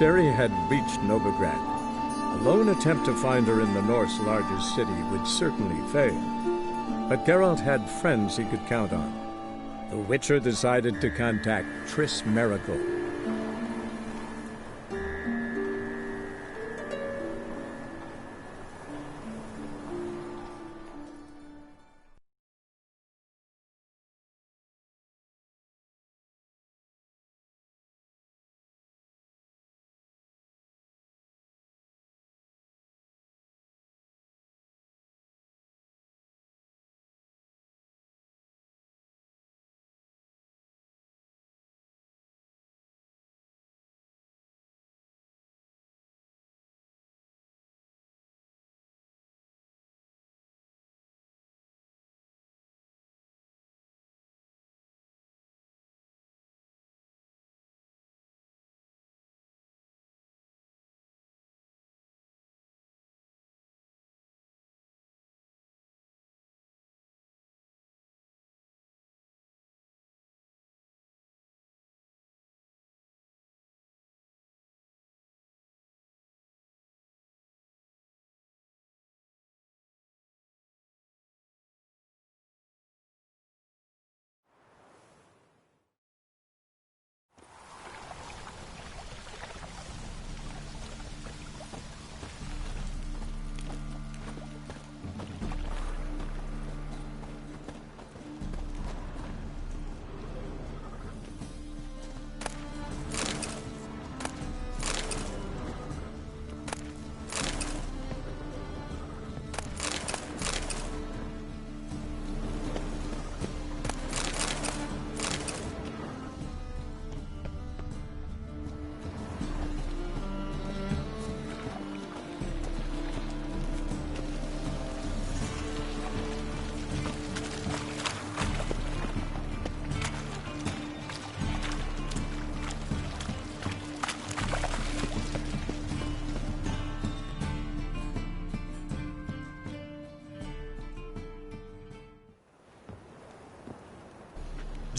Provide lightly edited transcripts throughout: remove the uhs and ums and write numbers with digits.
Ciri had reached Novigrad. A lone attempt to find her in the North's largest city would certainly fail. But Geralt had friends he could count on. The Witcher decided to contact Triss Merigold.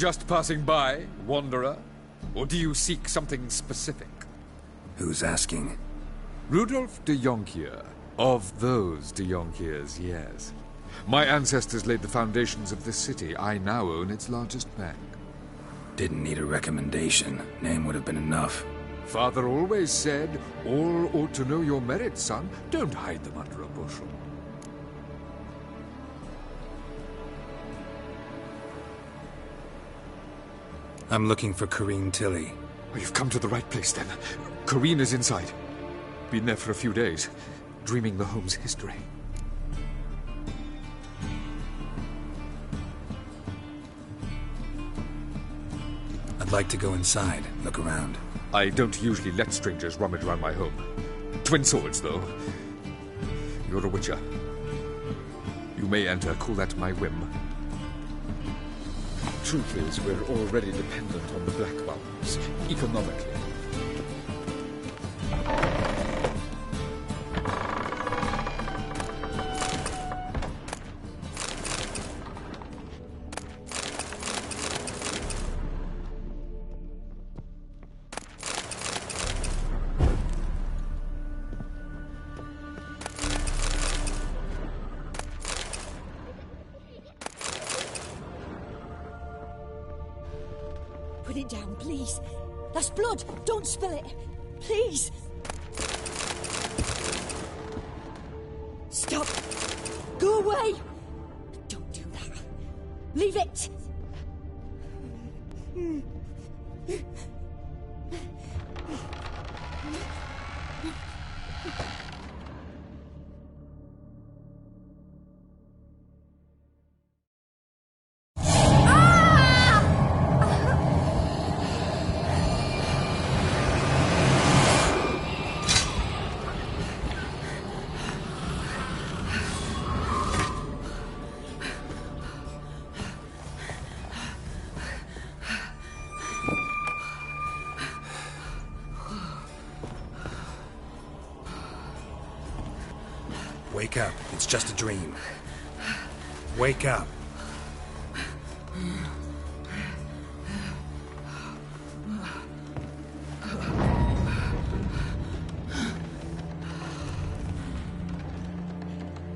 Just passing by, wanderer? Or do you seek something specific? Who's asking? Rudolf de Jonkier. Of those de Jonkiers, yes. My ancestors laid the foundations of this city. I now own its largest bank. Didn't need a recommendation. Name would have been enough. Father always said, all ought to know your merits, son. Don't hide them under a bushel. I'm looking for Corrine Tilly. Oh, you've come to the right place, then. Corrine is inside. Been there for a few days, dreaming the home's history. I'd like to go inside, look around. I don't usually let strangers rummage around my home. Twin swords, though. You're a witcher. You may enter, call at my whim. Truth is, we're already dependent on the Black Ones, economically. Put it down, please. That's blood. Don't spill it. Please. Stop. Go away. Don't do that. Leave it. Wake up. It's just a dream. Wake up.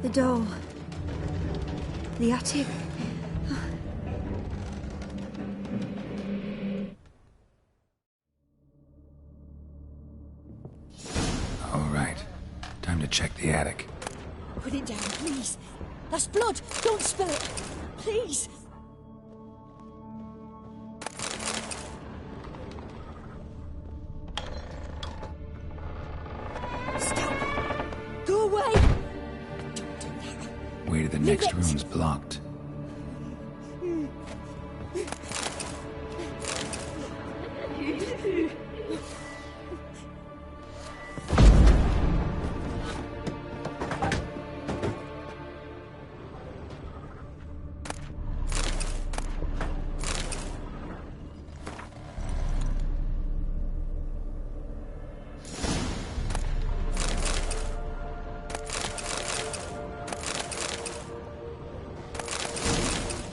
The doll. The attic. All right. Time to check the attic. Put it down, please. That's blood. Don't spill it. Please. Stop. Go away. Don't do that. Way to the Leave next it. room's blocked.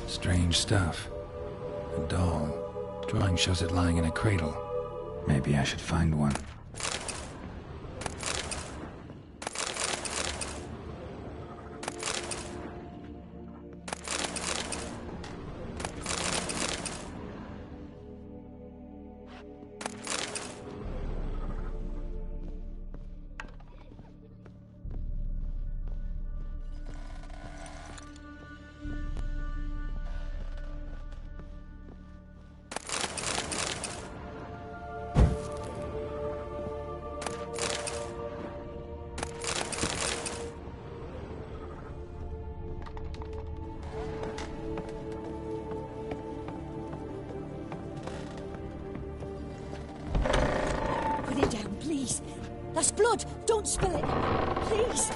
Strange stuff. A doll. Drawing shows it lying in a cradle. Maybe I should find one. Put it down, please. That's blood. Don't spill it. Please.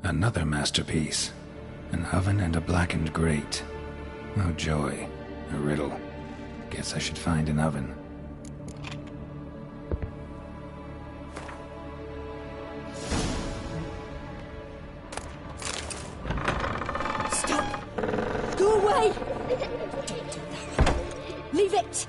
Another masterpiece. An oven and a blackened grate. Oh joy. A riddle. Guess I should find an oven. Stop. Go away. Don't do that. Leave it.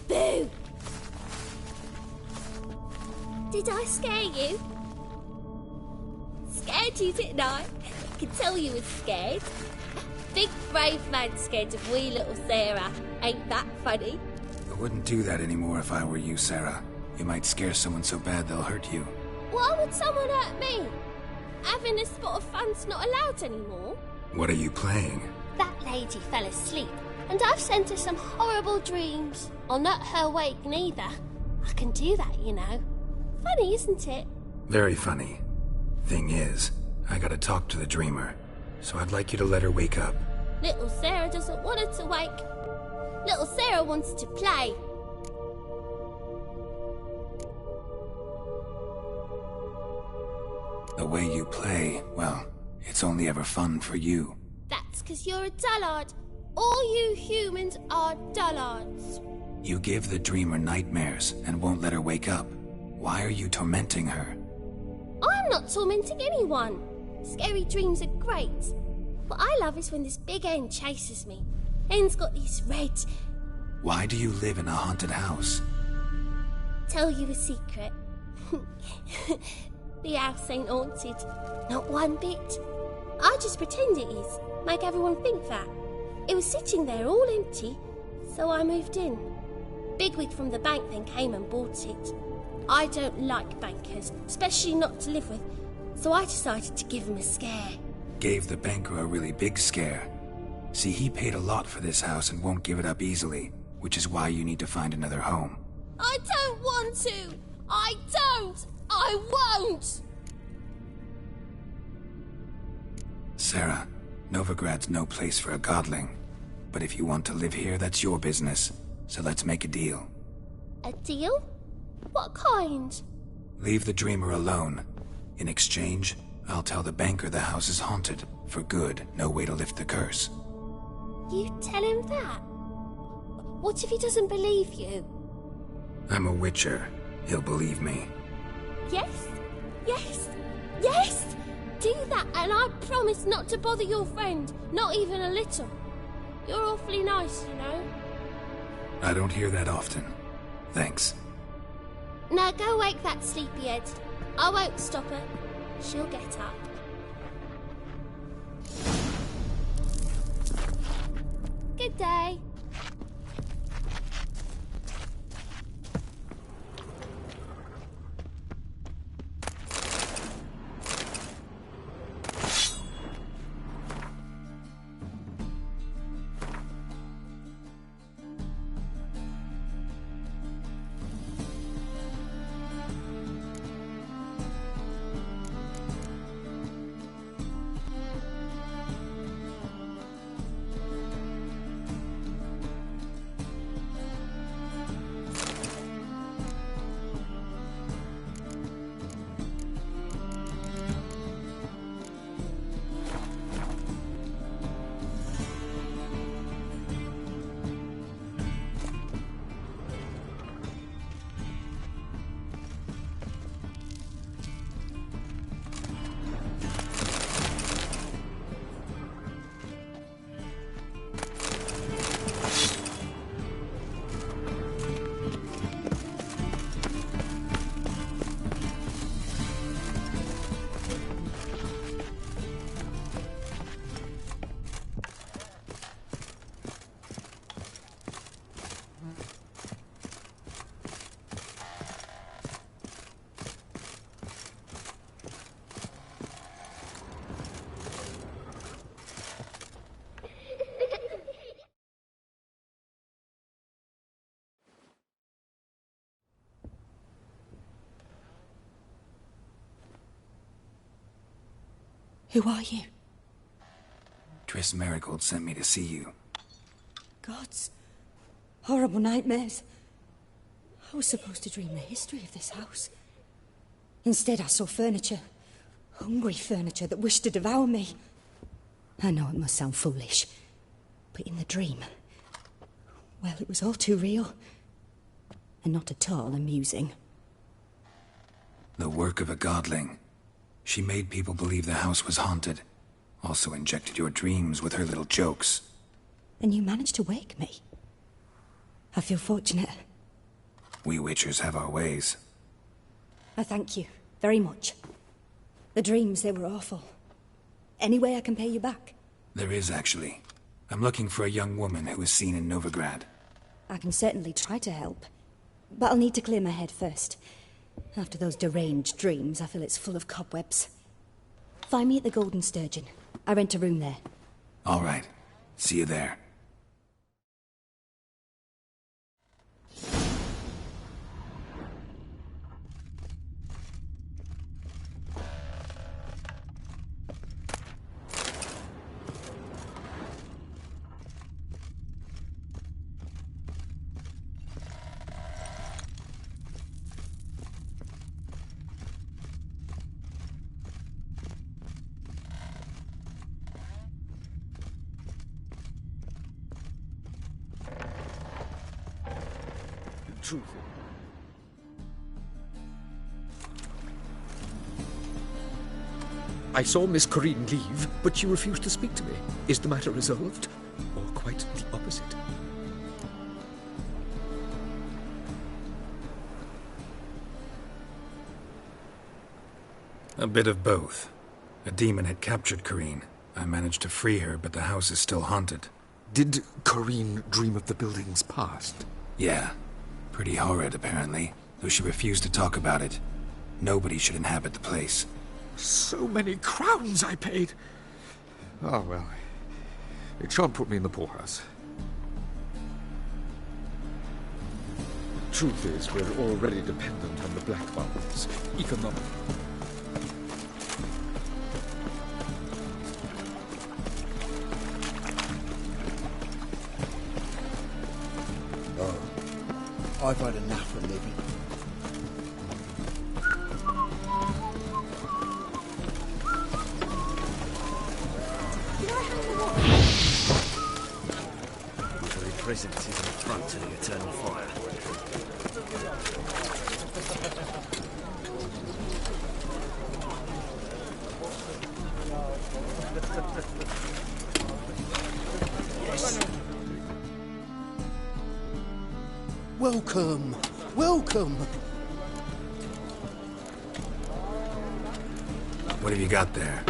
Boo! Did I scare you? Scared you, didn't I? I could tell you was scared. Big brave man scared of wee little Sarah. Ain't that funny? I wouldn't do that anymore if I were you, Sarah. You might scare someone so bad they'll hurt you. Why would someone hurt me? Having a spot of fun's not allowed anymore. What are you playing? That lady fell asleep, and I've sent her some horrible dreams. I'll not her wake neither. I can do that, you know. Funny, isn't it? Very funny. Thing is, I gotta talk to the dreamer, so I'd like you to let her wake up. Little Sarah doesn't want her to wake. Little Sarah wants to play. The way you play, well, it's only ever fun for you. That's 'cause you're a dullard. All you humans are dullards. You give the dreamer nightmares and won't let her wake up. Why are you tormenting her? I'm not tormenting anyone. Scary dreams are great. What I love is when this big hen chases me. Hen's got this red... Why do you live in a haunted house? Tell you a secret. The house ain't haunted. Not one bit. I just pretend it is. Make everyone think that. It was sitting there all empty, so I moved in. Bigwig from the bank then came and bought it. I don't like bankers, especially not to live with, so I decided to give him a scare. Gave the banker a really big scare. See, he paid a lot for this house and won't give it up easily, which is why you need to find another home. I don't want to! I don't! I won't! Sarah, Novigrad's no place for a godling. But if you want to live here, that's your business. So let's make a deal. A deal? What kind? Leave the dreamer alone. In exchange, I'll tell the banker the house is haunted. For good, no way to lift the curse. You tell him that? What if he doesn't believe you? I'm a witcher. He'll believe me. Yes? Yes? Yes! Do that and I promise not to bother your friend. Not even a little. You're awfully nice, you know. I don't hear that often. Thanks. Now go wake that sleepyhead. I won't stop her. She'll get up. Good day. Who are you? Triss Marigold sent me to see you. Gods. Horrible nightmares. I was supposed to dream the history of this house. Instead, I saw furniture. Hungry furniture that wished to devour me. I know it must sound foolish, but in the dream, well, it was all too real. And not at all amusing. The work of a godling. She made people believe the house was haunted. Also injected your dreams with her little jokes. And you managed to wake me. I feel fortunate. We witchers have our ways. I thank you very much. The dreams, they were awful. Any way I can pay you back? There is, actually. I'm looking for a young woman who was seen in Novigrad. I can certainly try to help. But I'll need to clear my head first. After those deranged dreams, I feel it's full of cobwebs. Find me at the Golden Sturgeon. I rent a room there. All right. See you there. Truth. I saw Miss Corinne leave, but she refused to speak to me. Is the matter resolved? Or quite the opposite? A bit of both. A demon had captured Corinne. I managed to free her, but the house is still haunted. Did Corinne dream of the building's past? Yeah. Pretty horrid, apparently, though she refused to talk about it. Nobody should inhabit the place. So many crowns I paid! Oh, well. It shan't put me in the poorhouse. Truth is, we're already dependent on the black markets. Economic. I've had enough of living. Usually presence is an affront to the eternal fire. Welcome, welcome. What have you got there?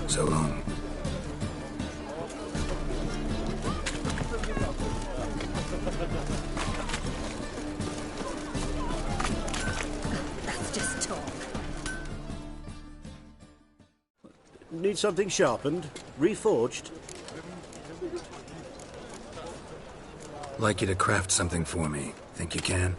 So long. That's just talk. Need something sharpened? Reforged? Like you to craft something for me. Think you can?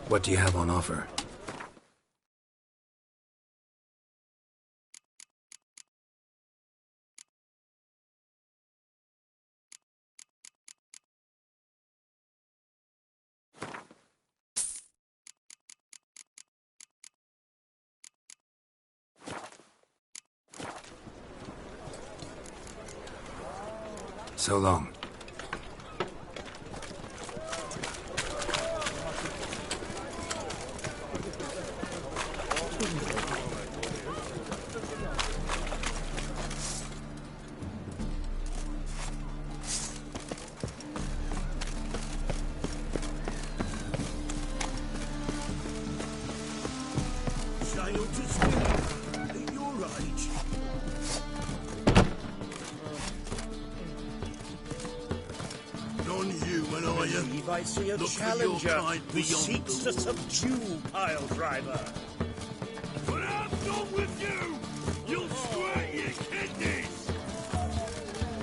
What do you have on offer? So long. I see a challenger who seeks to subdue Pile Driver. But I'm done with you! You'll squirt your kidneys!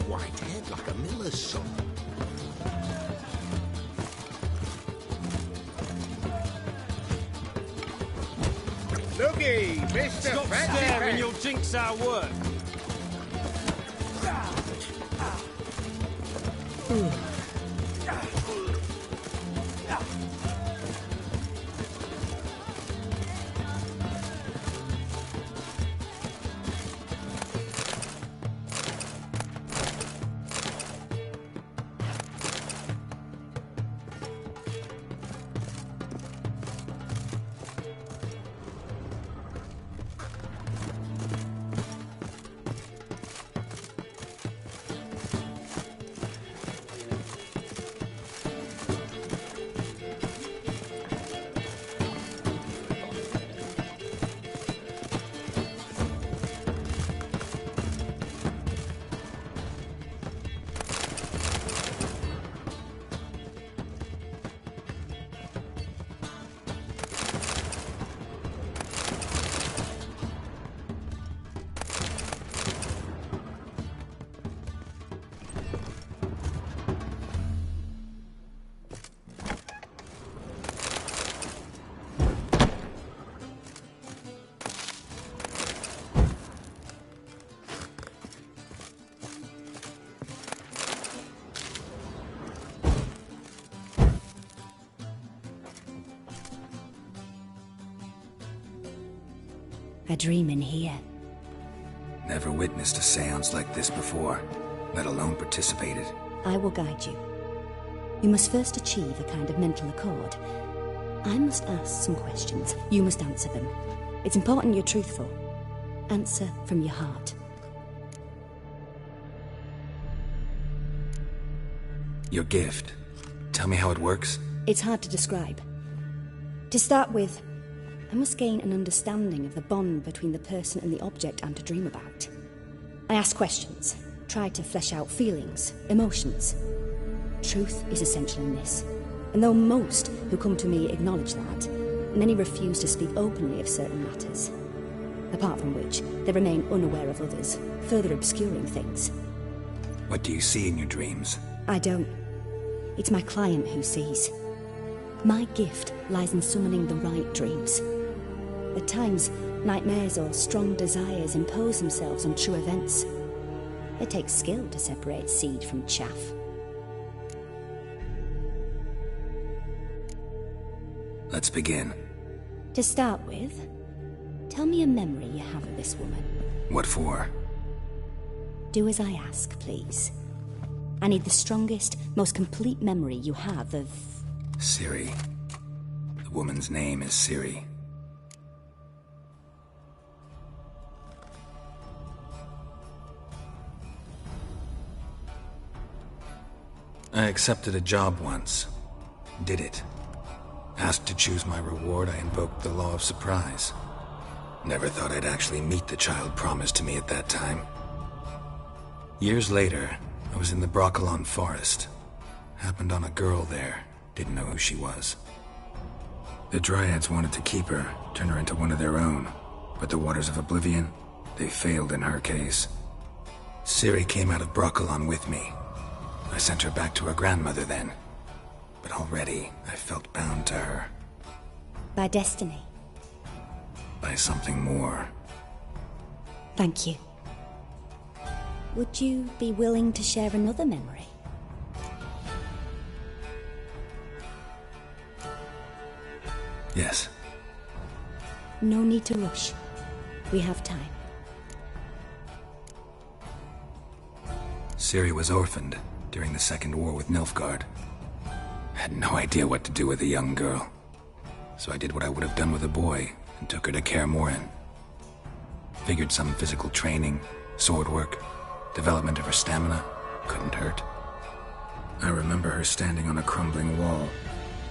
White head like a miller's son. Looky, Mr. Stop staring, you'll jinx our work. A dream in here. Never witnessed a seance like this before, let alone participated. I will guide you. You must first achieve a kind of mental accord. I must ask some questions. You must answer them. It's important you're truthful. Answer from your heart. Your gift. Tell me how it works. It's hard to describe. To start with, I must gain an understanding of the bond between the person and the object I'm to dream about. I ask questions, try to flesh out feelings, emotions. Truth is essential in this, and though most who come to me acknowledge that, many refuse to speak openly of certain matters. Apart from which, they remain unaware of others, further obscuring things. What do you see in your dreams? I don't. It's my client who sees. My gift lies in summoning the right dreams. At times, nightmares or strong desires impose themselves on true events. It takes skill to separate seed from chaff. Let's begin. To start with, tell me a memory you have of this woman. What for? Do as I ask, please. I need the strongest, most complete memory you have of... Ciri. The woman's name is Ciri. I accepted a job once. Did it. Asked to choose my reward, I invoked the law of surprise. Never thought I'd actually meet the child promised to me at that time. Years later, I was in the Broccolon forest. Happened on a girl there. Didn't know who she was. The Dryads wanted to keep her, turn her into one of their own. But the Waters of Oblivion, they failed in her case. Ciri came out of Broccolon with me. I sent her back to her grandmother then. But already, I felt bound to her. By destiny. By something more. Thank you. Would you be willing to share another memory? Yes. No need to rush. We have time. Ciri was orphaned during the Second War with Nilfgaard. Had no idea what to do with a young girl. So I did what I would have done with a boy and took her to Kaer Morhen. Figured some physical training, sword work, development of her stamina couldn't hurt. I remember her standing on a crumbling wall.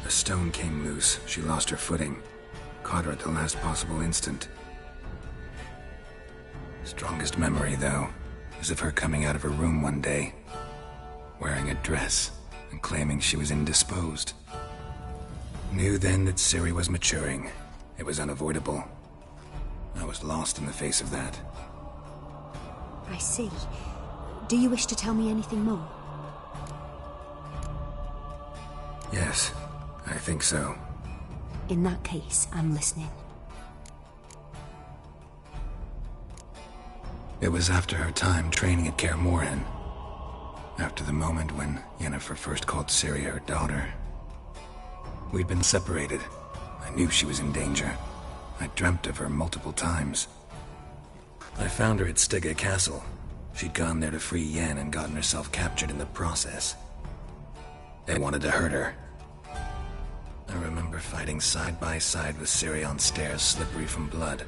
A stone came loose, she lost her footing. Caught her at the last possible instant. Strongest memory, though, is of her coming out of her room one day, wearing a dress and claiming she was indisposed. Knew then that Ciri was maturing. It was unavoidable. I was lost in the face of that. I see. Do you wish to tell me anything more? Yes, I think so. In that case, I'm listening. It was after her time training at Kaer Morhen. After the moment when Yennefer first called Ciri her daughter. We'd been separated. I knew she was in danger. I dreamt of her multiple times. I found her at Stygga Castle. She'd gone there to free Yen and gotten herself captured in the process. They wanted to hurt her. I remember fighting side by side with Ciri on stairs slippery from blood.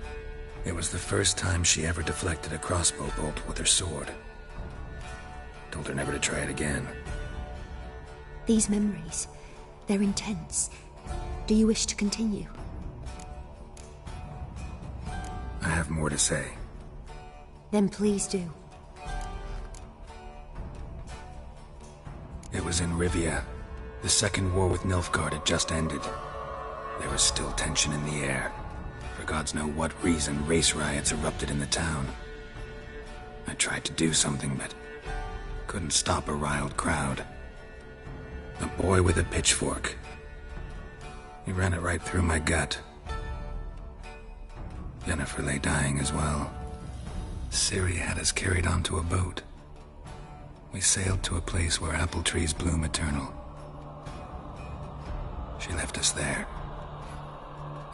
It was the first time she ever deflected a crossbow bolt with her sword. Told her never to try it again. These memories, they're intense. Do you wish to continue? I have more to say. Then please do. It was in Rivia. The Second War with Nilfgaard had just ended. There was still tension in the air. For gods know what reason, race riots erupted in the town. I tried to do something, but couldn't stop a riled crowd. A boy with a pitchfork. He ran it right through my gut. Yennefer lay dying as well. Ciri had us carried onto a boat. We sailed to a place where apple trees bloom eternal. She left us there.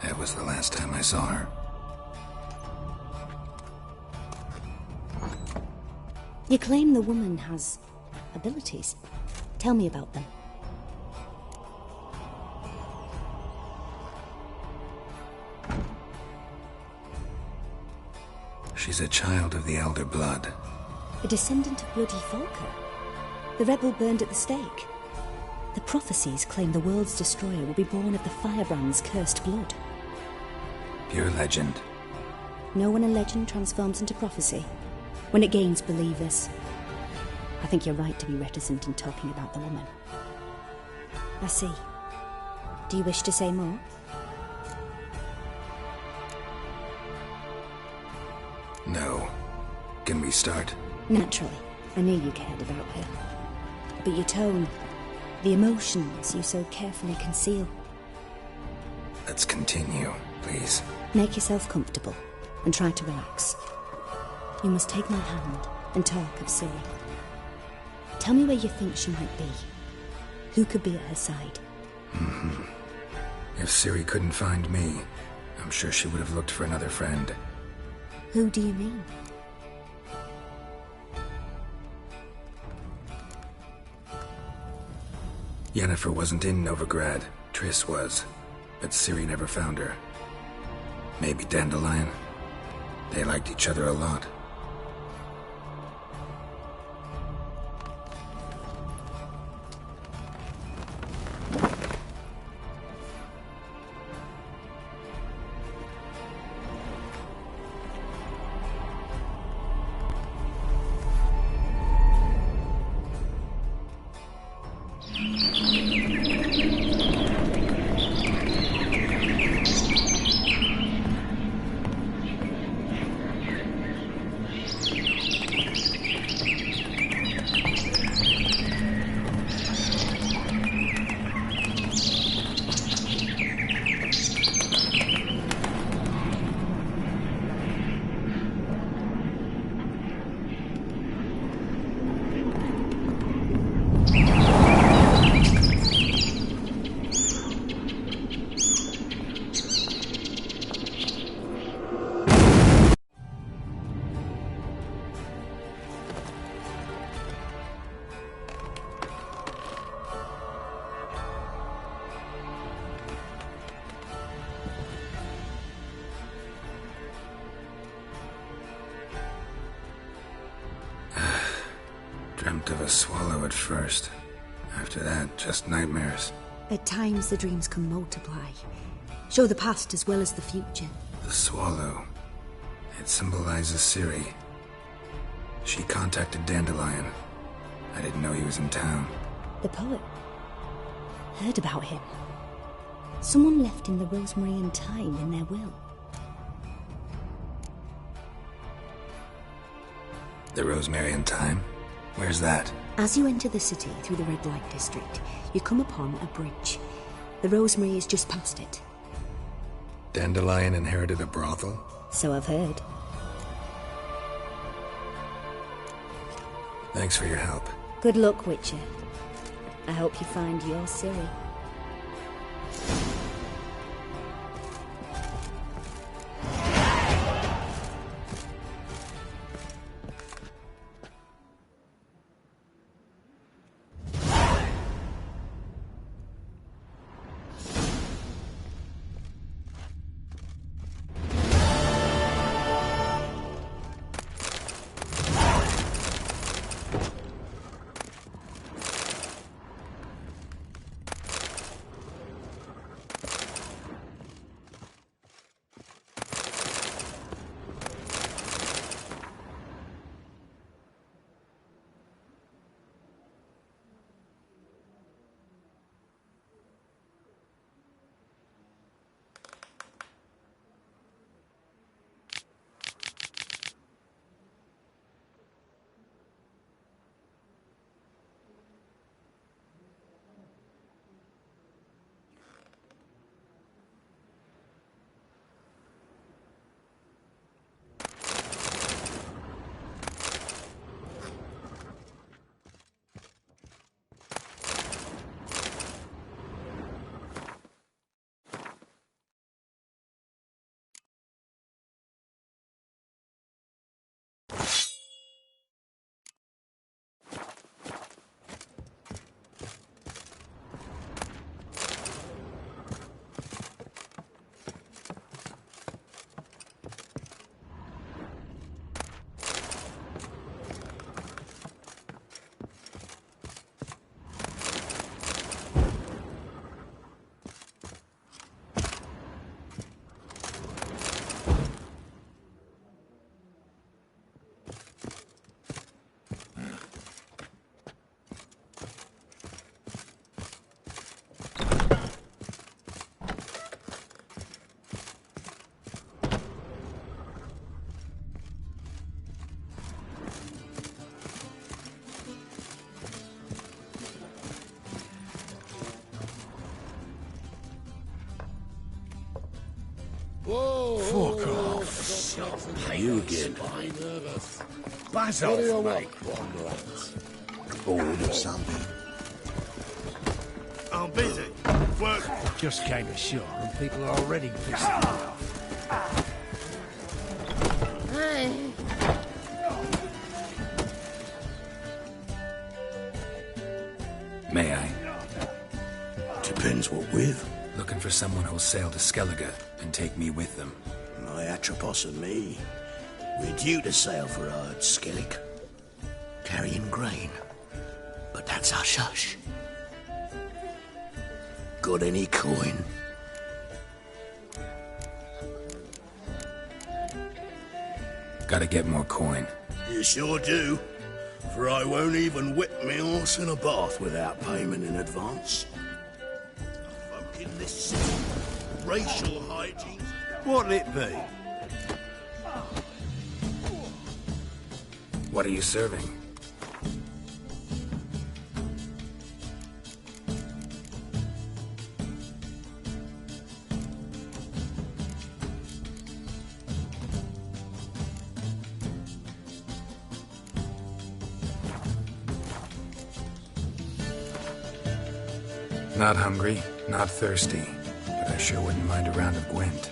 That was the last time I saw her. You claim the woman has abilities. Tell me about them. She's a child of the Elder Blood. A descendant of bloody Volker. The rebel burned at the stake. The prophecies claim the world's destroyer will be born of the Firebrand's cursed blood. Pure legend. Know when a legend transforms into prophecy? When it gains believers. I think you're right to be reticent in talking about the woman. I see. Do you wish to say more? No. Can we start? Naturally. I knew you cared about her. But your tone, the emotions you so carefully conceal. Let's continue, please. Make yourself comfortable and try to relax. You must take my hand and talk of Ciri. Tell me where you think she might be. Who could be at her side? If Ciri couldn't find me, I'm sure she would have looked for another friend. Who do you mean? Yennefer wasn't in Novigrad. Triss was. But Ciri never found her. Maybe Dandelion. They liked each other a lot. a swallow at first. After that, just nightmares. At times, the dreams can multiply. Show the past as well as the future. The swallow. It symbolizes Ciri. She contacted Dandelion. I didn't know he was in town. The poet. Heard about him. Someone left him the rosemary and thyme in their will. The rosemary and thyme? Where's that? As you enter the city through the red light district, you come upon a bridge. The rosemary is just past it. Dandelion inherited a brothel? So I've heard. Thanks for your help. Good luck, Witcher. I hope you find your Ciri. Fuck off. You again. Buzz off, mate. Bored of something? I'm busy. Work. Just came ashore and people are already pissing me off. May I? Depends what with. Looking for someone who'll sail to Skellige and take me with them. My Atropos and me. We're due to sail for Skellig, carrying grain. But that's hush-hush. Got any coin? Gotta get more coin. You sure do. For I won't even whip me horse in a bath without payment in advance. Folk in this city, racial hygiene. What'll it be? What are you serving? Not hungry, not thirsty, but I sure wouldn't mind a round of Gwent.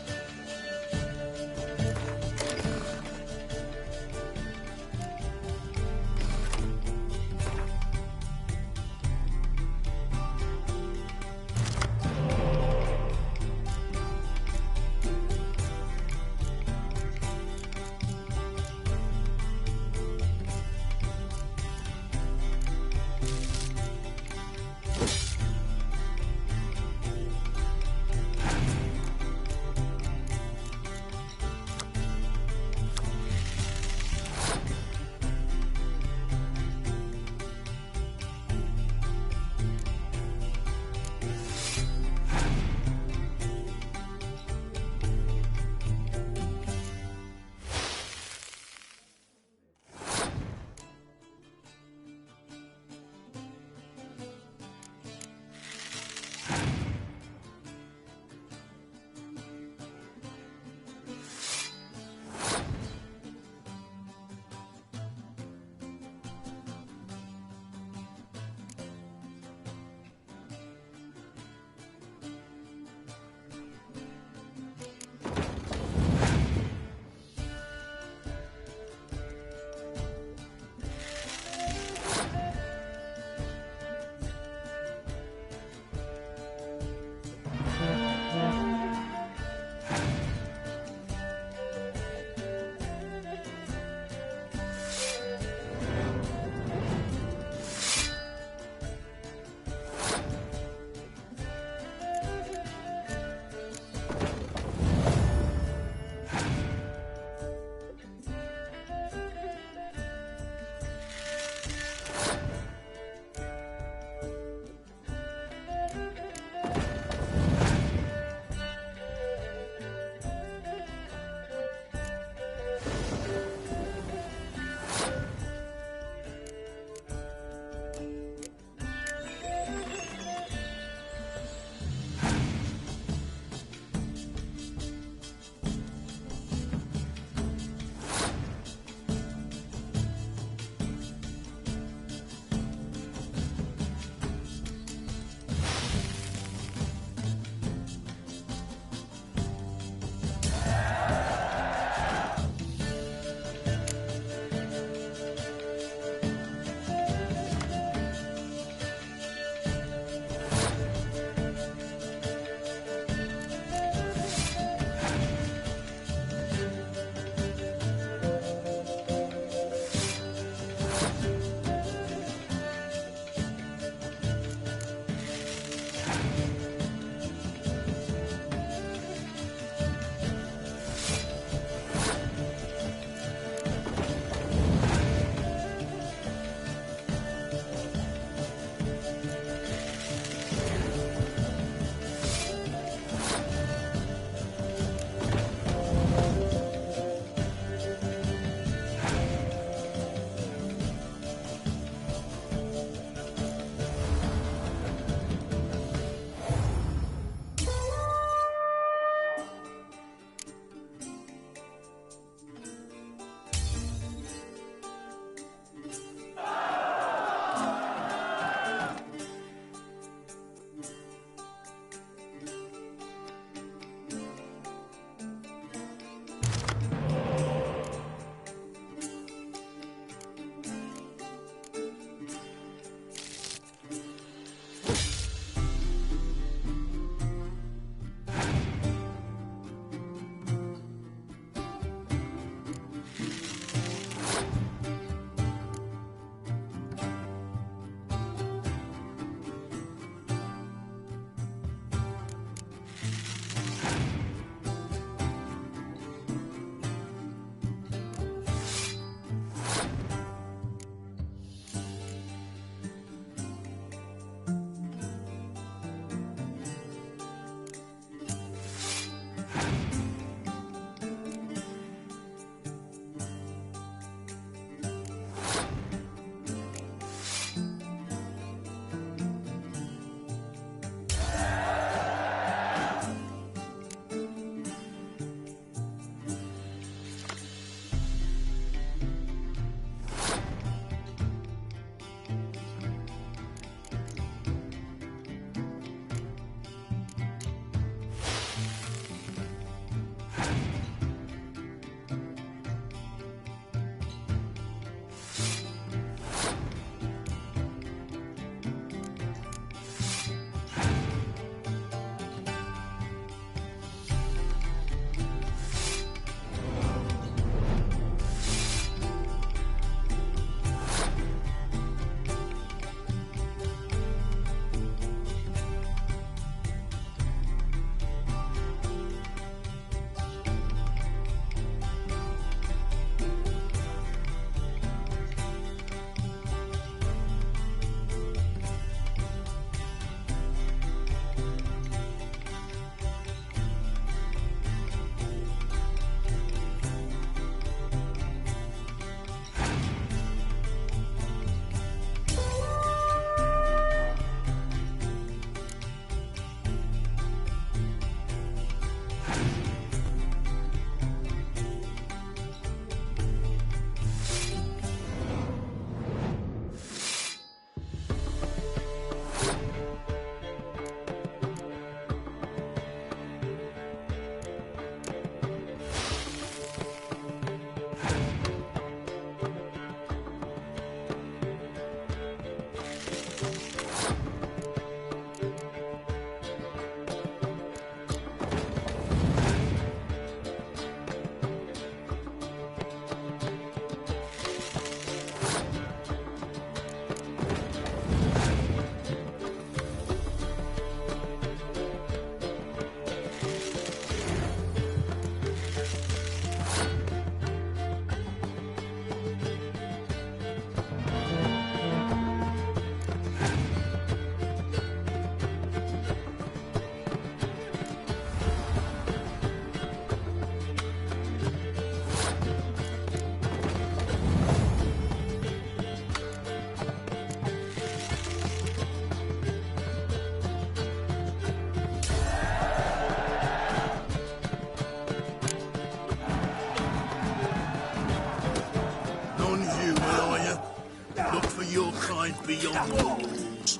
your kind beyond the walls.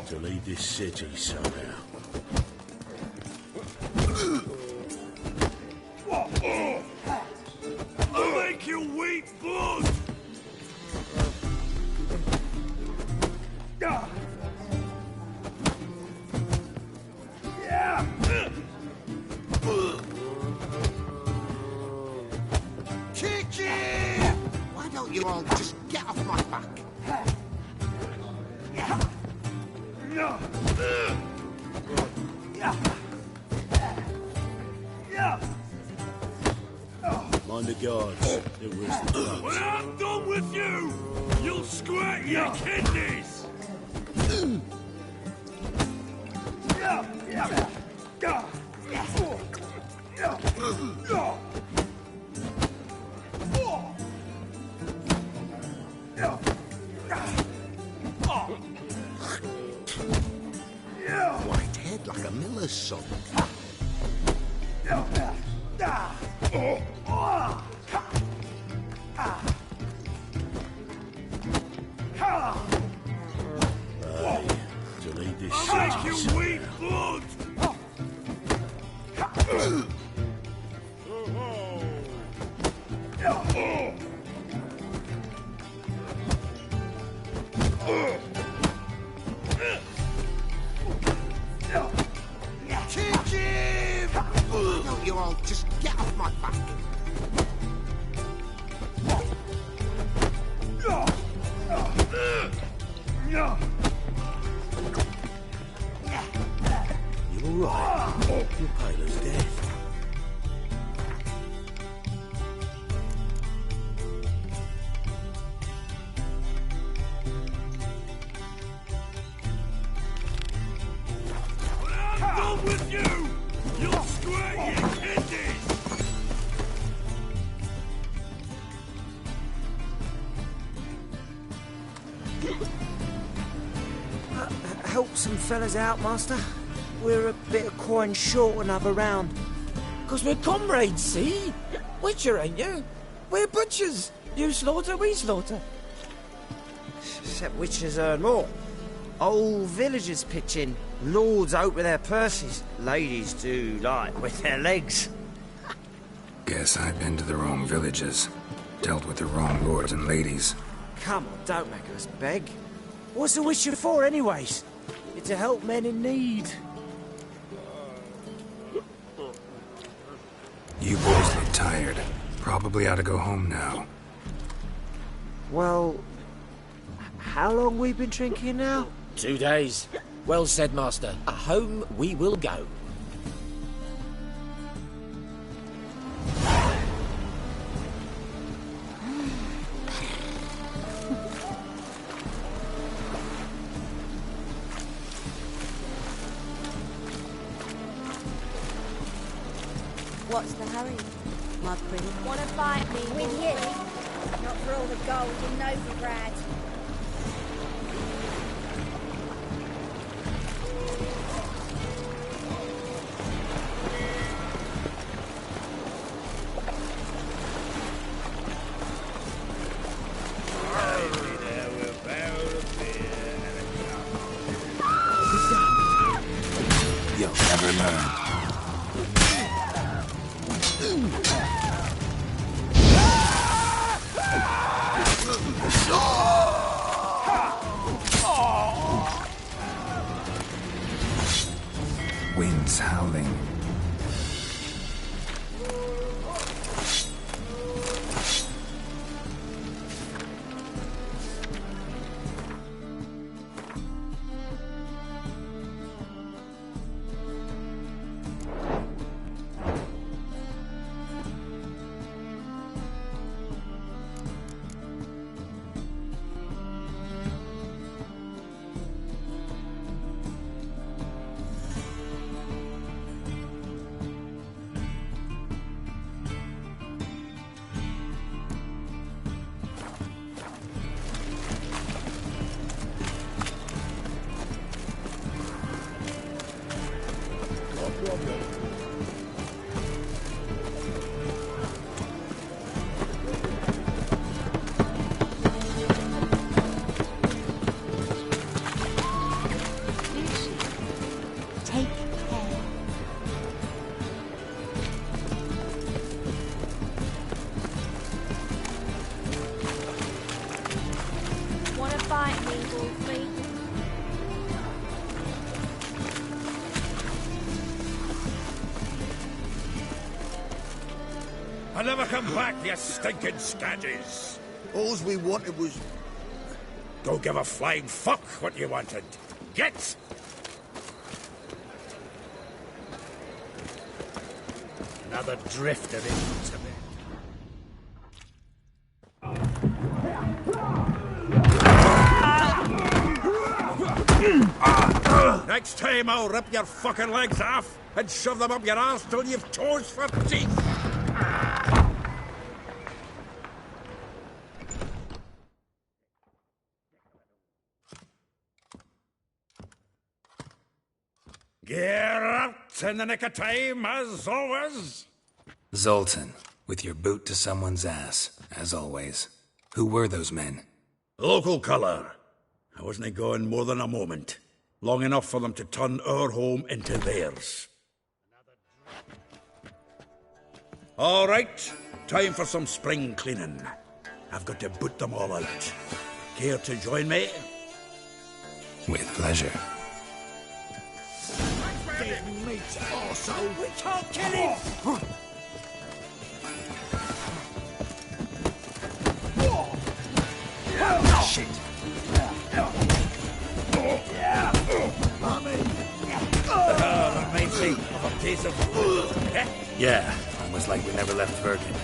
To leave this city somehow. I'll make you weep blood! Chicken! Why don't you all just get off my back? Mind the guards. It was the clubs. When I'm done with you, you'll scratch your kidneys! White head like a miller's son. To leave this I'll make city you somehow. weep blood! Chicken! Why don't you all just get off my back? You alright? You're pale as death. When I'm done with you, you'll scratch your kidneys! Help some fellas out, Master. We're a bit of coin short another round. 'Cause we're comrades, see? Witcher, ain't you? We're butchers. You slaughter, we slaughter. Except witchers earn more. Old villagers pitch in. Lords out with their purses. Ladies do like with their legs. Guess I've been to the wrong villages. Dealt with the wrong lords and ladies. Come on, don't make us beg. What's a witcher for, anyways? It's to help men in need. You boys look tired. Probably ought to go home now. Well, how long we been drinking now? 2 days. Well said, Master. Home we will go. What's the hurry, my pretty? Want to fight me with you? Not for all the gold in Novigrad. You'll never learn. Winds howling. fight me, Wolfie. I never come back, you stinking scadges. All we wanted was... Go give a flying fuck what you wanted. Get! Another drifter into me. Next time I'll rip your fucking legs off and shove them up your arse till you've toes for teeth. Get out in the nick of time, as always. Zoltan, with your boot to someone's ass, as always. Who were those men? Local colour. I wasn't gone more than a moment. Long enough for them to turn our home into theirs. All right, time for some spring cleaning. I've got to boot them all out. Care to join me? With pleasure. Meat, arsehole! We can't kill him! Shit. Reminds me of a piece of... Yeah, almost like we never left Virgin.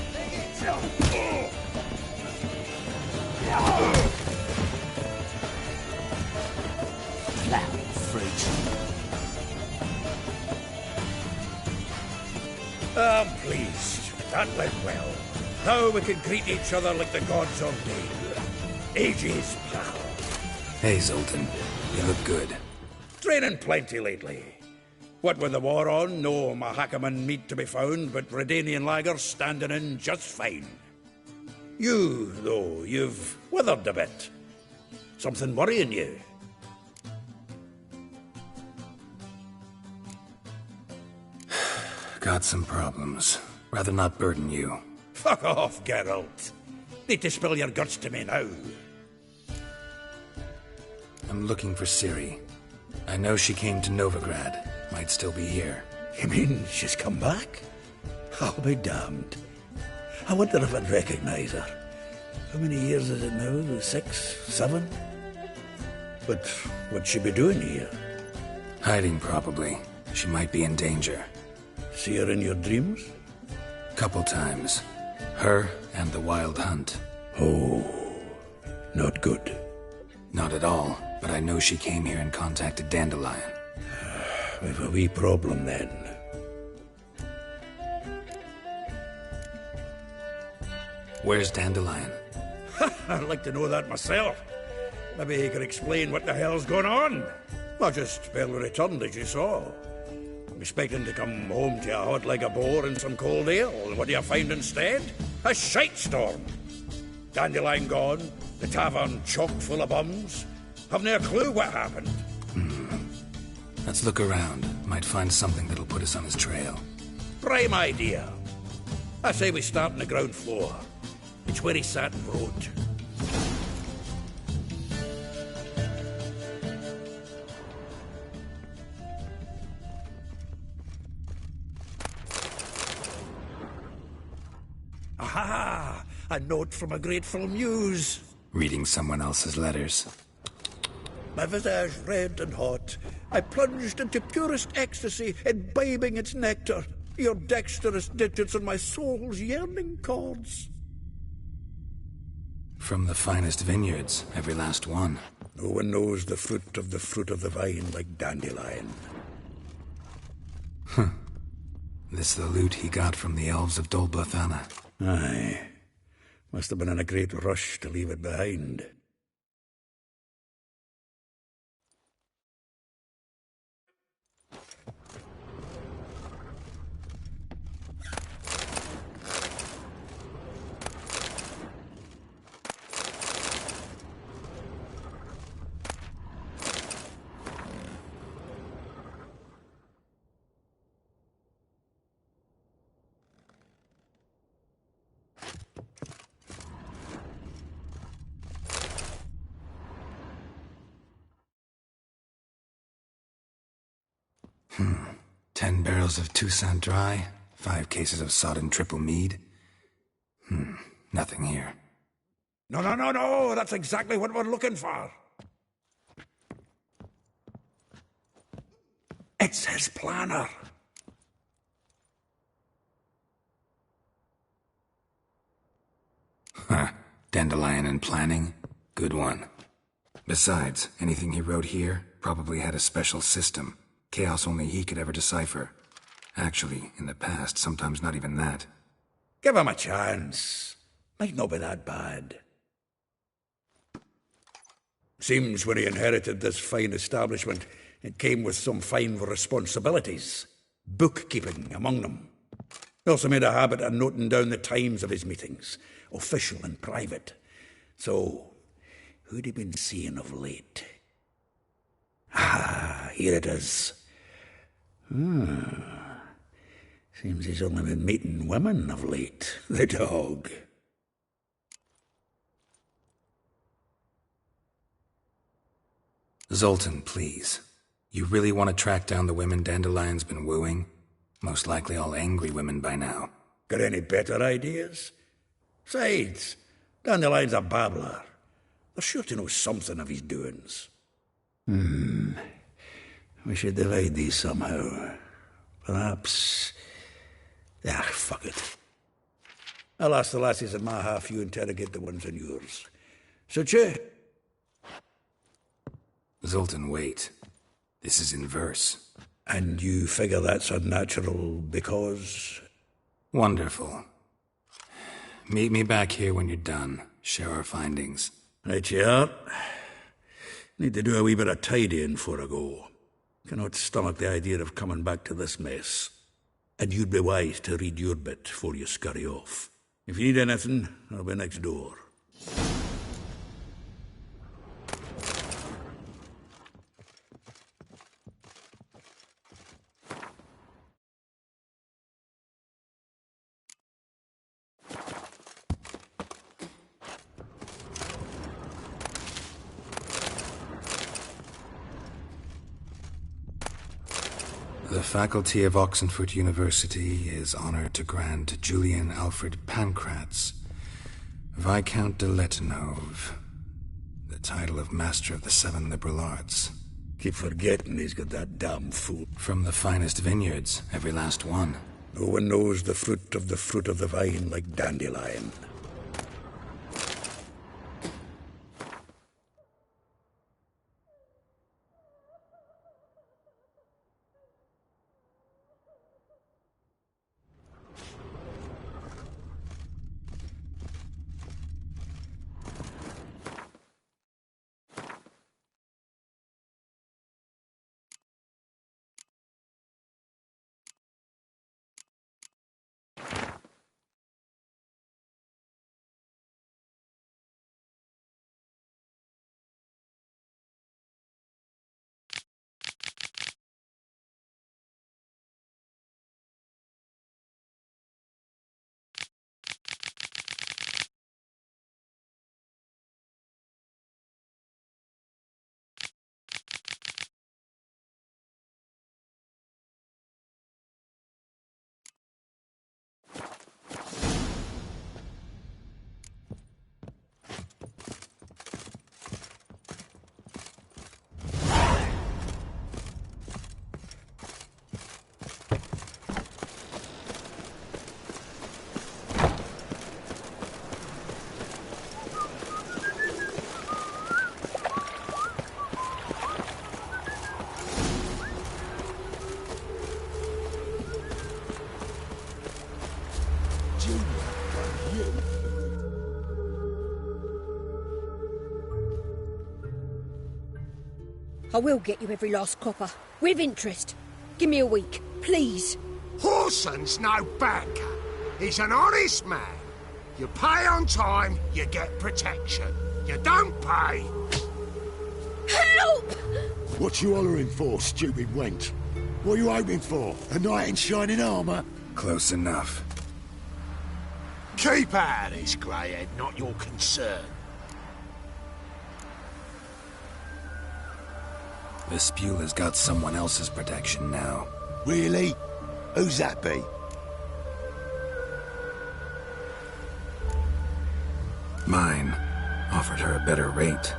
I'm pleased. That went well. Now we can greet each other like the gods ordained. Ages, pal. Hey, Zoltan. You look good. Training plenty lately. What with the war on, no Mahakaman meat to be found, but Redanian lagers standing in just fine. You, though, you've withered a bit. Something worrying you? Got some problems. Rather not burden you. Fuck off, Geralt. Need to spill your guts to me now. I'm looking for Ciri. I know she came to Novigrad. Might still be here. You mean she's come back? I'll be damned. I wonder if I'd recognize her. How many years is it now? 6, 7? But what'd she be doing here? Hiding, probably. She might be in danger. See her in your dreams? Couple times. Her and the Wild Hunt. Oh, not good. Not at all, but I know she came here and contacted Dandelion. We've a wee problem then. Where's Dandelion? I'd like to know that myself. Maybe he could explain what the hell's going on. I just barely returned, as you saw. I'm expecting to come home to a hot leg of boar and some cold ale. What do you find instead? A shitestorm. Dandelion gone, the tavern chock full of bums. Haven't a clue what happened. Let's look around. Might find something that'll put us on his trail. Prime idea. I say we start on the ground floor. It's where he sat and wrote. Aha! A note from a grateful muse. Reading someone else's letters. My visage red and hot, I plunged into purest ecstasy, imbibing its nectar, your dexterous digits on my soul's yearning chords. From the finest vineyards, every last one. No one knows the fruit of the vine like Dandelion. This the loot he got from the elves of Dol Blathanna. Aye. Must have been in a great rush to leave it behind. 10 barrels of Toussaint Dry, 5 cases of sodden triple mead. Nothing here. No, that's exactly what we're looking for. It's his planner. Dandelion and planning? Good one. Besides, anything he wrote here probably had a special system. Chaos only he could ever decipher. Actually, in the past, sometimes not even that. Give him a chance. Might not be that bad. Seems when he inherited this fine establishment, it came with some fine responsibilities. Bookkeeping among them. He also made a habit of noting down the times of his meetings, official and private. So, who'd he been seeing of late? Here it is. Seems he's only been meeting women of late, the dog. Zoltan, please. You really want to track down the women Dandelion's been wooing? Most likely all angry women by now. Got any better ideas? Besides, Dandelion's a babbler. They're sure to know something of his doings. We should divide these somehow. Perhaps... fuck it. I'll ask the lassies in my half, you interrogate the ones in yours. Suit you? Zoltan, wait. This is in verse. And you figure that's unnatural because... Wonderful. Meet me back here when you're done. Share our findings. Right you are. Need to do a wee bit of tidying before I go. Cannot stomach the idea of coming back to this mess. And you'd be wise to read your bit before you scurry off. If you need anything, I'll be next door. The faculty of Oxenford University is honored to grant Julian Alfred Pancratz, Viscount de Letenhove, the title of Master of the Seven Liberal Arts. Keep forgetting he's got that damn fool. From the finest vineyards, every last one. No one knows the fruit of the vine like Dandelion. I will get you every last copper, with interest. Give me a week, please. Horson's no banker. He's an honest man. You pay on time, you get protection. You don't pay... Help! What you hollering for, stupid wench? What are you hoping for? A knight in shining armour? Close enough. Keep out of this, greyhead, not your concern. Vespula's got someone else's protection now. Really? Who's that be? Mine. Offered her a better rate.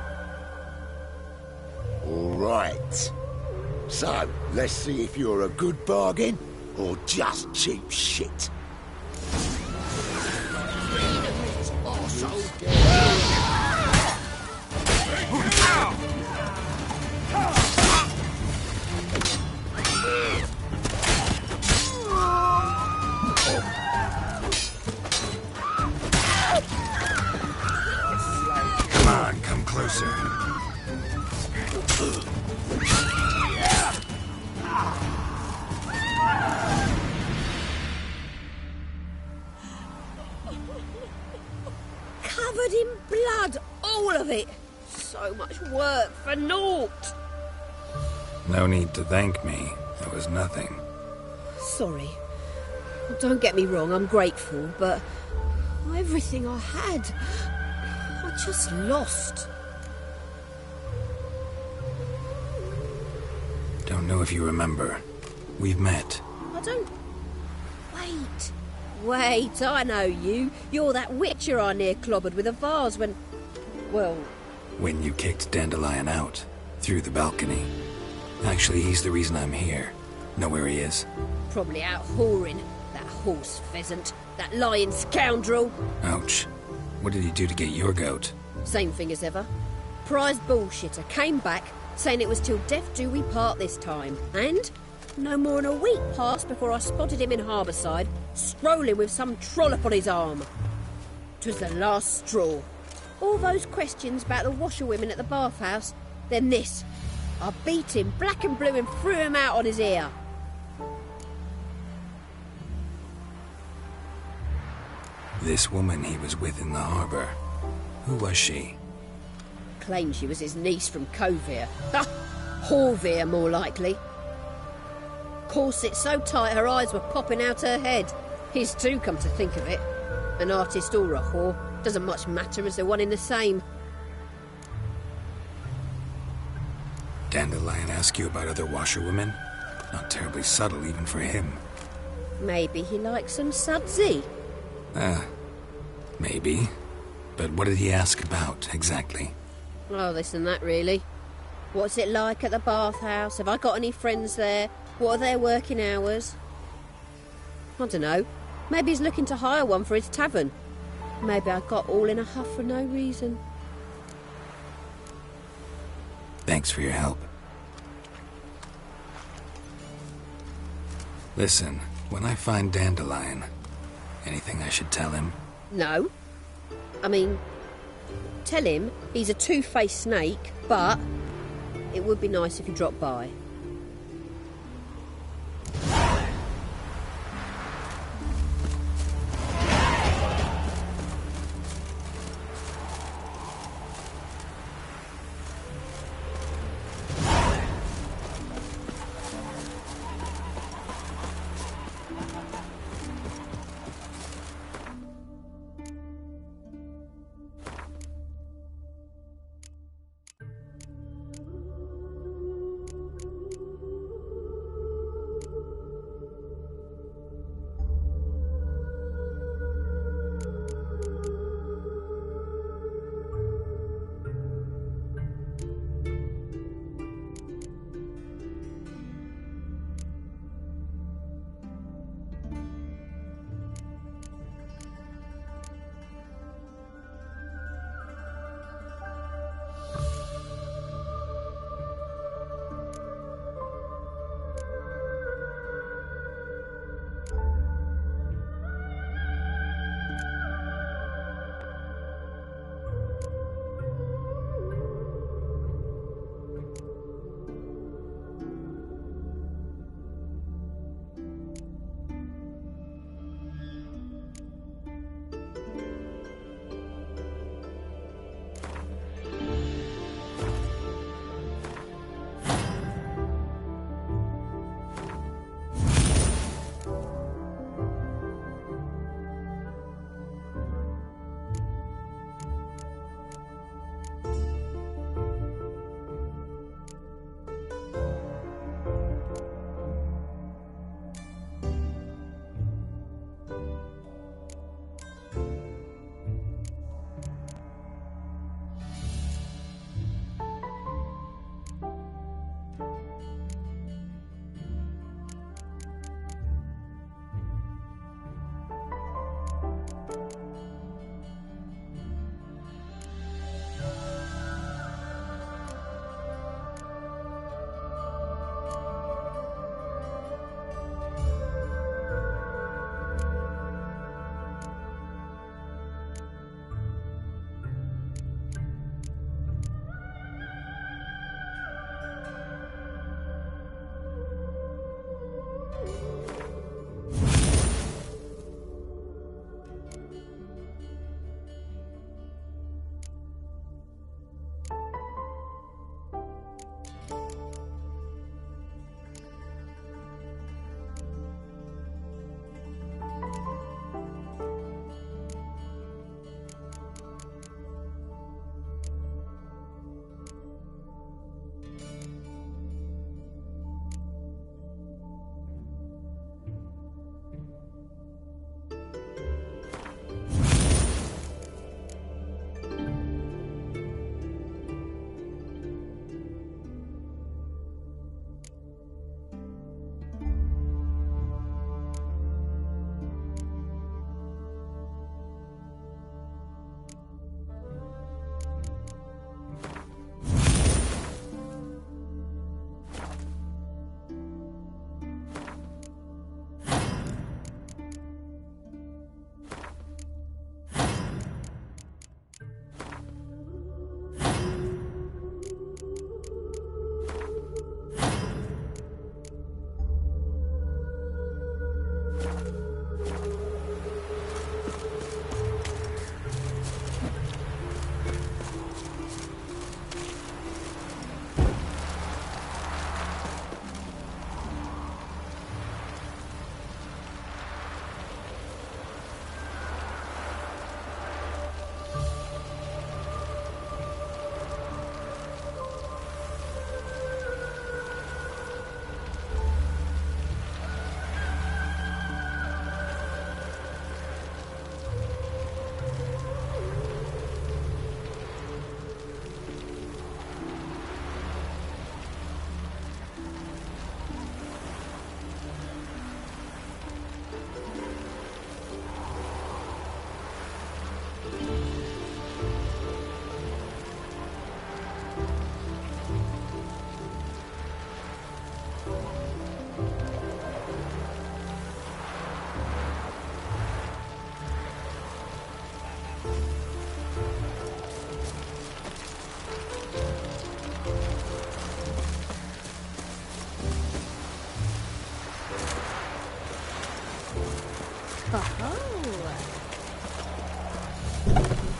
All right. So, let's see if you're a good bargain or just cheap shit. Come on, come closer. Covered in blood, all of it. So much work for naught. No need to thank me. It was nothing. Sorry. Don't get me wrong, I'm grateful, but everything I had, I just lost. Don't know if you remember. We've met. I don't... Wait, I know you. You're that witcher I near clobbered with a vase when... Well... When you kicked Dandelion out. Through the balcony. Actually, he's the reason I'm here. Know where he is? Probably out whoring. That horse pheasant. That lying scoundrel. Ouch. What did he do to get your goat? Same thing as ever. Prize bullshitter came back, saying it was till death do we part this time. And no more than a week passed before I spotted him in Harbourside, strolling with some trollop on his arm. 'Twas the last straw. All those questions about the washerwomen at the bathhouse, then this. I beat him black and blue and threw him out on his ear. This woman he was with in the harbour. Who was she? Claimed she was his niece from Kovir. Ha! Horvir, more likely. Corset so tight her eyes were popping out her head. His too, come to think of it. An artist or a whore. Doesn't much matter as they're one in the same. Dandelion ask you about other washerwomen? Not terribly subtle even for him. Maybe he likes some sudsy. Maybe. But what did he ask about, exactly? Oh, this and that, really. What's it like at the bathhouse? Have I got any friends there? What are their working hours? I don't know. Maybe he's looking to hire one for his tavern. Maybe I got all in a huff for no reason. Thanks for your help. Listen, when I find Dandelion, anything I should tell him? No. I mean, tell him he's a two-faced snake, but it would be nice if he dropped by.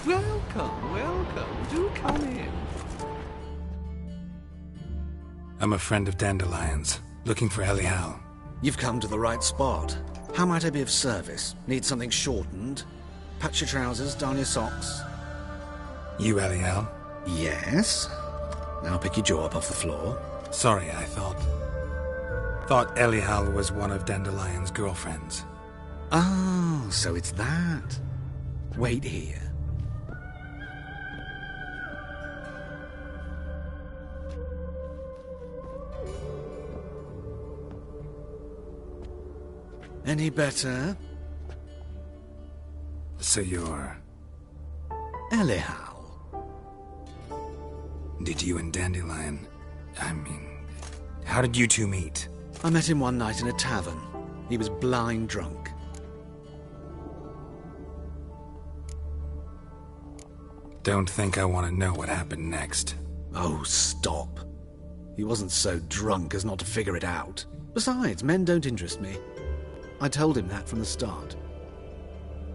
Welcome, welcome. Do come in. I'm a friend of Dandelion's, looking for Elial. You've come to the right spot. How might I be of service? Need something shortened? Patch your trousers, darn your socks. You Elial? Yes. Now pick your jaw up off the floor. Sorry, I thought Elial was one of Dandelion's girlfriends. Oh, so it's that. Wait here. Any better? So you're... Elial. Did you and Dandelion... how did you two meet? I met him one night in a tavern. He was blind drunk. Don't think I want to know what happened next. Oh, stop. He wasn't so drunk as not to figure it out. Besides, men don't interest me. I told him that from the start.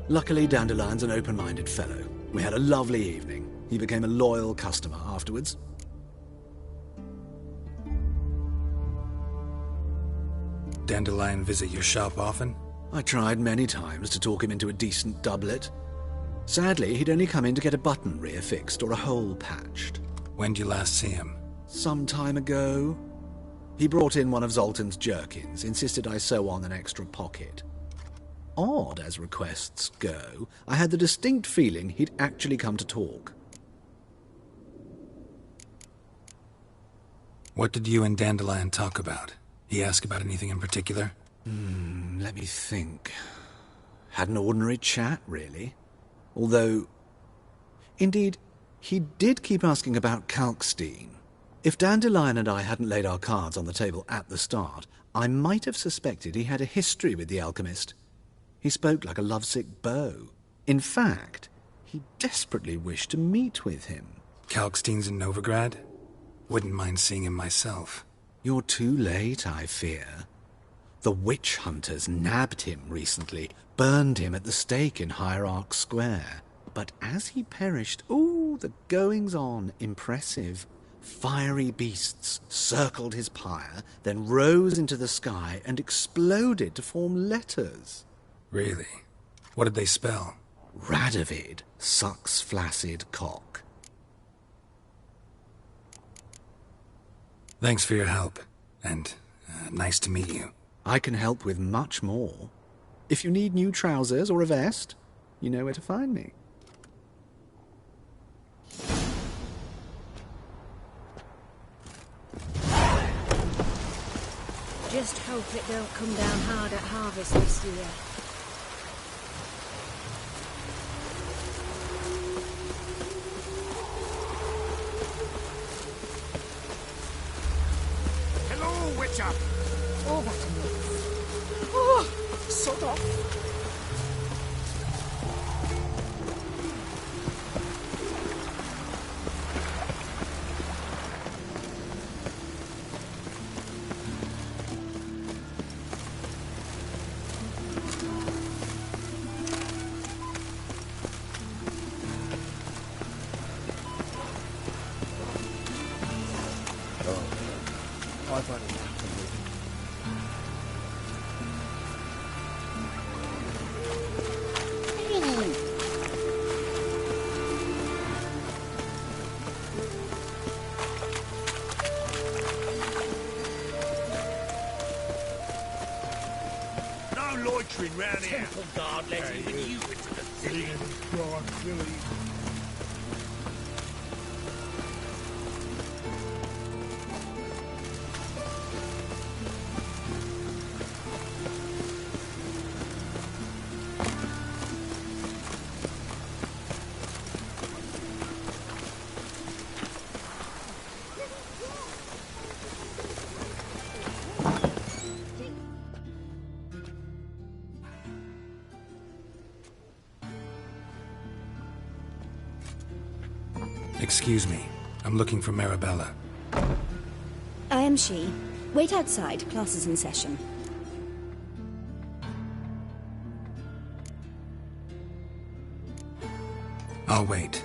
Luckily, Dandelion's an open-minded fellow. We had a lovely evening. He became a loyal customer afterwards. Dandelion visit your shop often? I tried many times to talk him into a decent doublet. Sadly, he'd only come in to get a button rear fixed or a hole patched. When did you last see him? Some time ago. He brought in one of Zoltan's jerkins, insisted I sew on an extra pocket. Odd as requests go, I had the distinct feeling he'd actually come to talk. What did you and Dandelion talk about? He asked about anything in particular? Let me think. Had an ordinary chat, really. Although, indeed, he did keep asking about Kalkstein. If Dandelion and I hadn't laid our cards on the table at the start, I might have suspected he had a history with the alchemist. He spoke like a lovesick beau. In fact, he desperately wished to meet with him. Kalkstein's in Novigrad? Wouldn't mind seeing him myself. You're too late, I fear. The witch hunters nabbed him recently, burned him at the stake in Hierarch Square. But as he perished, the goings-on, impressive. Fiery beasts circled his pyre, then rose into the sky and exploded to form letters. Really? What did they spell? Radovid sucks flaccid cock. Thanks for your help, and nice to meet you. I can help with much more. If you need new trousers or a vest, you know where to find me. Just hope it don't come down hard at harvest this year. Hello, Witcher! Oh, that enough. Oh, sod off. I've had enough of No loitering round here. Temple guard let even you into the city. Excuse me. I'm looking for Marabella. I am she. Wait outside. Class is in session. I'll wait.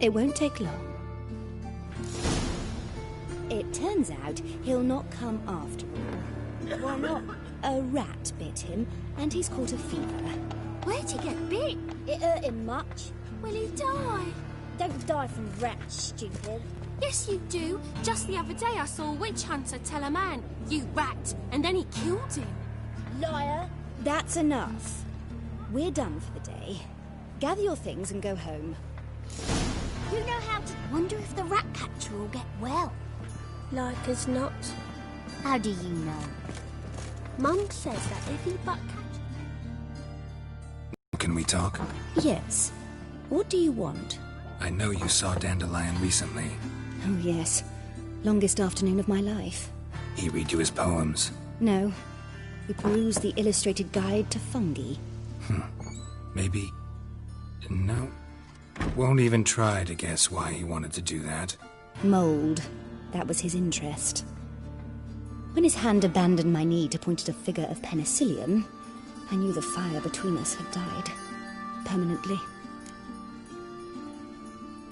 It won't take long. It turns out he'll not come after all. Why not? A rat bit him, and he's caught a fever. Where'd he get bit? It hurt him much. Will he die? Don't die from rats, stupid. Yes, you do. Just the other day I saw a witch hunter tell a man, "You rat," and then he killed him. Liar. That's enough. We're done for the day. Gather your things and go home. You know how to... Wonder if the rat catcher will get well. Like as not. How do you know? Mum says that if he butt catch... Can we talk? Yes. What do you want? I know you saw Dandelion recently. Oh, yes. Longest afternoon of my life. He read you his poems? No. We perused the illustrated guide to fungi. Maybe... No. Won't even try to guess why he wanted to do that. Mold. That was his interest. When his hand abandoned my knee to point at a figure of penicillium, I knew the fire between us had died. Permanently.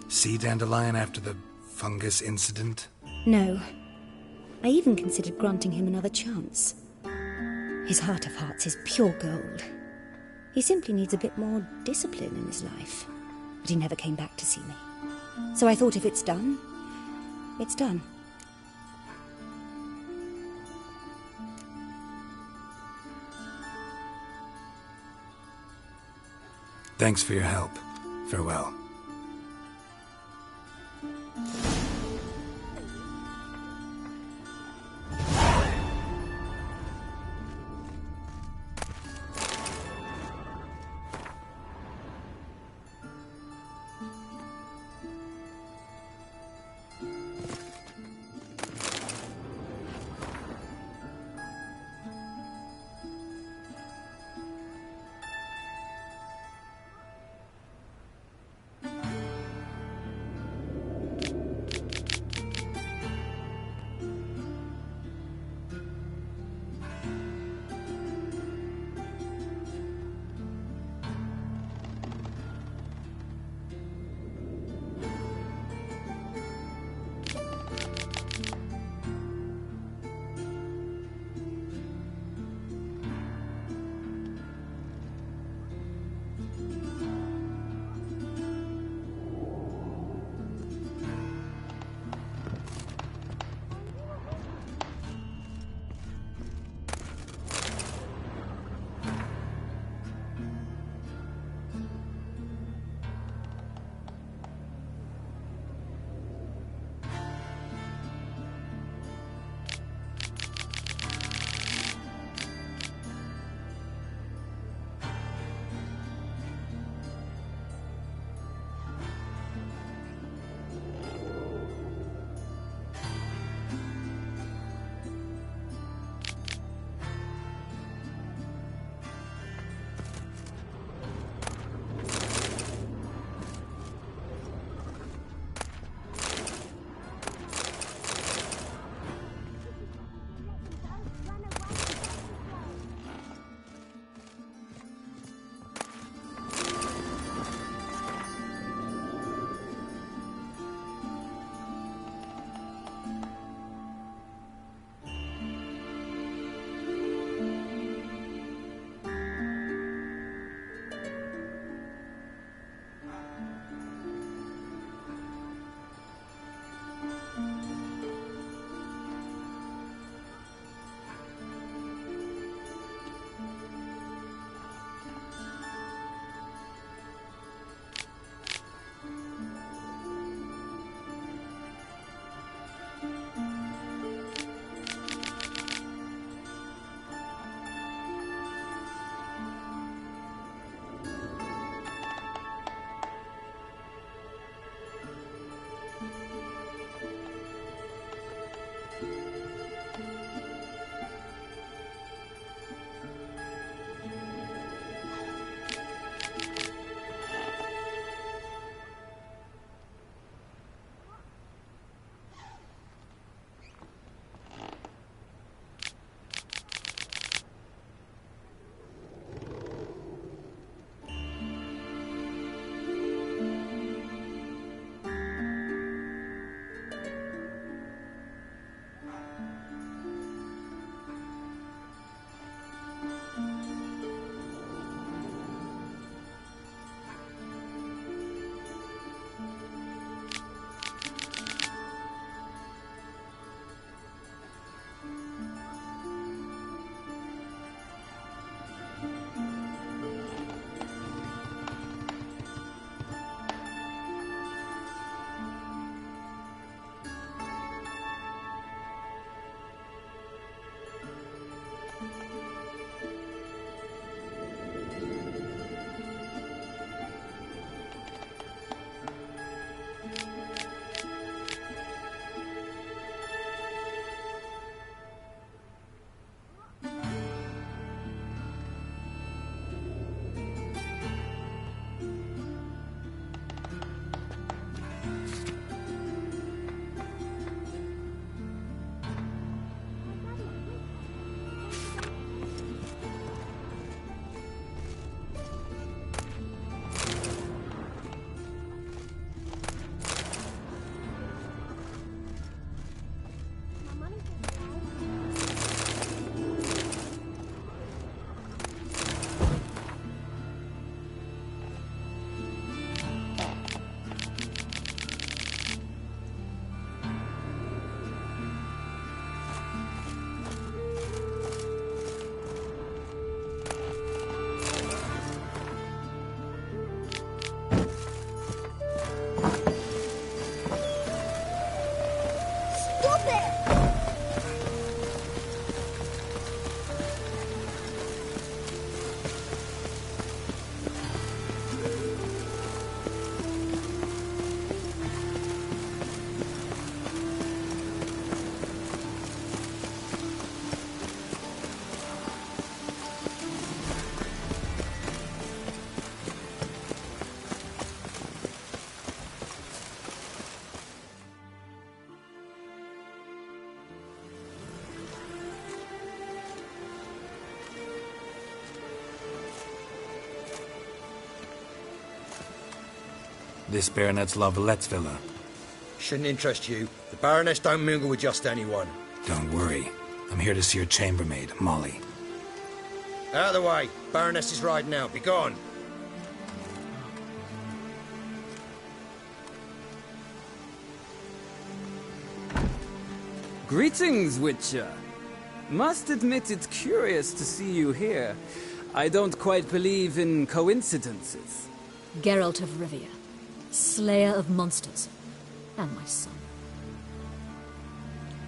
See Dandelion after the fungus incident? No. I even considered granting him another chance. His heart of hearts is pure gold. He simply needs a bit more discipline in his life. But he never came back to see me. So I thought if it's done, it's done. Thanks for your help. Farewell. Stop there! This Baronet's Lavalettes villa. Shouldn't interest you. The Baroness don't mingle with just anyone. Don't worry. I'm here to see her chambermaid, Molly. Out of the way. Baroness is riding out. Be gone. Greetings, Witcher. Must admit it's curious to see you here. I don't quite believe in coincidences. Geralt of Rivia, slayer of monsters, and my son.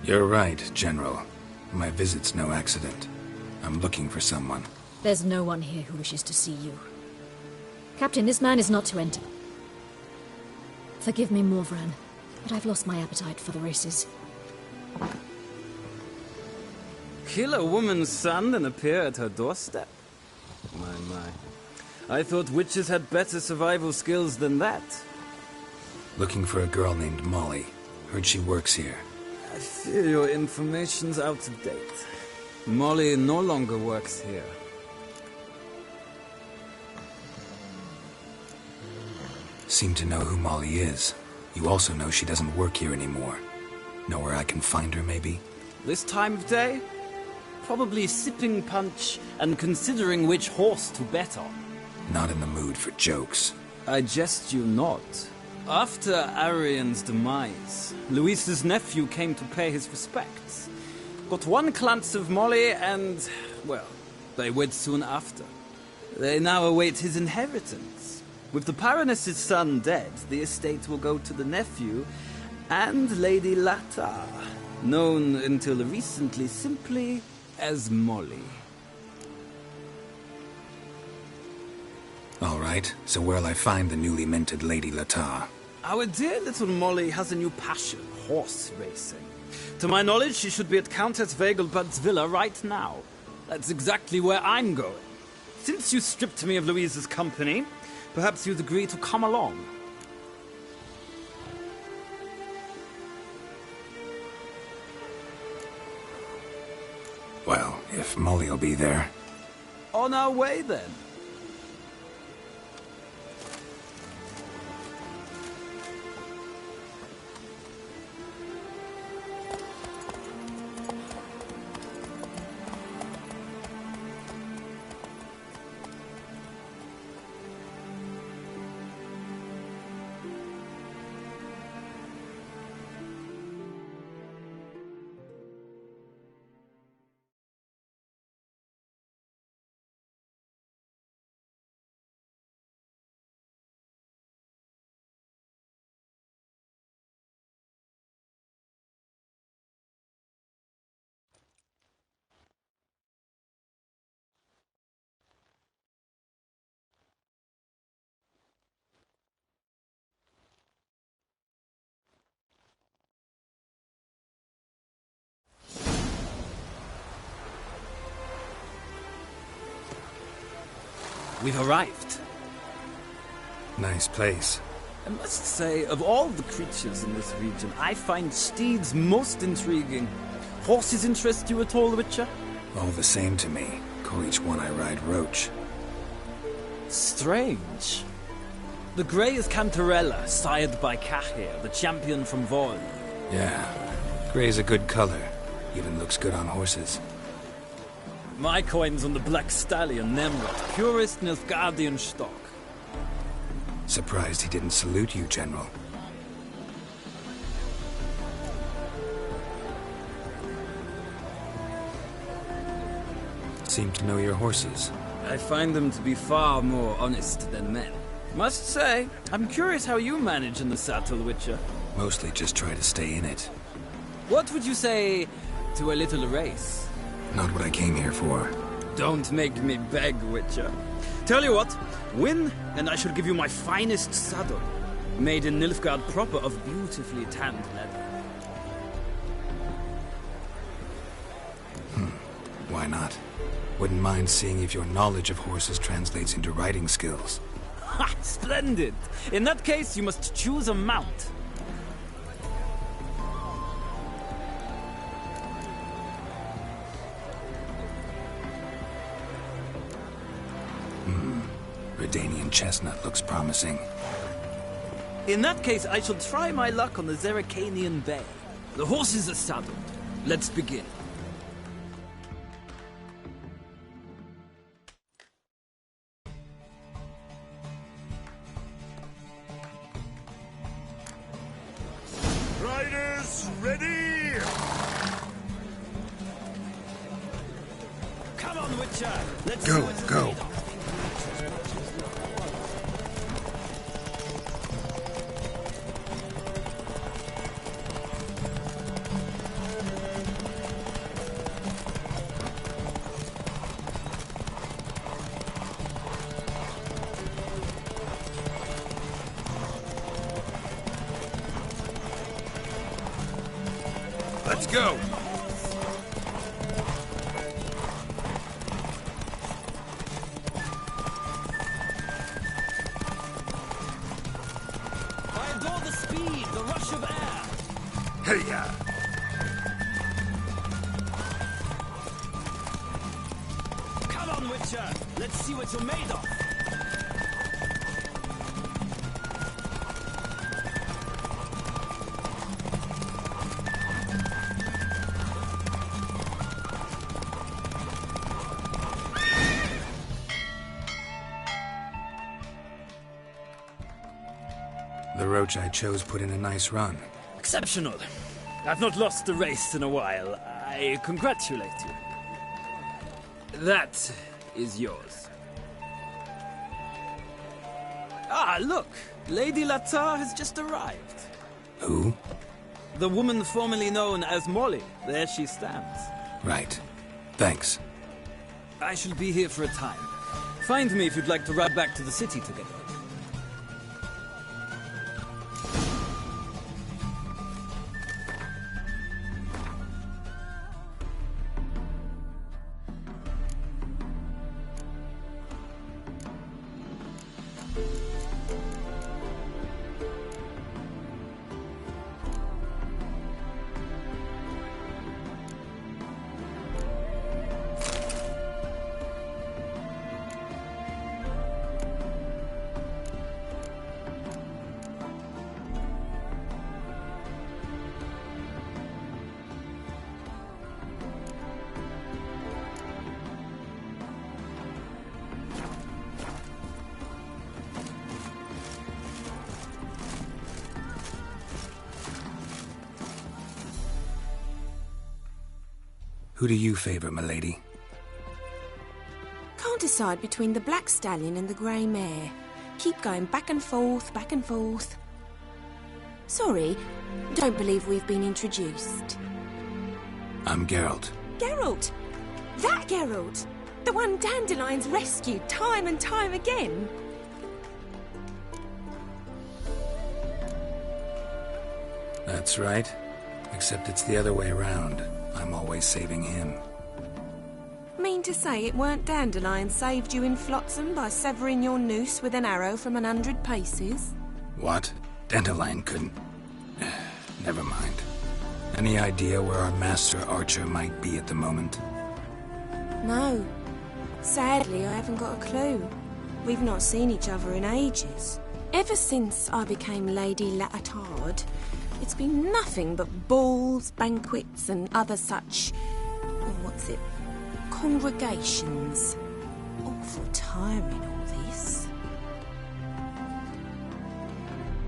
You're right, General. My visit's no accident. I'm looking for someone. There's no one here who wishes to see you. Captain, this man is not to enter. Forgive me, Morvran, but I've lost my appetite for the races. Kill a woman's son and appear at her doorstep? My. I thought witches had better survival skills than that. Looking for a girl named Molly. Heard she works here. I fear your information's out of date. Molly no longer works here. Seem to know who Molly is. You also know she doesn't work here anymore. Know where I can find her, maybe? This time of day? Probably sipping punch and considering which horse to bet on. Not in the mood for jokes. I jest you not. After Arian's demise, Louise's nephew came to pay his respects. Got one glance of Molly and, well, they wed soon after. They now await his inheritance. With the Baroness's son dead, the estate will go to the nephew and Lady Latta, known until recently simply as Molly. All right, so where'll I find the newly minted Lady Latta? Our dear little Molly has a new passion, horse racing. To my knowledge, she should be at Countess Vegelbud's villa right now. That's exactly where I'm going. Since you stripped me of Louise's company, perhaps you'd agree to come along. Well, if Molly'll be there. On our way, then. We've arrived. Nice place. I must say, of all the creatures in this region, I find steeds most intriguing. Horses interest you at all, Witcher? All the same to me. Call each one I ride Roach. Strange. The grey is Cantarella, sired by Cahir, the champion from Vorn. Yeah, gray's a good color. Even looks good on horses. My coin's on the Black Stallion, Nemrod, purest Nilfgaardian stock. Surprised he didn't salute you, General. Seem to know your horses. I find them to be far more honest than men. Must say, I'm curious how you manage in the saddle, Witcher. Mostly just try to stay in it. What would you say to a little race? Not what I came here for. Don't make me beg, Witcher. Tell you what, win, and I shall give you my finest saddle, made in Nilfgaard proper of beautifully tanned leather. Why not? Wouldn't mind seeing if your knowledge of horses translates into riding skills. Ha! Splendid! In that case, you must choose a mount. Redanian chestnut looks promising. In that case, I shall try my luck on the Zeracanian Bay. The horses are saddled. Let's begin. Riders, ready? Come on, Witcher! Let's Go, see what's go. made of. Let's go. I adore the speed, the rush of air. Hey-ya! Come on, Witcher! Let's see what you're made of. The roach I chose put in a nice run. Exceptional. I've not lost a race in a while. I congratulate you. That is yours. Ah, look! Lady Latar has just arrived. Who? The woman formerly known as Molly. There she stands. Right. Thanks. I shall be here for a time. Find me if you'd like to ride back to the city together. Who do you favor, milady? Can't decide between the black stallion and the grey mare. Keep going back and forth, back and forth. Sorry, don't believe we've been introduced. I'm Geralt. Geralt! That Geralt! The one Dandelion's rescued time and time again. That's right. Except it's the other way around. I'm always saving him. Mean to say it weren't Dandelion saved you in Flotsam by severing your noose with an arrow from 100 paces? What? Dandelion couldn't... Never mind. Any idea where our master archer might be at the moment? No. Sadly, I haven't got a clue. We've not seen each other in ages. Ever since I became Lady Latard, it's been nothing but balls, banquets, and other such... congregations. Awful tiring, all this.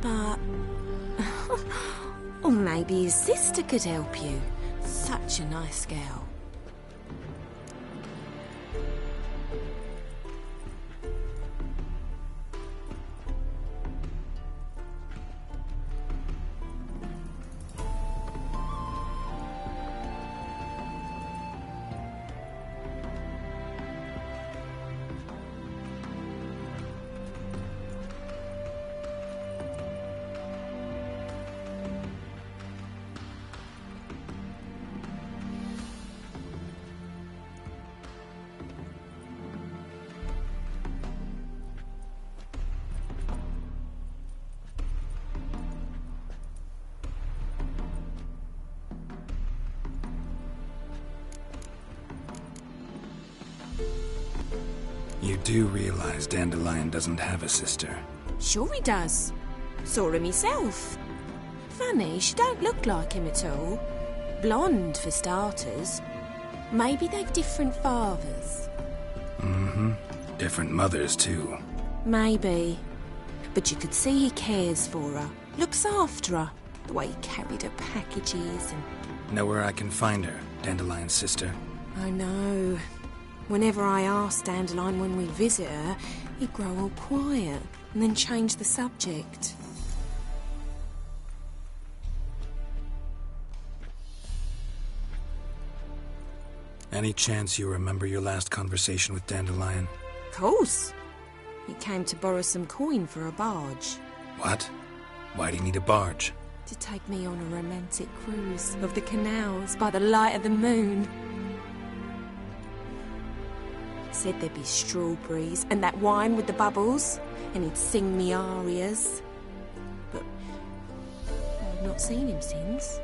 But... or maybe his sister could help you. Such a nice girl. You do realize Dandelion doesn't have a sister? Sure he does. Saw him myself. Funny, she don't look like him at all. Blonde, for starters. Maybe they've different fathers. Mm-hmm. Different mothers, too. Maybe. But you could see he cares for her. Looks after her. The way he carried her packages and... Know where I can find her, Dandelion's sister? I know. Whenever I ask Dandelion when we visit her, he'd grow all quiet and then change the subject. Any chance you remember your last conversation with Dandelion? Of course. He came to borrow some coin for a barge. What? Why do you need a barge? To take me on a romantic cruise of the canals by the light of the moon. Said there'd be strawberries and that wine with the bubbles, and he'd sing me arias. But I've not seen him since.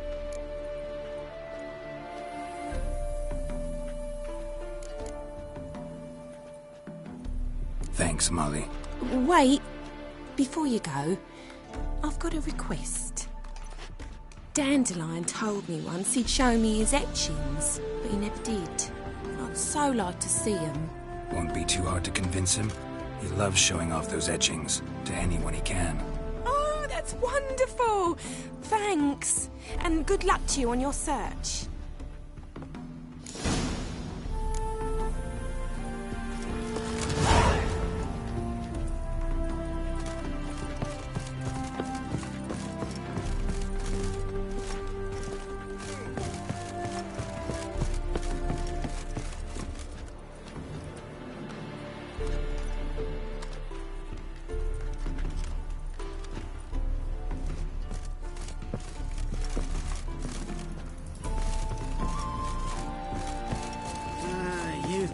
Thanks, Molly. Wait, before you go, I've got a request. Dandelion told me once he'd show me his etchings, but he never did. I'd so like to see them. Won't be too hard to convince him. He loves showing off those etchings to anyone he can. Oh, that's wonderful! Thanks, and good luck to you on your search.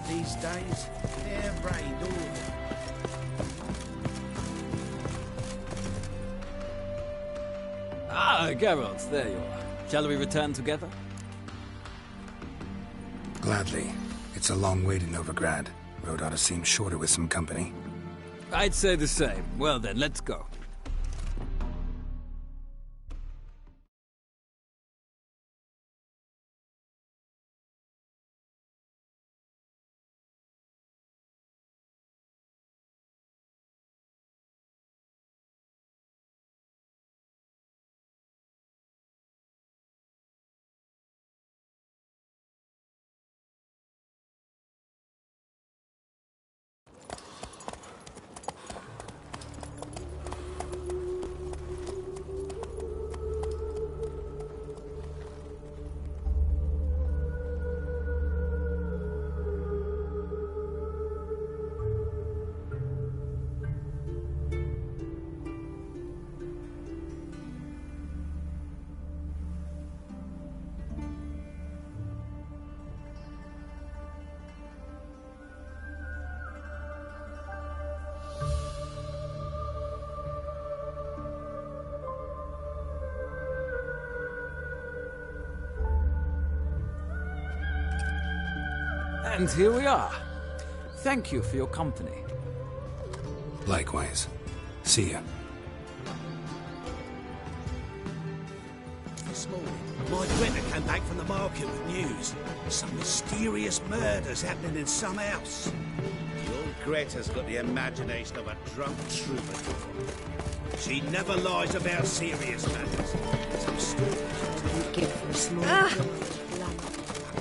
These days, they're braid all. Ah, Geralt, there you are. Shall we return together? Gladly. It's a long way to Novigrad. Road ought to seem shorter with some company. I'd say the same. Well then, let's go. And here we are. Thank you for your company. Likewise. See ya. This morning, my Greta came back from the market with news. Some mysterious murders happening in some house. Your Greta's got the imagination of a drunk troubadour. She never lies about serious matters. Some stories you give for a small...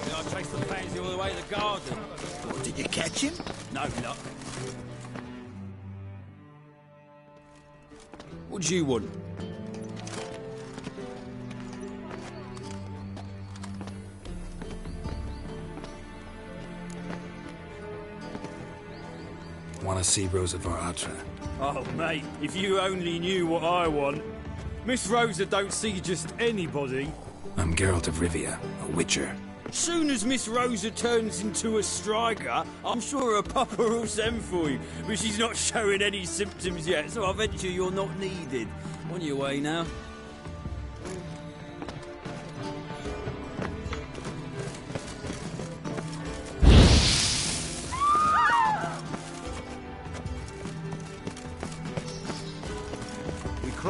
I traced the pansy all the way to the garden. What, did you catch him? No luck. What do you want? Want to see Rosa var Atra? Oh, mate, if you only knew what I want. Miss Rosa don't see just anybody. I'm Geralt of Rivia, a witcher. Soon as Miss Rosa turns into a striker, I'm sure her papa will send for you. But she's not showing any symptoms yet, so I venture you're not needed. On your way now.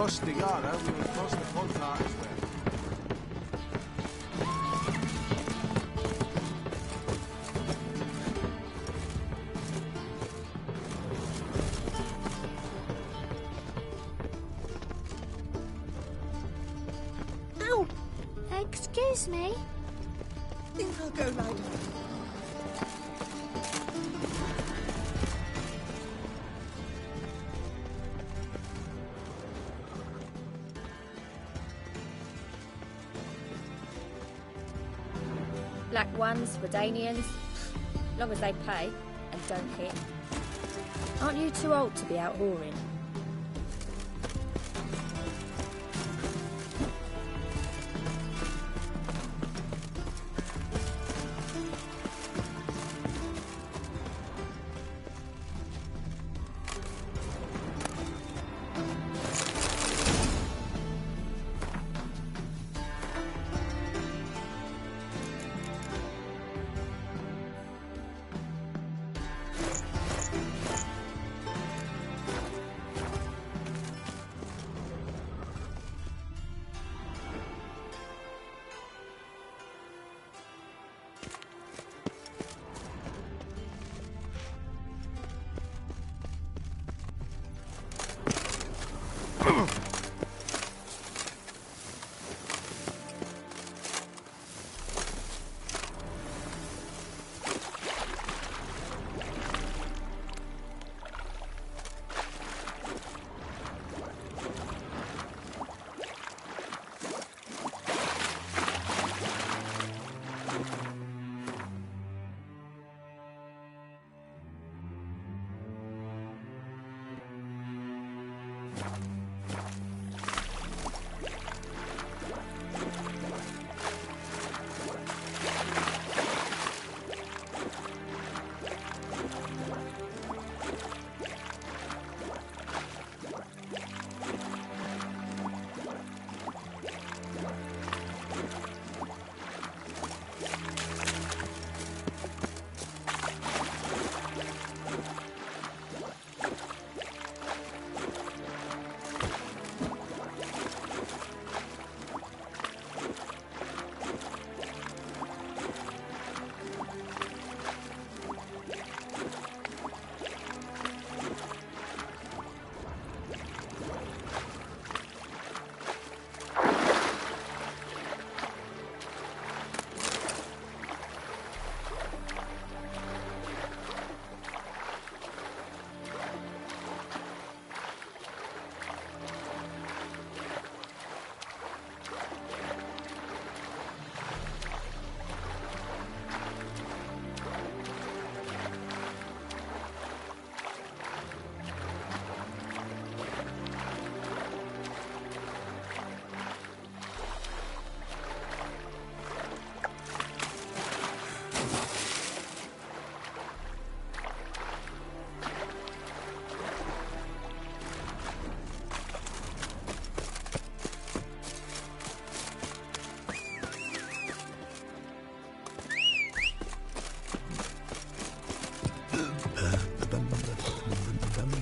crossed the Yara, we will cross the Poltar as well. Oh, excuse me. Think I'll go lie down. Black ones, Redanians, long as they pay and don't hit. Aren't you too old to be out whoring?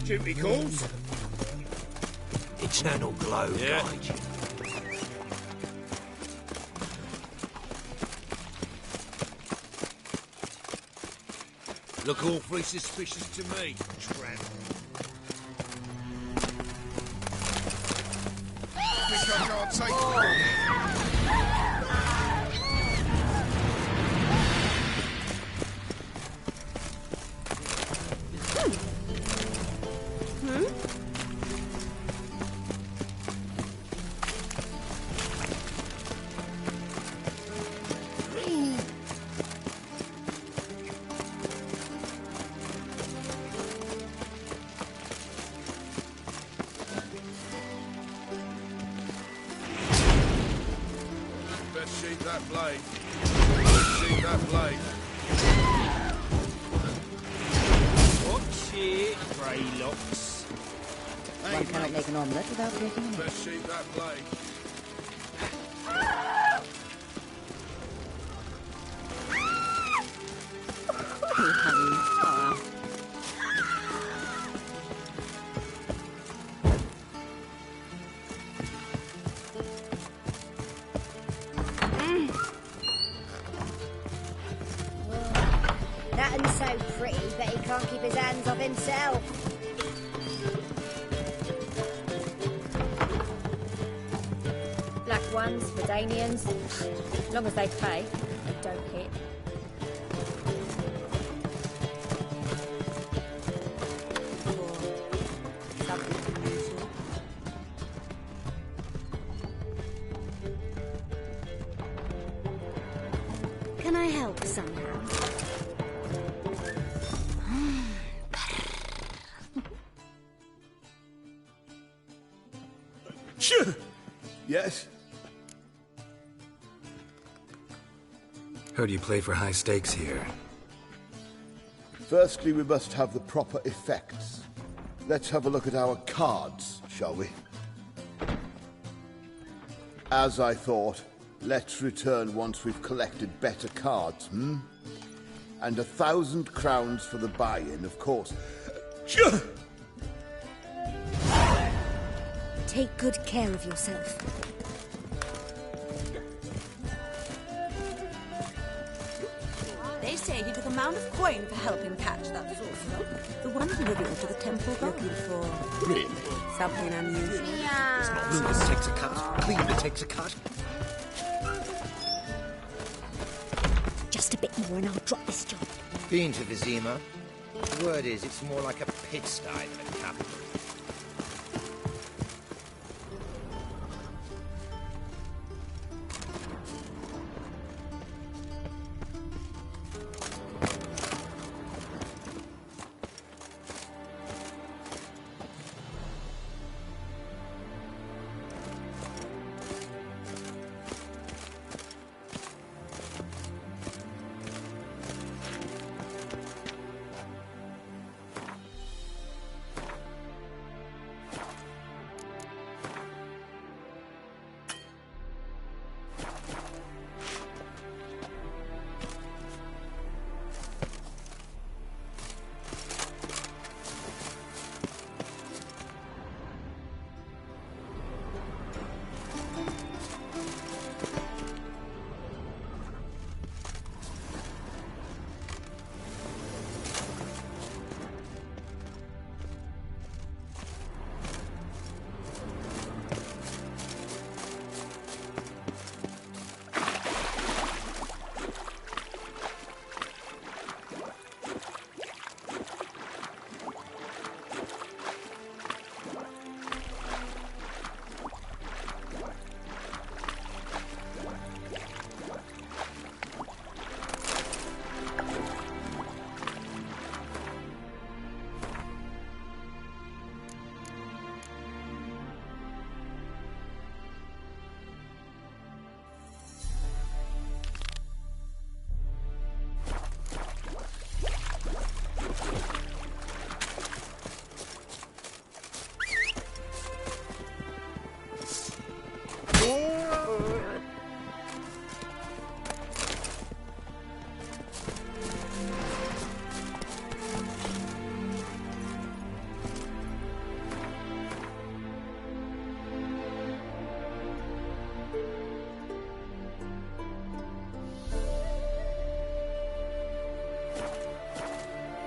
Duty calls. Eternal glow guide you. Look awfully suspicious to me, tramp. Think I can't take Sheath that blade. Sheath that blade. Watch it. Grey locks. One cannot make an omelette without breaking an egg. Best sheath that blade. and so pretty, but he can't keep his hands off himself. Black ones, Verdanians, as long as they pay and don't hit. Can I help somehow? Yes? Heard you play for high stakes here. Firstly, we must have the proper effects. Let's have a look at our cards, shall we? As I thought, let's return once we've collected better cards, hmm? And 1,000 crowns for the buy-in, of course. Take good care of yourself. They say he took a mound of coin for helping catch that sorcerer. The one who revealed to the temple looking for... Really? Something unusual. It's not Loomis takes a cut. Cleaver takes a cut. Just a bit more and I'll drop this job. Been to Vizima? The word is, it's more like a pigsty than a capital.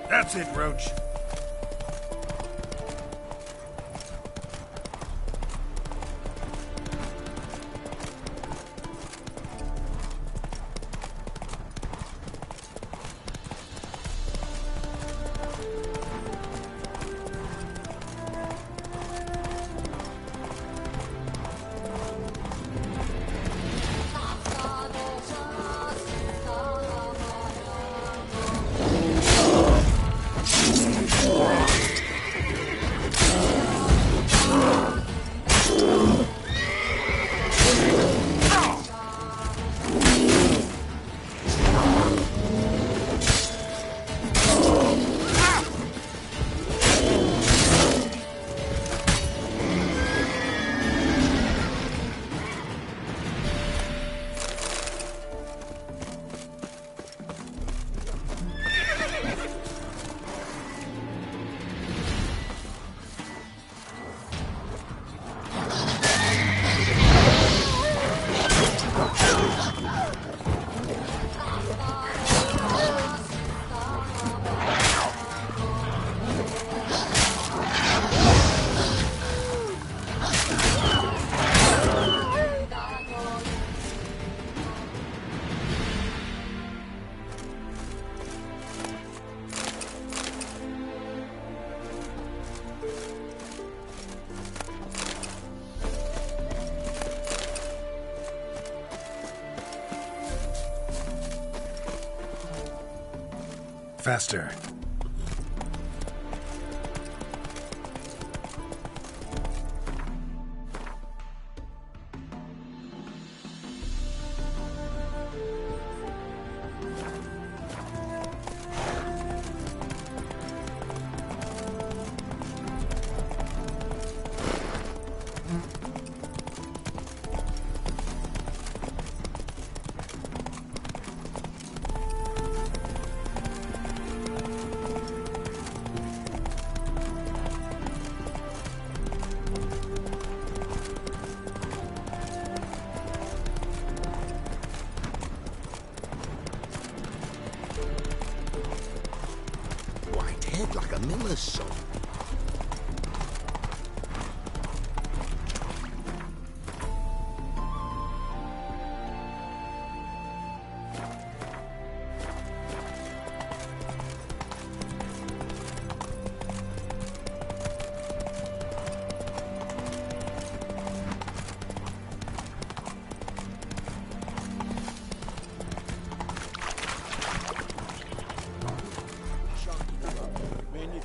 That's it, Roach. Faster. Like a miller's son.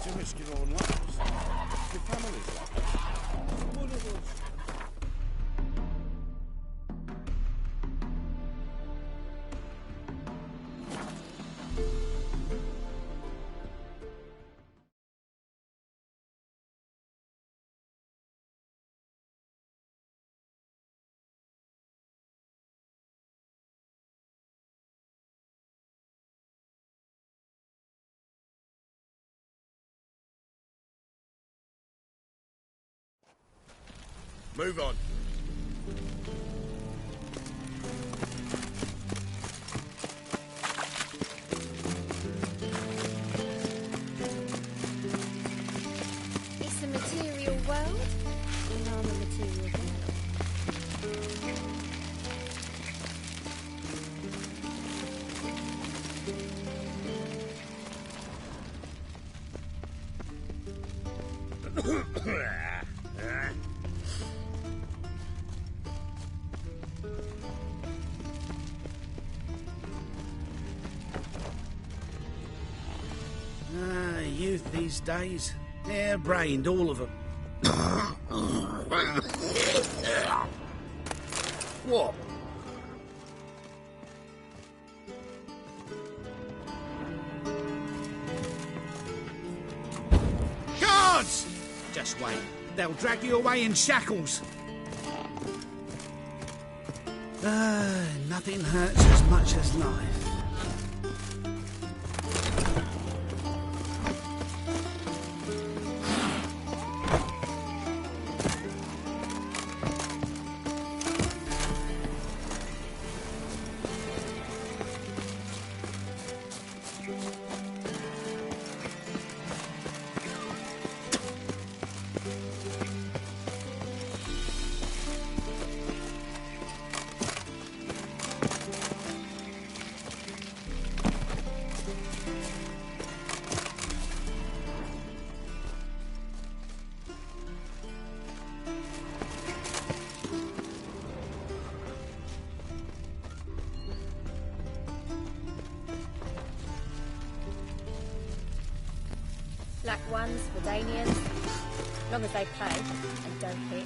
To risk your own lives. Your family's like that. One of us. Move on. It's a material world, and I'm a material girl. Youth these days, hair-brained, all of them. What? Guards! Just wait. They'll drag you away in shackles. Nothing hurts as much as life. Black ones for Danians, as long as they pay and don't hit.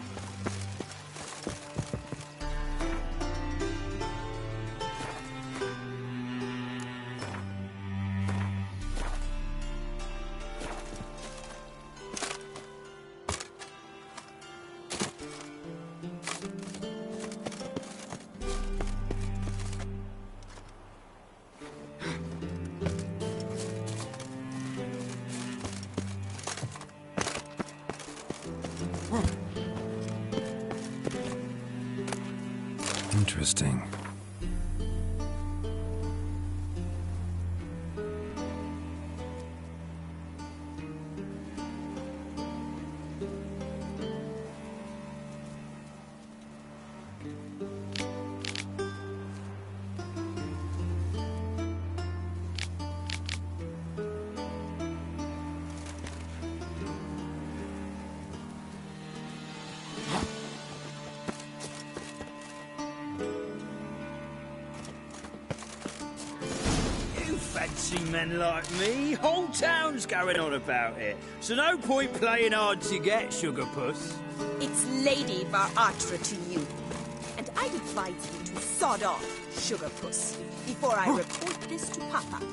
Interesting. fancy men like me. Whole town's going on about it. So no point playing hard to get, Sugar Puss. It's Lady Varatra to you. And I'd advise you to sod off, Sugar Puss, before I report this to Papa.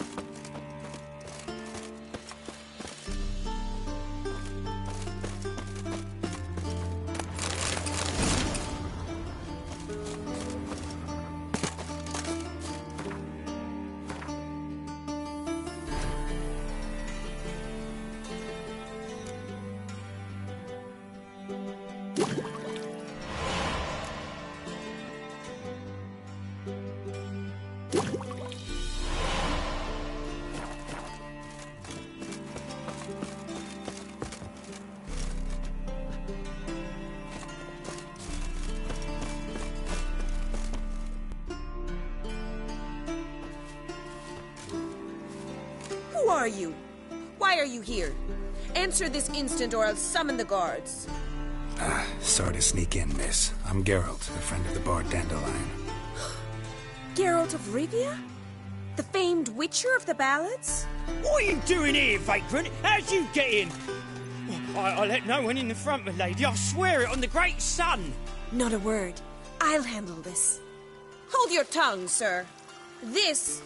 Who are you? Why are you here? Answer this instant or I'll summon the guards. Sorry to sneak in, miss. I'm Geralt, a friend of the bard Dandelion. Geralt of Rivia? The famed witcher of the ballads? What are you doing here, vagrant? How'd you get in? I let no one in the front, my lady. I swear it on the great sun. Not a word. I'll handle this. Hold your tongue, sir. This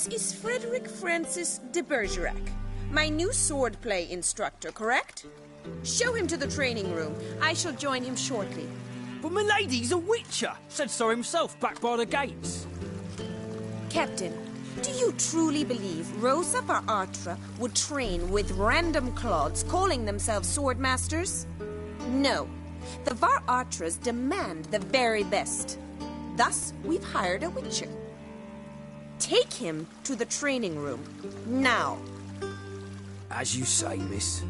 is Frederick Francis de Bergerac, my new swordplay instructor, correct? Show him to the training room. I shall join him shortly. But my lady's a witcher. Said so himself back by the gates. Captain, do you truly believe Rosa Varatra would train with random clods calling themselves sword masters? No. The Varatras demand the very best. Thus, we've hired a witcher. Take him to the training room, now. As you say, miss.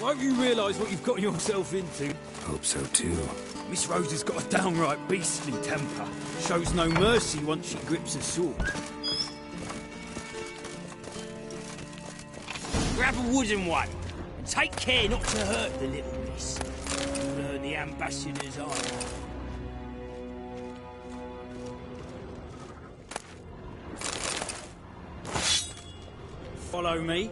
Won't you realise what you've got yourself into? Hope so, too. Miss Rose has got a downright beastly temper. Shows no mercy once she grips a sword. Grab a wooden one, and take care not to hurt the little miss. You'll earn the ambassador's eye. Follow me.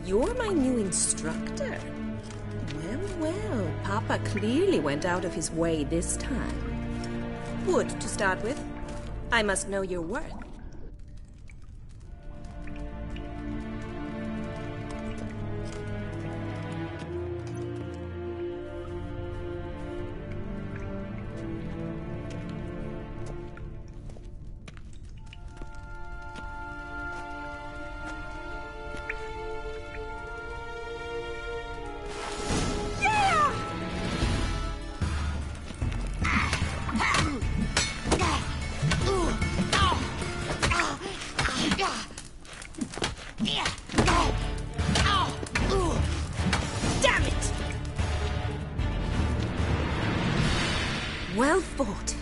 You're my new instructor? Well, Papa clearly went out of his way this time. Wood, to start with. I must know your worth. Well fought.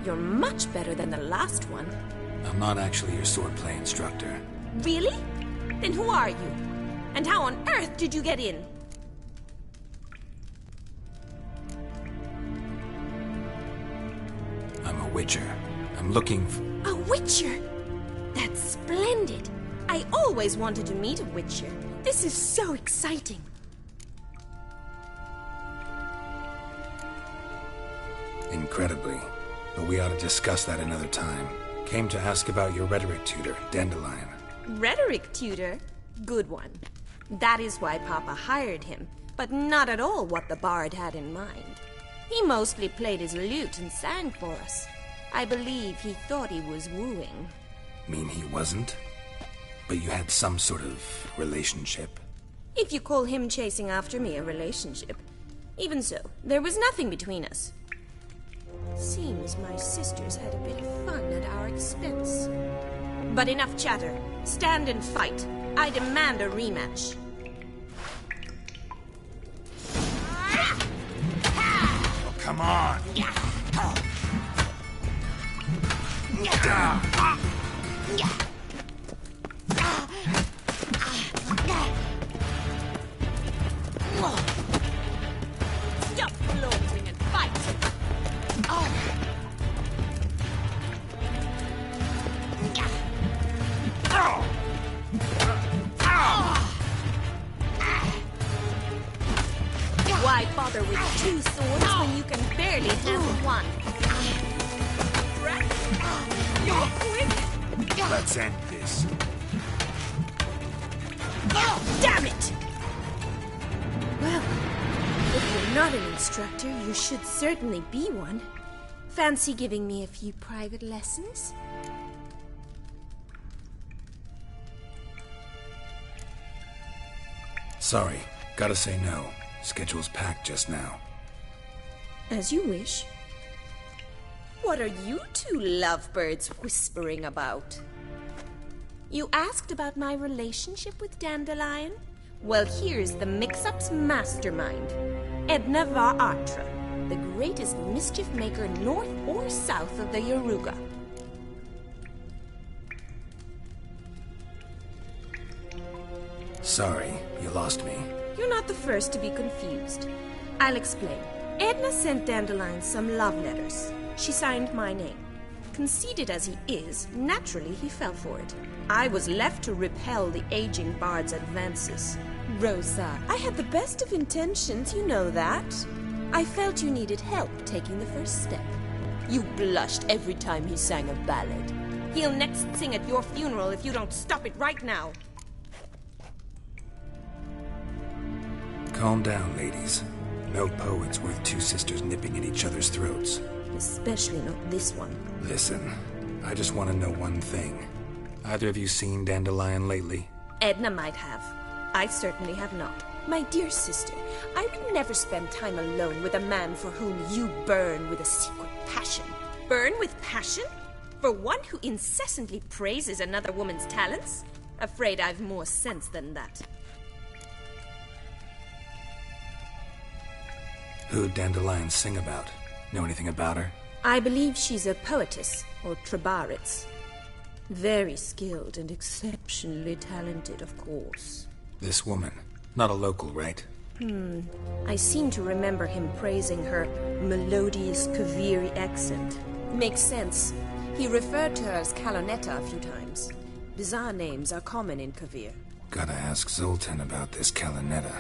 You're much better than the last one. I'm not actually your swordplay instructor. Really? Then who are you? And how on earth did you get in? I'm a witcher. I'm looking for... A witcher? That's splendid. I always wanted to meet a witcher. This is so exciting. Incredibly. But we ought to discuss that another time. Came to ask about your rhetoric tutor, Dandelion. Rhetoric tutor? Good one. That is why Papa hired him, but not at all what the bard had in mind. He mostly played his lute and sang for us. I believe he thought he was wooing. Mean he wasn't? But you had some sort of relationship? If you call him chasing after me a relationship. Even so, there was nothing between us. Seems my sisters had a bit of fun at our expense. But enough chatter. Stand and fight. I demand a rematch. Oh, come on! Stop gloating and fight! Why bother with two swords when you can barely handle one? You're quick! Let's end this. Damn it! Well, if you're not an instructor, you should certainly be one. Fancy giving me a few private lessons? Sorry, gotta say no. Schedule's packed just now. As you wish. What are you two lovebirds whispering about? You asked about my relationship with Dandelion? Well, here's the mix-up's mastermind. Edna Va Atra, the greatest mischief maker north or south of the Yaruga. Sorry, you lost me. You're not the first to be confused. I'll explain. Edna sent Dandelion some love letters. She signed my name. Conceited as he is, naturally he fell for it. I was left to repel the aging bard's advances. Rosa, I had the best of intentions, you know that. I felt you needed help taking the first step. You blushed every time he sang a ballad. He'll next sing at your funeral if you don't stop it right now. Calm down, ladies. No poet's worth two sisters nipping at each other's throats. Especially not this one. Listen, I just want to know one thing. Either of you seen Dandelion lately? Edna might have. I certainly have not. My dear sister, I would never spend time alone with a man for whom you burn with a secret passion. Burn with passion? For one who incessantly praises another woman's talents? Afraid I've more sense than that. Who'd Dandelion sing about? Know anything about her? I believe she's a poetess, or trabaritz. Very skilled and exceptionally talented, of course. This woman. Not a local, right? I seem to remember him praising her melodious Kaviri accent. Makes sense. He referred to her as Kalonetta a few times. Bizarre names are common in Kavir. Gotta ask Zoltan about this Kalonetta.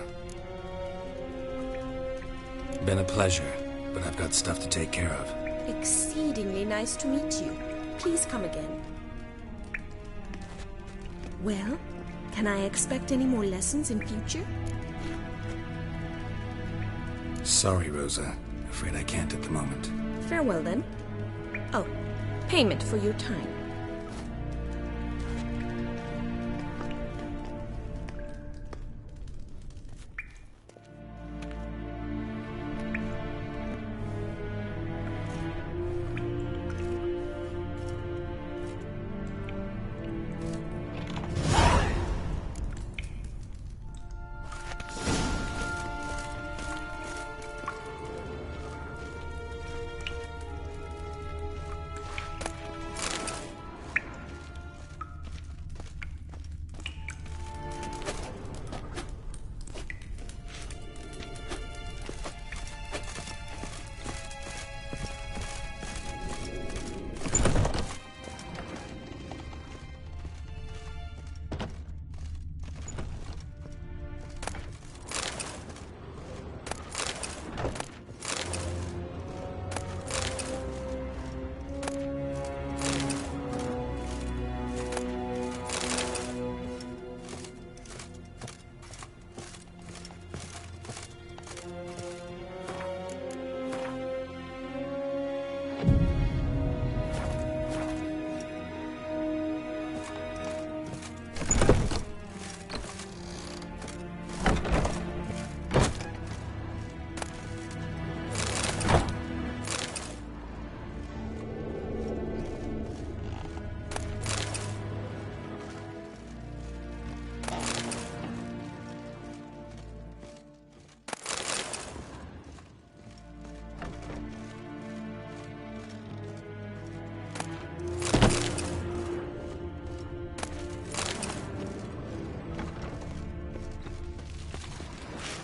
Been a pleasure, but I've got stuff to take care of. Exceedingly nice to meet you. Please come again. Well, can I expect any more lessons in future? Sorry, Rosa. Afraid I can't at the moment. Farewell, then. Oh, payment for your time.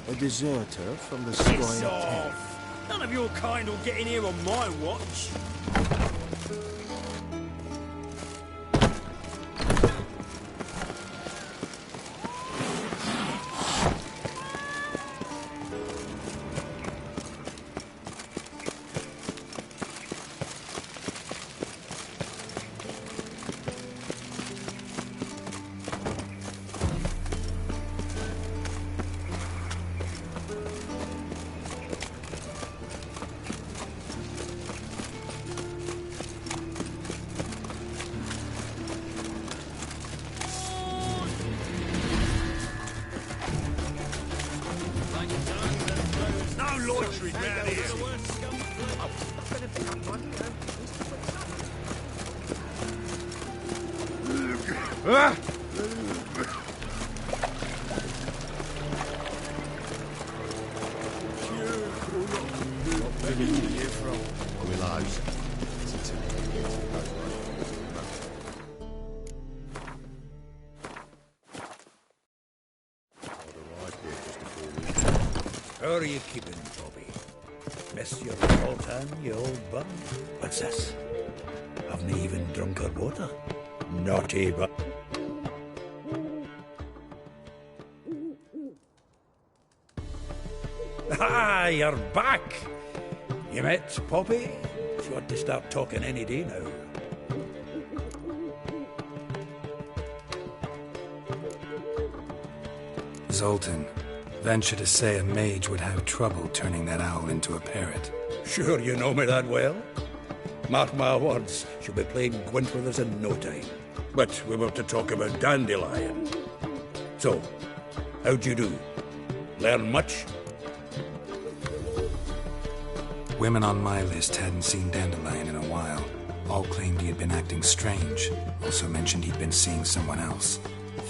A deserter from the Piss Squire off! None of your kind will get in here on my watch. How are you keeping, Bobby? Miss your sultan, you old bum? What's this? Haven't even drunk her water? Naughty, but... Ah, you're back! You met Poppy? She ought to start talking any day now. Zoltan, venture to say a mage would have trouble turning that owl into a parrot. Sure you know me that well? Mark my words, she'll be playing Gwent with us in no time. But we were to talk about Dandelion. So, how'd you do? Learn much? Women on my list hadn't seen Dandelion in a while. All claimed he had been acting strange. Also mentioned he'd been seeing someone else.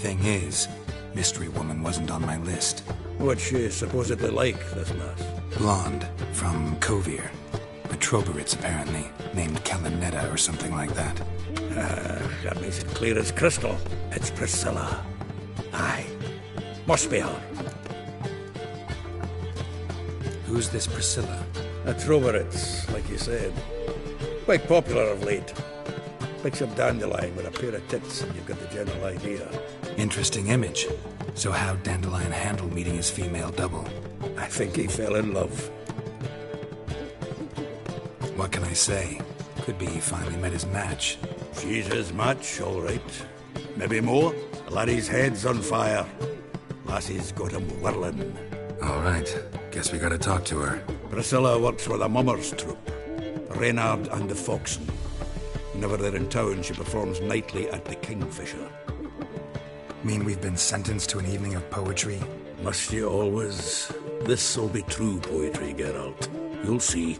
Thing is, Mystery Woman wasn't on my list. What's she supposedly like, this lass? Blonde, from Kovir. A Troberitz, apparently, named Kalinetta or something like that. That makes it clear as crystal. It's Priscilla. Aye. Must be her. Who's this Priscilla? A Troberitz, like you said. Quite popular of late. Picture Dandelion with a pair of tits and you've got the general idea. Interesting image. So how'd Dandelion handle meeting his female double? I think he fell in love. What can I say? Could be he finally met his match. She's his match, all right. Maybe more. The laddie's head's on fire. Lassie's got him whirling. All right. Guess we gotta talk to her. Priscilla works with a mummers troupe. Reynard and the Foxen. Whenever they're in town, she performs nightly at the Kingfisher. Mean we've been sentenced to an evening of poetry? Must you always? This'll be true poetry, Geralt. You'll see.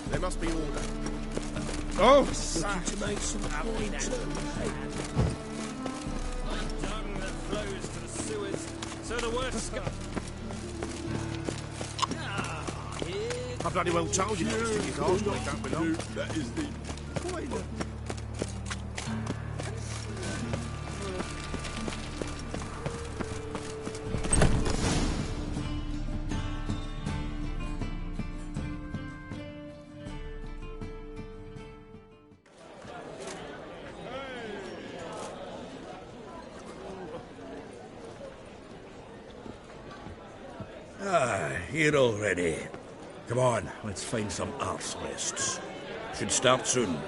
There must be order. Oh! Looking to make some coin too. Dung that flows to the sewers, so the worst I bloody well told you those things ours, they don't belong. That is the point. Ah, here already. Come on, let's find some arse rests. Should start soon.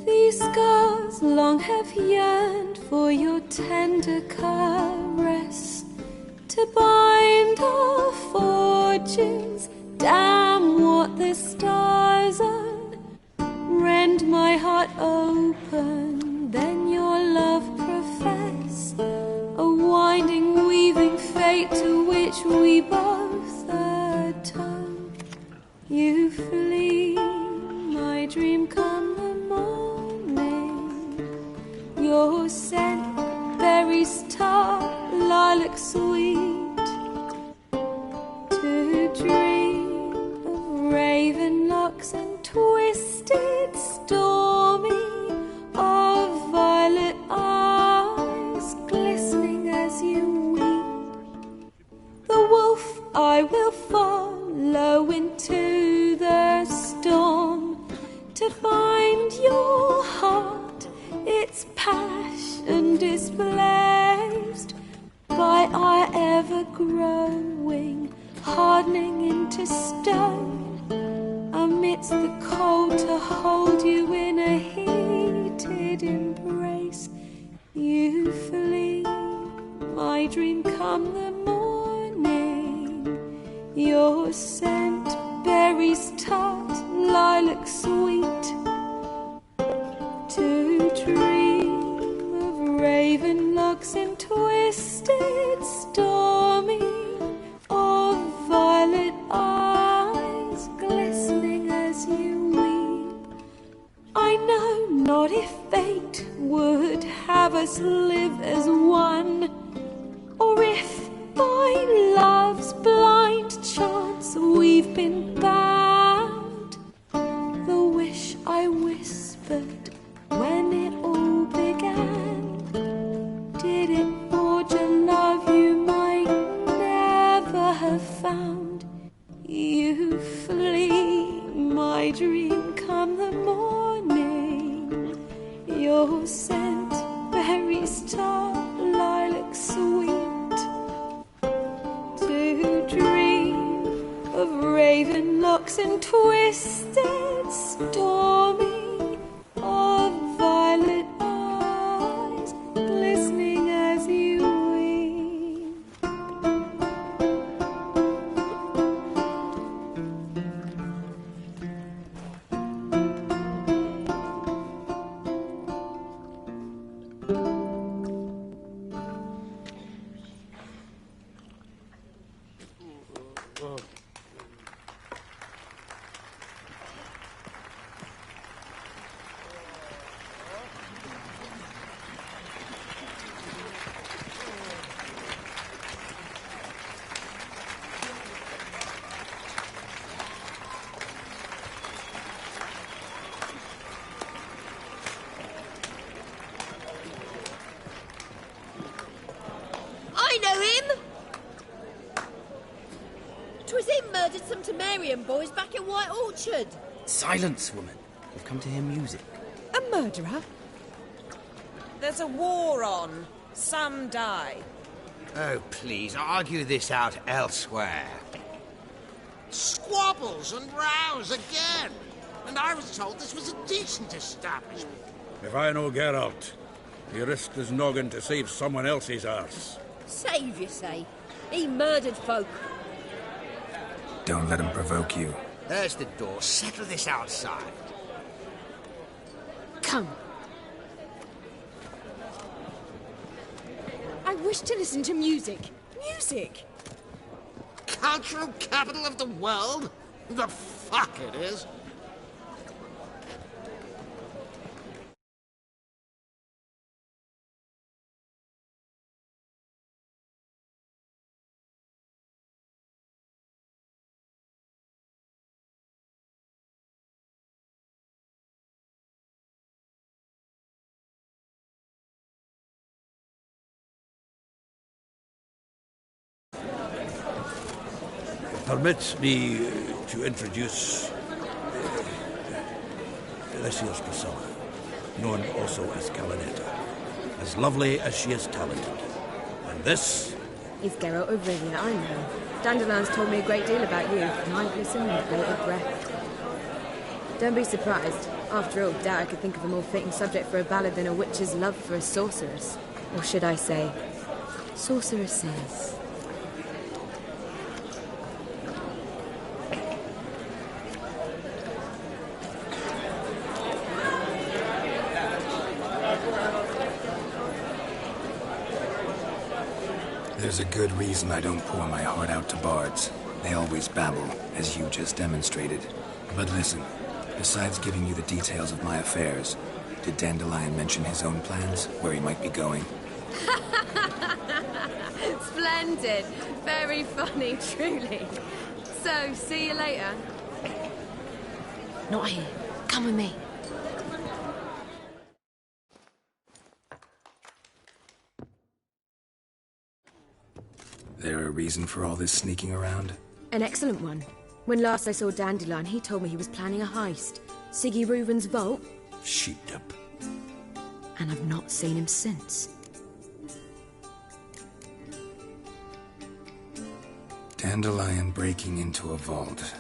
These scars long have yearned for your tender caress, to bind our fortunes. Damn what the stars are. Rend my heart open, then your love profess, a winding, weaving fate to which we both atone. You flee, my dream come the morning. Your scent, berries tart, lilac sweet, to dream of raven locks and twisted, stormy, of violet eyes glistening as you weep. The wolf I will follow into the storm, to find your heart, its passion displaced by our ever-growing, hardening into stone, amidst the cold to hold you in a heated embrace. You flee, my dream come the morning, your scent, berries tart, lilac sweet, to dream of raven locks and twisted, stormy, of violet eyes glistening as you weep. I know not if fate would have us live as one, or if by love's blind chance we've been bound. The wish I whispered when it all began, did it forge a love you might never have found? You flee, my dream come the morning, your scent, berries tart, lilac sweet, to dream of raven locks and twisted, stormy, of violet eyes glistening as you weep. I know him! 'Twas him murdered some Temerian boys back in White Orchard. Silence, woman. We've come to hear music. A murderer? There's a war on. Some die. Oh, please, argue this out elsewhere. Squabbles and rows again. And I was told this was a decent establishment. If I know Geralt, he risked his noggin to save someone else's arse. Save, you say? He murdered folk. Don't let him provoke you. There's the door. Settle this outside. Come. I wish to listen to music. Music! Cultural capital of the world? The fuck it is. Permit me to introduce this here's Priscilla, known also as Calinetta. As lovely as she is talented. And this... Is Geralt of Rivia, I know. Dandelion's told me a great deal about you, and I've listened with bated breath. Don't be surprised. After all, doubt I could think of a more fitting subject for a ballad than a witch's love for a sorceress. Or should I say, sorceresses. There's a good reason I don't pour my heart out to bards. They always babble, as you just demonstrated. But listen, besides giving you the details of my affairs, did Dandelion mention his own plans, where he might be going? Splendid. Very funny, truly. So, see you later. Not here. Come with me. There a reason for all this sneaking around? An excellent one. When last I saw Dandelion, he told me he was planning a heist. Siggy Reuven's vault. Sheeped up. And I've not seen him since. Dandelion breaking into a vault.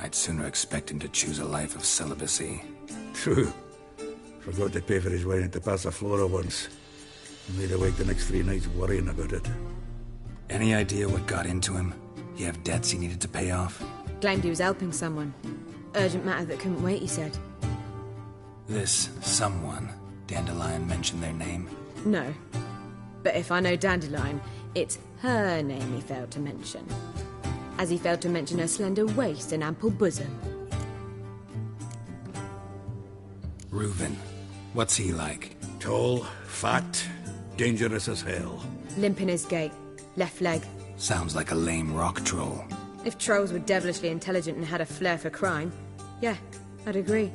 I'd sooner expect him to choose a life of celibacy. True. Forgot to pay for his wine at the Ps4 once. Laid awake the next 3 nights worrying about it. Any idea what got into him? He have debts he needed to pay off? Claimed he was helping someone. Urgent matter that couldn't wait, he said. This someone, Dandelion mentioned their name? No. But if I know Dandelion, it's her name he failed to mention. As he failed to mention her slender waist and ample bosom. Reuven. What's he like? Tall, fat, dangerous as hell. Limp in his gait. Left leg. Sounds like a lame rock troll. If trolls were devilishly intelligent and had a flair for crime, yeah, I'd agree.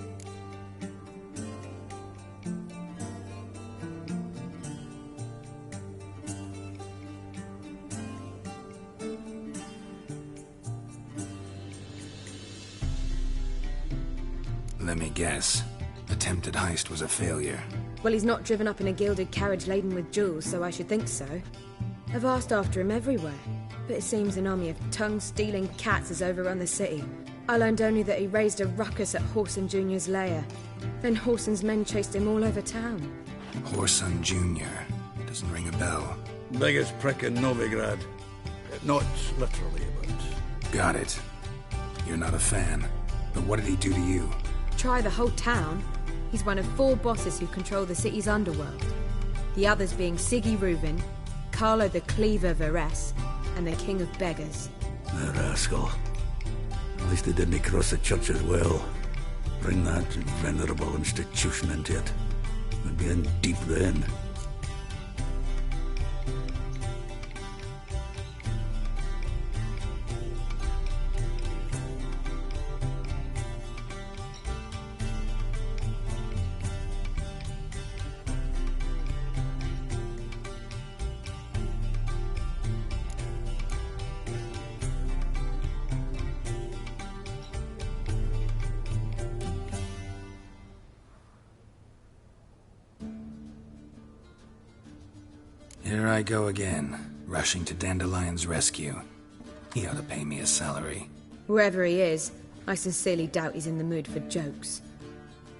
Let me guess. Attempted heist was a failure. Well, he's not driven up in a gilded carriage laden with jewels, so I should think so. I've asked after him everywhere, but it seems an army of tongue-stealing cats has overrun the city. I learned only that he raised a ruckus at Whoreson Jr.'s lair. Then Whoreson's men chased him all over town. Whoreson Jr. Doesn't ring a bell. Biggest prick in Novigrad. Not literally, but... Got it. You're not a fan. But what did he do to you? Try the whole town. He's one of 4 bosses who control the city's underworld. The others being Siggy Reuven, Carlo the Cleaver Varese, and the King of Beggars. The rascal. At least they didn't cross the church as well. Bring that venerable institution into it. We'd be in deep then. Here I go again, rushing to Dandelion's rescue. He ought to pay me a salary. Whoever he is, I sincerely doubt he's in the mood for jokes.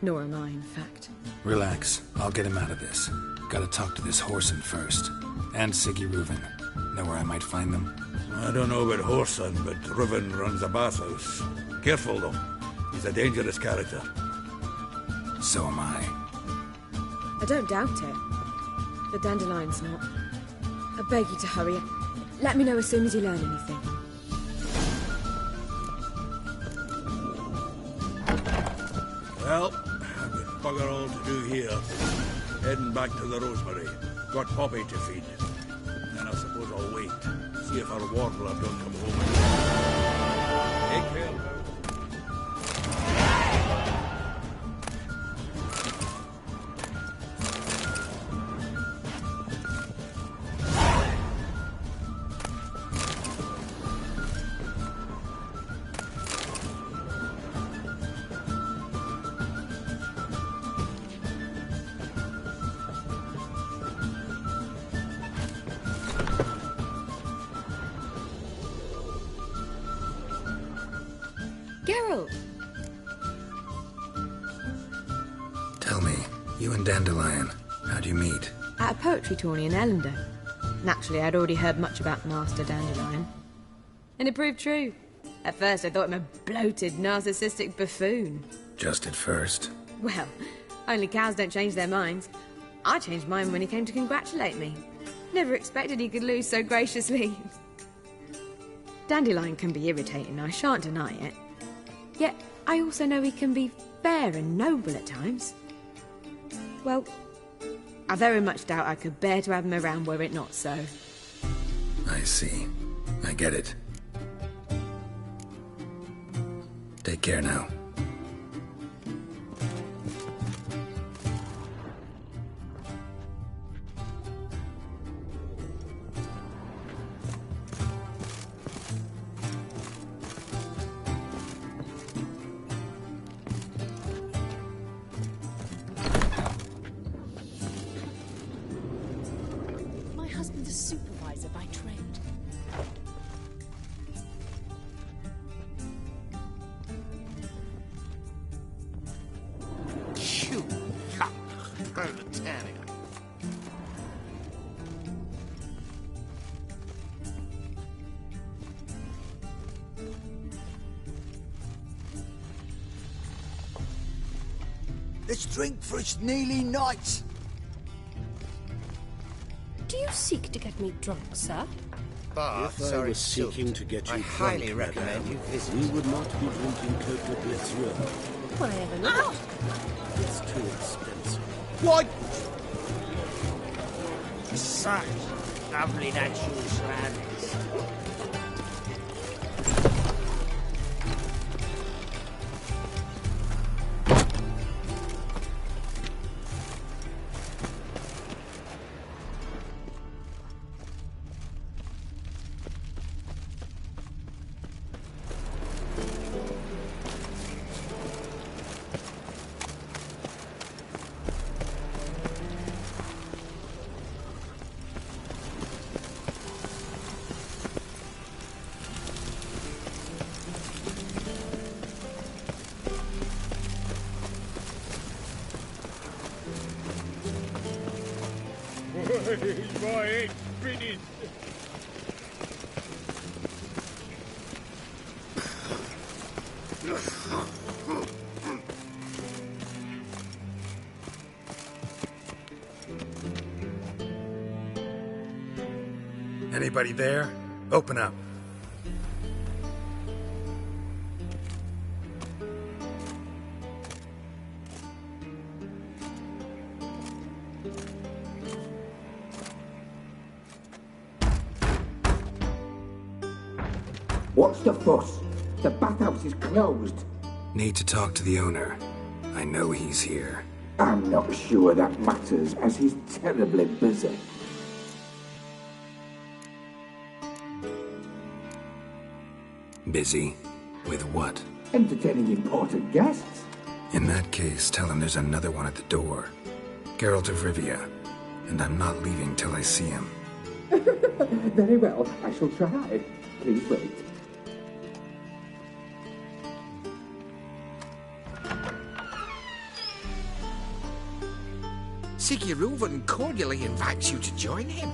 Nor am I, in fact. Relax, I'll get him out of this. Gotta talk to this Whoreson first. And Siggy Reuven. Know where I might find them? I don't know about Whoreson, but Riven runs a bathhouse. Careful, though. He's a dangerous character. So am I. I don't doubt it. But Dandelion's not. I beg you to hurry. Let me know as soon as you learn anything. Well, I've got bugger all to do here. Heading back to the Rosemary. Got Poppy to feed. Then I suppose I'll wait. See if our warbler don't come home. Take care now. Geralt! Tell me, you and Dandelion, how'd you meet? At a poetry tourney in Ellender. Naturally, I'd already heard much about Master Dandelion. And it proved true. At first, I thought him a bloated, narcissistic buffoon. Just at first. Well, only cows don't change their minds. I changed mine when he came to congratulate me. Never expected he could lose so graciously. Dandelion can be irritating, I shan't deny it. Yet, I also know he can be fair and noble at times. Well, I very much doubt I could bear to have him around were it not so. I see. I get it. Take care now. My husband's a supervisor by trade. You lump proletariat. Let's drink for its nearly night. Do you seek to get me drunk, sir? Bath, If I sorry, was seeking to get you I drunk, highly recommend madame, you visit. we would not be drinking Cote de Blessure. Why ever not? It's too expensive. What? Such lovely natural surroundings. My head's spinning. Anybody there? Open up. What's the fuss? The bathhouse is closed. Need to talk to the owner. I know he's here. I'm not sure that matters, as he's terribly busy. Busy? With what? Entertaining important guests. In that case, tell him there's another one at the door. Geralt of Rivia. And I'm not leaving till I see him. Very well, I shall try. Please wait. Sigurulven cordially invites you to join him.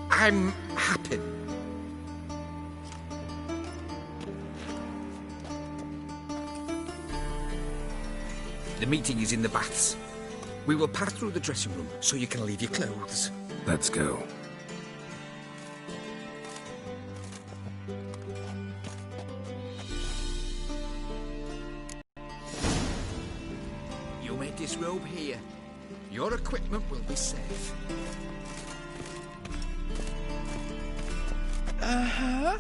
I'm happy. The meeting is in the baths. We will pass through the dressing room so you can leave your clothes. Let's go. You may disrobe here. Your equipment will be safe. Uh-huh.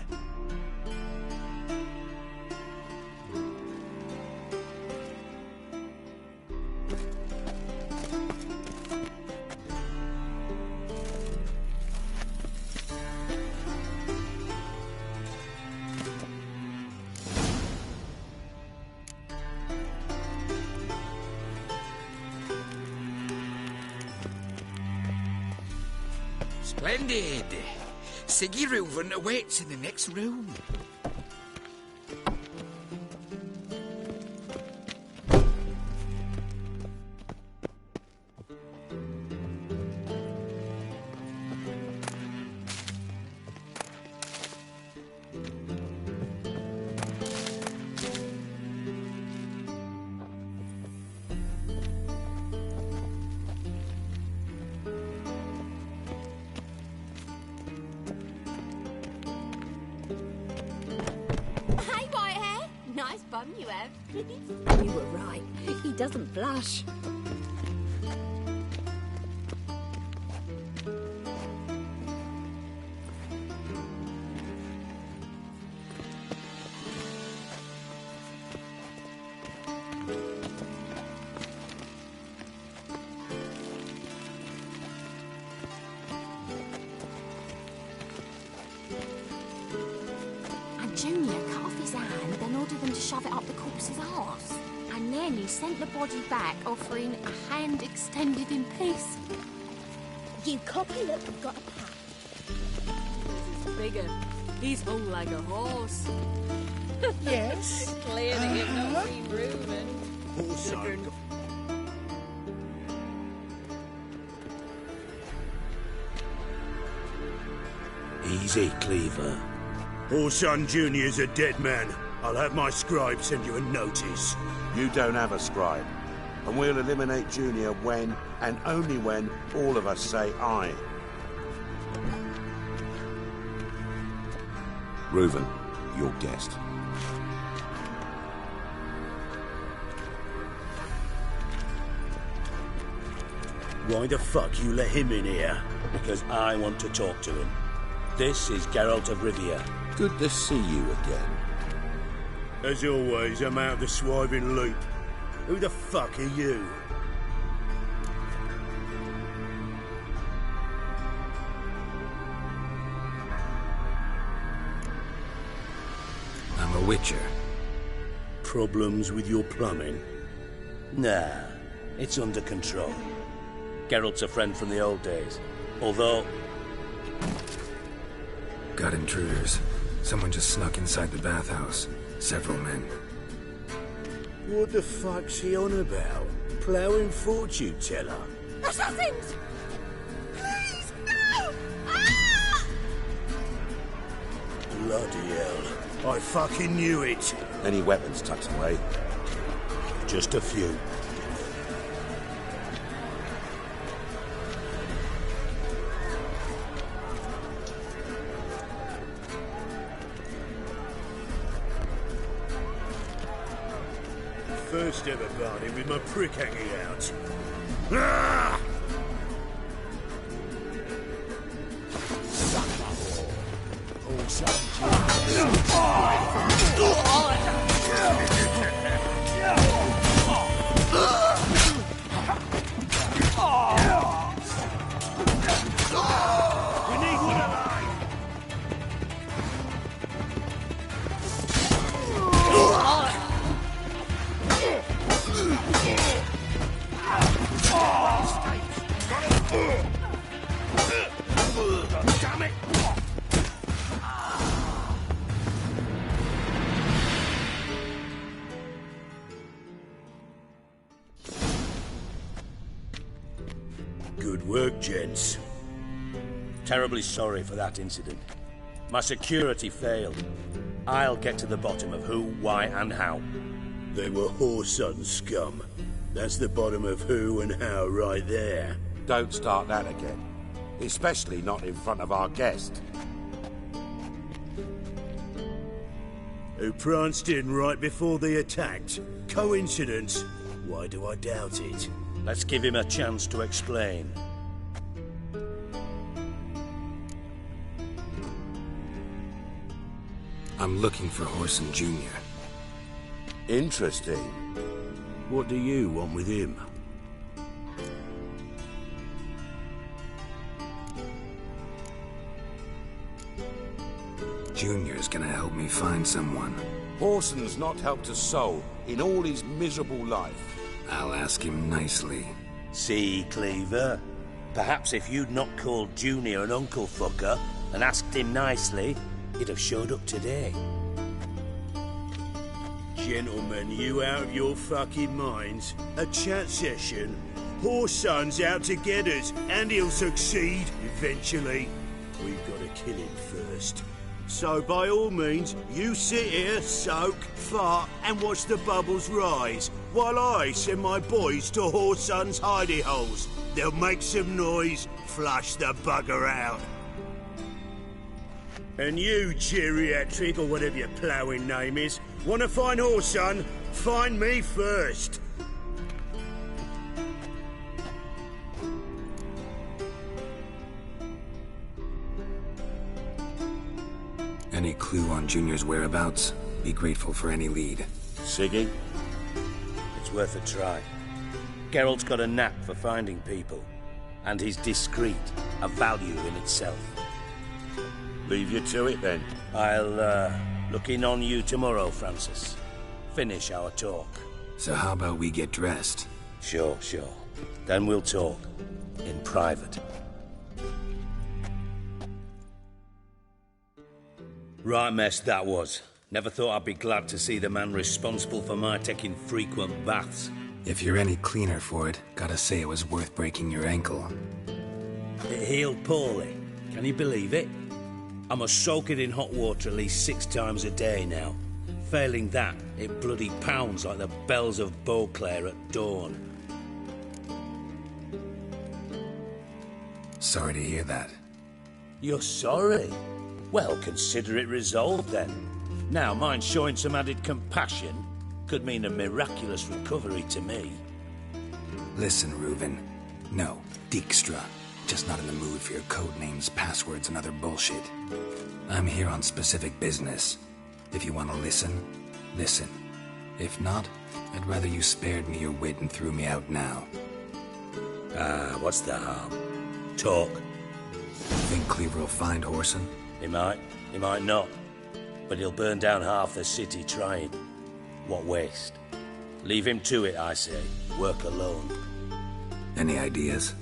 Splendid. Siggy Reuven awaits in the next room. Hey, white hair. Nice bum you have. You were right. He doesn't blush. And Junior cut off his hand, then ordered them to shove it up the corpse's arse. And then he sent the body back, offering a hand extended in peace. You copy, look, we've got a pack. He's bigger. He's hung like a horse. Yes. Clearly it not been Reuben. Also, easy, Cleaver. Orson Jr.'s a dead man. I'll have my scribe send you a notice. You don't have a scribe. And we'll eliminate Junior when, and only when, all of us say aye. Reuven, your guest. Why the fuck you let him in here? Because I want to talk to him. This is Geralt of Rivia. Good to see you again. As always, I'm out of the swiving loop. Who the fuck are you? I'm a witcher. Problems with your plumbing? Nah, it's under control. Geralt's a friend from the old days. Although... Got intruders. Someone just snuck inside the bathhouse. Several men. What the fuck's he on about? Ploughing fortune teller? Assassins! Please, no! Ah! Bloody hell. I fucking knew it. Any weapons tucked away? Just a few. First ever party with my prick hanging out. Ah! We need one alive. Damn it! Good work, gents. Terribly sorry for that incident. My security failed. I'll get to the bottom of who, why, and how. They were whoreson scum. That's the bottom of who and how right there. Don't start that again. Especially not in front of our guest. Who pranced in right before they attacked. Coincidence? Why do I doubt it? Let's give him a chance to explain. I'm looking for Horson Jr. Interesting. What do you want with him? Junior's gonna help me find someone. Horson's not helped a soul in all his miserable life. I'll ask him nicely. See, Cleaver? Perhaps if you'd not called Junior an uncle fucker and asked him nicely, he'd have showed up today. Gentlemen, you out of your fucking minds? A chat session? Horson's out to get us, and he'll succeed eventually. We've got to kill him first. So by all means, you sit here, soak, fart, and watch the bubbles rise, while I send my boys to Horson's hidey holes. They'll make some noise, flush the bugger out. And you, geriatric, or whatever your ploughing name is, want to find Horson? Find me first. Any clue on Junior's whereabouts? Be grateful for any lead. Siggy? It's worth a try. Geralt's got a knack for finding people. And he's discreet, a value in itself. Leave you to it, then. I'll, look in on you tomorrow, Francis. Finish our talk. So how about we get dressed? Sure. Then we'll talk. In private. Right mess that was. Never thought I'd be glad to see the man responsible for my taking frequent baths. If you're any cleaner for it, gotta say it was worth breaking your ankle. It healed poorly. Can you believe it? I must soak it in hot water at least 6 times a day now. Failing that, it bloody pounds like the bells of Beauclair at dawn. Sorry to hear that. You're sorry? Well, consider it resolved then. Now, mind showing some added compassion could mean a miraculous recovery to me. Listen, Reuven. No, Dijkstra. Just not in the mood for your code names, passwords, and other bullshit. I'm here on specific business. If you want to listen, listen. If not, I'd rather you spared me your wit and threw me out now. What's the harm? Talk. Think Cleaver will find Horson? He might not. But he'll burn down half the city trying. What waste? Leave him to it, I say. Work alone. Any ideas?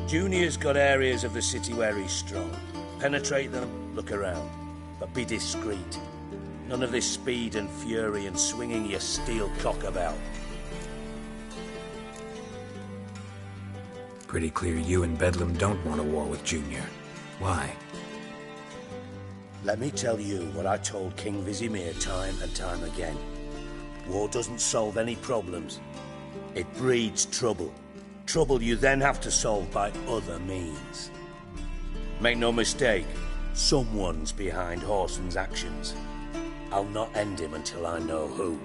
Junior's got areas of the city where he's strong. Penetrate them, look around. But be discreet. None of this speed and fury and swinging your steel cock about. Pretty clear you and Bedlam don't want a war with Junior. Why? Let me tell you what I told King Vizimir time and time again. War doesn't solve any problems. It breeds trouble. Trouble you then have to solve by other means. Make no mistake, someone's behind Horson's actions. I'll not end him until I know who.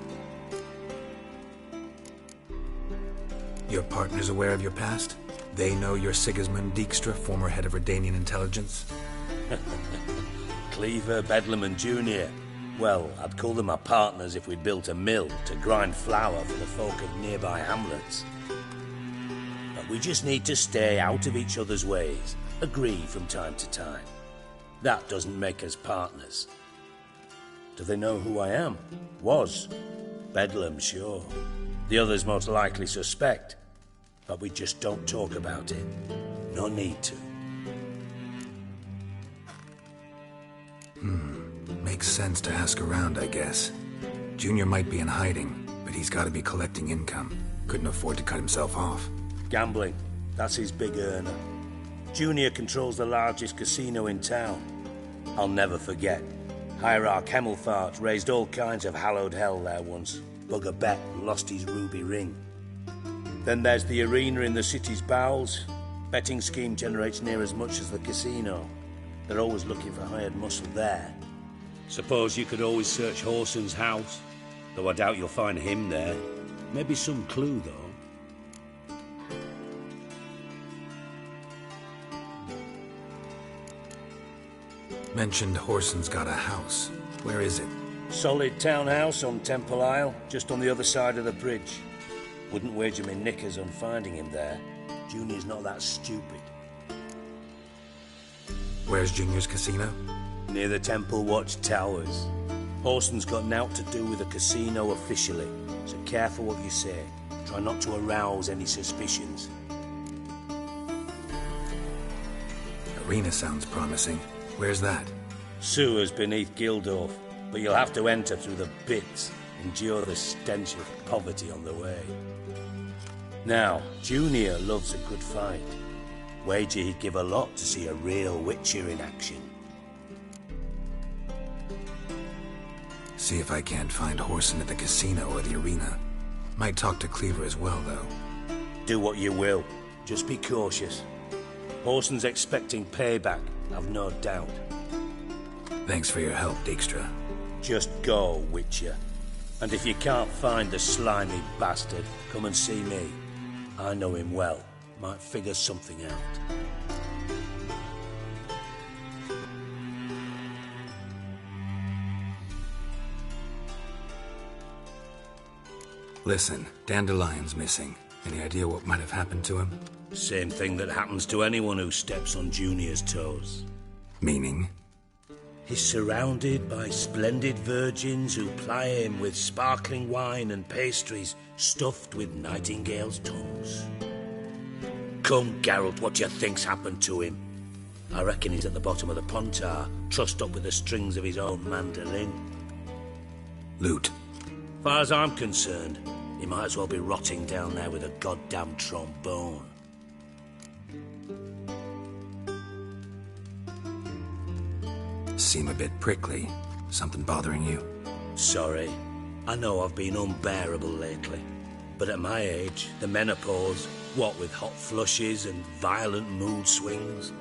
Your partner's aware of your past? They know you're Sigismund Dijkstra, former head of Redanian intelligence? Cleaver, Bedlam and Junior. Well, I'd call them my partners if we'd built a mill to grind flour for the folk of nearby hamlets. But we just need to stay out of each other's ways, agree from time to time. That doesn't make us partners. Do they know who I am? Was. Bedlam, sure. The others most likely suspect. But we just don't talk about it. No need to. Makes sense to ask around, I guess. Junior might be in hiding, but he's got to be collecting income. Couldn't afford to cut himself off. Gambling. That's his big earner. Junior controls the largest casino in town. I'll never forget. Hierarch Hemmelfart raised all kinds of hallowed hell there once. Bugger bet and lost his ruby ring. Then there's the arena in the city's bowels. Betting scheme generates near as much as the casino. They're always looking for hired muscle there. Suppose you could always search Horson's house, though I doubt you'll find him there. Maybe some clue, though. Mentioned Horson's got a house. Where is it? Solid townhouse on Temple Isle, just on the other side of the bridge. Wouldn't wager me knickers on finding him there. Junior's not that stupid. Where's Junior's casino? Near the Temple Watch Towers. Horson's got naught to do with the casino officially, so careful what you say. Try not to arouse any suspicions. Arena sounds promising. Where's that? Sewers beneath Gildorf, but you'll have to enter through the pits, endure the stench of poverty on the way. Now, Junior loves a good fight. Wager he'd give a lot to see a real Witcher in action. See if I can't find Horson at the casino or the arena. Might talk to Cleaver as well, though. Do what you will. Just be cautious. Horson's expecting payback, I've no doubt. Thanks for your help, Dijkstra. Just go, Witcher. And if you can't find the slimy bastard, come and see me. I know him well. Might figure something out. Listen, Dandelion's missing. Any idea what might have happened to him? Same thing that happens to anyone who steps on Junior's toes. Meaning? He's surrounded by splendid virgins who ply him with sparkling wine and pastries stuffed with nightingales' tongues. Come, Geralt, what do you think's happened to him? I reckon he's at the bottom of the Pontar, trussed up with the strings of his own mandolin. Loot. Far as I'm concerned, he might as well be rotting down there with a goddamn trombone. Seem a bit prickly. Something bothering you? Sorry. I know I've been unbearable lately. But at my age, the menopause, what with hot flushes and violent mood swings.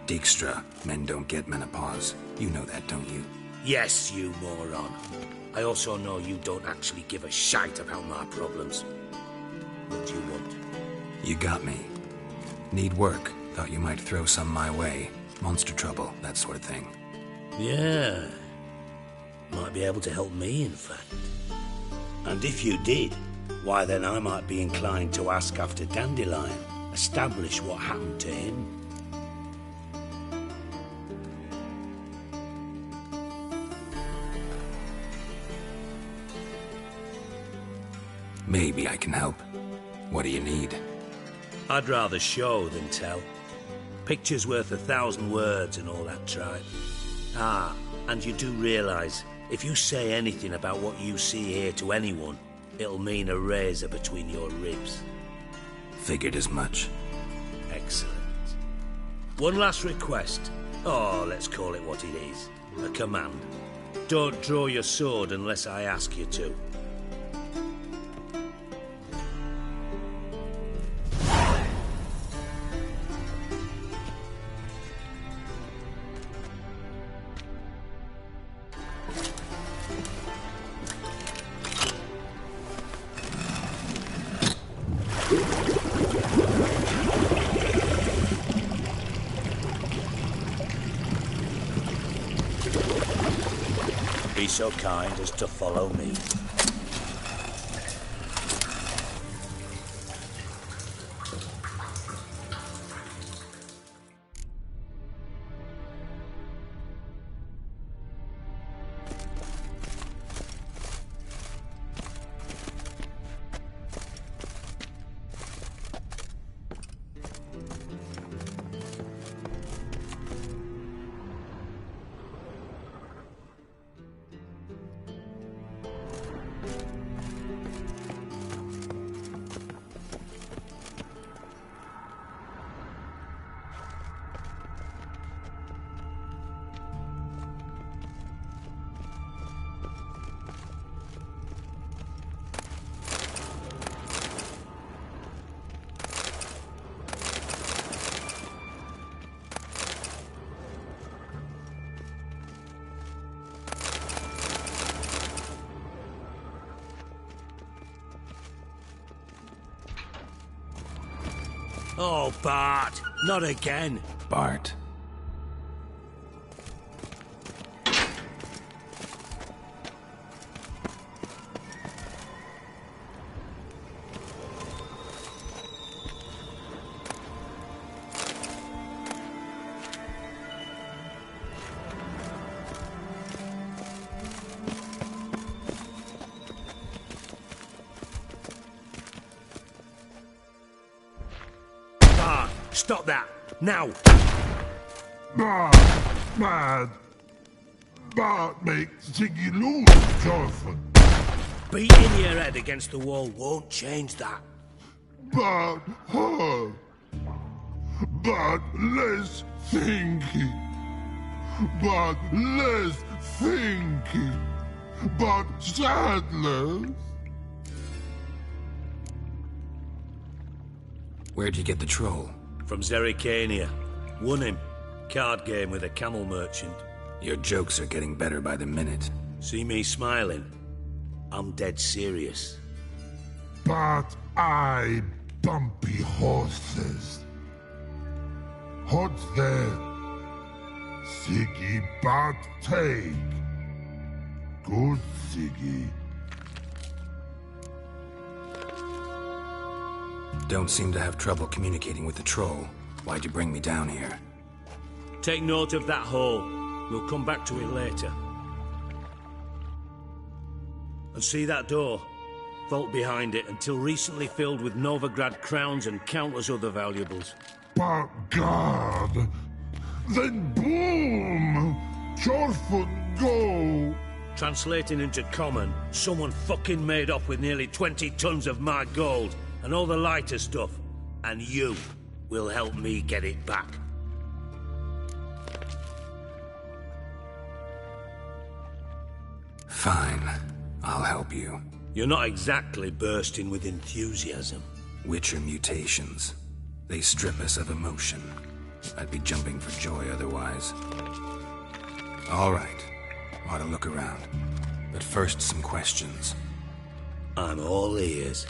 Dijkstra, men don't get menopause. You know that, don't you? Yes, you moron. I also know you don't actually give a shite about my problems. What do you want? You got me. Need work. Thought you might throw some my way. Monster trouble, that sort of thing. Yeah. Might be able to help me, in fact. And if you did, why then I might be inclined to ask after Dandelion. Establish what happened to him. Maybe I can help. What do you need? I'd rather show than tell. Picture's worth 1,000 words and all that tripe. Ah, and you do realise, if you say anything about what you see here to anyone, it'll mean a razor between your ribs. Figured as much. Excellent. One last request. Oh, let's call it what it is. A command. Don't draw your sword unless I ask you to. Be so kind as to follow me. Oh, Bart, not again. Bart. Stop that! Now! Mad! Bart makes Ziggy lose, Jonathan. Beating your head against the wall won't change that. But her. But less thinking. But less thinking. But sadness. Where'd you get the troll? From Zerrikania. Won him. Card game with a camel merchant. Your jokes are getting better by the minute. See me smiling? I'm dead serious. But I bumpy horses. What's there? Siggy but take. Good Siggy. Don't seem to have trouble communicating with the troll. Why'd you bring me down here? Take note of that hole. We'll come back to it later. And see that door? Vault behind it, until recently filled with Novigrad crowns and countless other valuables. But God! Then boom! Chorfun go! Translating into common, someone fucking made off with nearly 20 tons of my gold, and all the lighter stuff. And you will help me get it back. Fine. I'll help you. You're not exactly bursting with enthusiasm. Witcher mutations. They strip us of emotion. I'd be jumping for joy otherwise. All right. Ought to look around. But first, some questions. I'm all ears.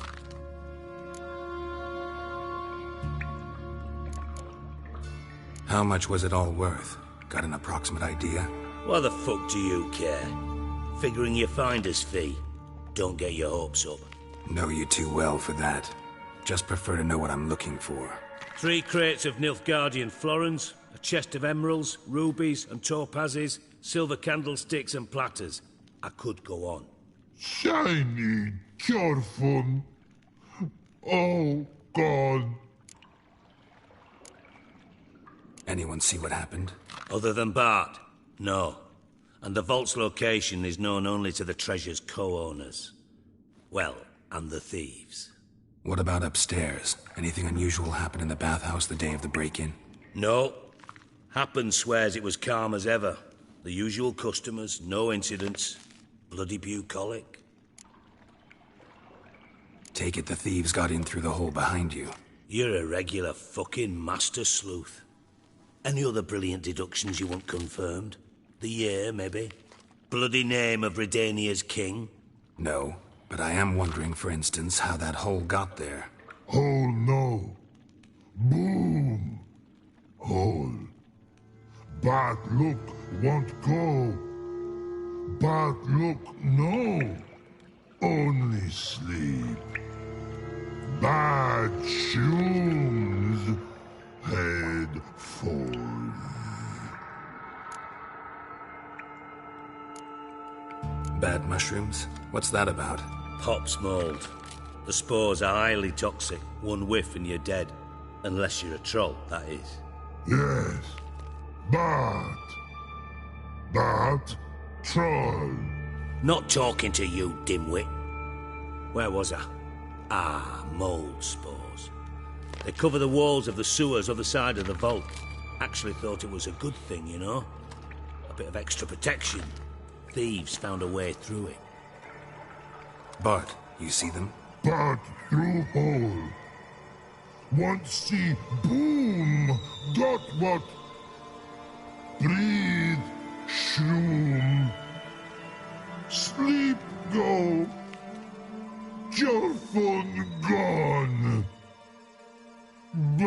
How much was it all worth? Got an approximate idea? Why the fuck do you care? Figuring your finder's fee. Don't get your hopes up. Know you too well for that. Just prefer to know what I'm looking for. 3 crates of Nilfgaardian florins, a chest of emeralds, rubies and topazes, silver candlesticks and platters. I could go on. Shiny Chorfun. Oh, God. Anyone see what happened? Other than Bart? No. And the vault's location is known only to the treasure's co-owners. Well, and the thieves. What about upstairs? Anything unusual happen in the bathhouse the day of the break-in? No. Happen swears it was calm as ever. The usual customers, no incidents. Bloody bucolic. Take it the thieves got in through the hole behind you. You're a regular fucking master sleuth. Any other brilliant deductions you want confirmed? The year, maybe? Bloody name of Redania's king? No, but I am wondering, for instance, how that hole got there. Hole no. Boom. Hole. But look won't go. But look no. Only sleep. Bad shoes. Head forth. Bad mushrooms? What's that about? Pop's mold. The spores are highly toxic. One whiff and you're dead. Unless you're a troll, that is. Yes. But troll. Not talking to you, dimwit. Where was I? Ah, mold spores. They cover the walls of the sewers other side of the vault. Actually thought it was a good thing, you know? A bit of extra protection. Thieves found a way through it. Bart, you see them? But through hole. Once see boom. Got what? Breathe. Shroom. Sleep go. Chorfun gone.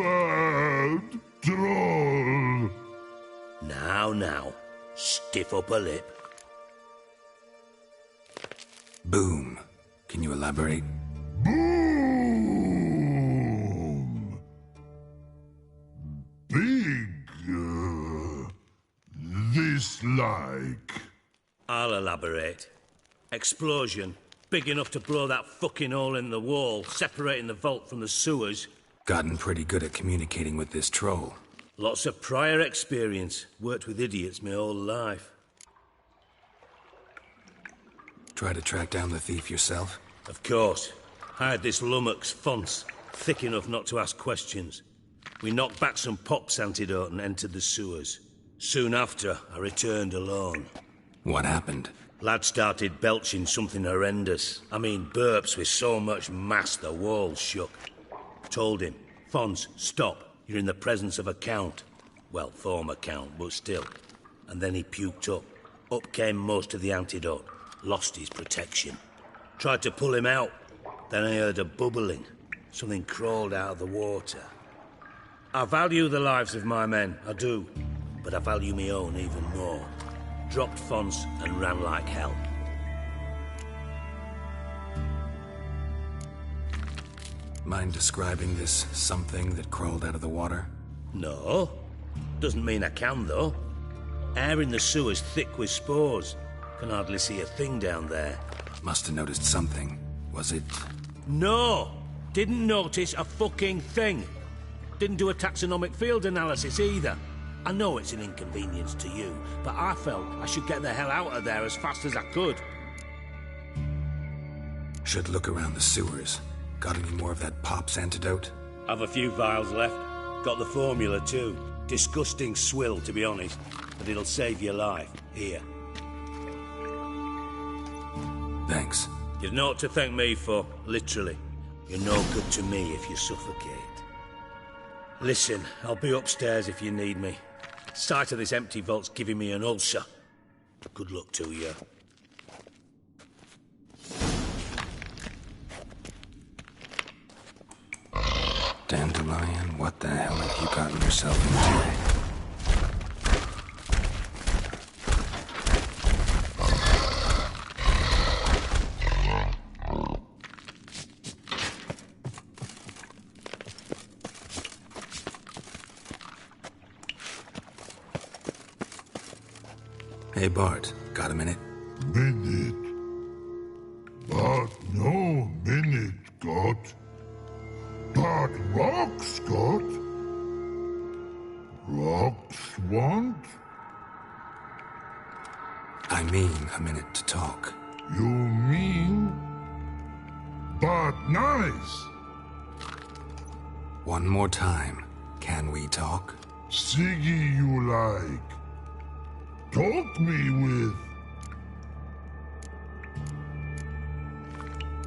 bad troll. Now, stiff upper lip. Boom. Can you elaborate? Boom! Big, this-like. I'll elaborate. Explosion. Big enough to blow that fucking hole in the wall, separating the vault from the sewers. Gotten pretty good at communicating with this troll. Lots of prior experience. Worked with idiots my whole life. Try to track down the thief yourself? Of course. I had this lummox Fonce, thick enough not to ask questions. We knocked back some Pop's antidote and entered the sewers. Soon after, I returned alone. What happened? Lad started belching something horrendous. I mean, burps with so much mass the walls shook. Told him, Fonce, stop. You're in the presence of a count. Well, former count, but still. And then he puked up. Up came most of the antidote. Lost his protection. Tried to pull him out. Then I heard a bubbling. Something crawled out of the water. I value the lives of my men, I do. But I value my own even more. Dropped Fonce and ran like hell. Mind describing this something that crawled out of the water? No. Doesn't mean I can, though. Air in the sewer's thick with spores. Can hardly see a thing down there. Must have noticed something. Was it... No! Didn't notice a fucking thing. Didn't do a taxonomic field analysis either. I know it's an inconvenience to you, but I felt I should get the hell out of there as fast as I could. Should look around the sewers. Got any more of that Pop's antidote? I've a few vials left. Got the formula too. Disgusting swill, to be honest. But it'll save your life. Here. Thanks. You've naught to thank me for, literally. You're no good to me if you suffocate. Listen, I'll be upstairs if you need me. Sight of this empty vault's giving me an ulcer. Good luck to you. Dandelion, what the hell have you gotten yourself into? Hey, Bart, got a minute? Minute? But no minute got. But rocks got. Rocks want? I mean a minute to talk. You mean? But nice. One more time. Can we talk? Siggy you like. Talk me with.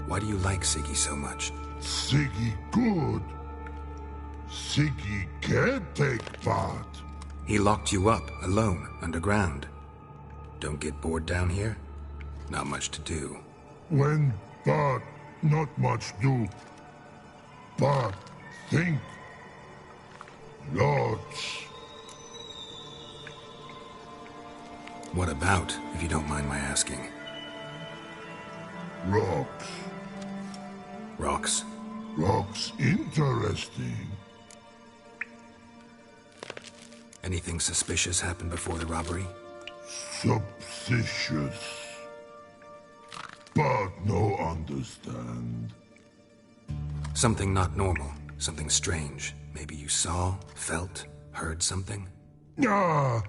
Why do you like Siggy so much? Siggy good. Siggy can't take part. He locked you up, alone, underground. Don't get bored down here? Not much to do. When, but not much do. But think. Lots. What about, if you don't mind my asking? Rocks. Rocks? Rocks interesting. Anything suspicious happened before the robbery? Suspicious. But no understand. Something not normal. Something strange. Maybe you saw, felt, heard something? Yeah.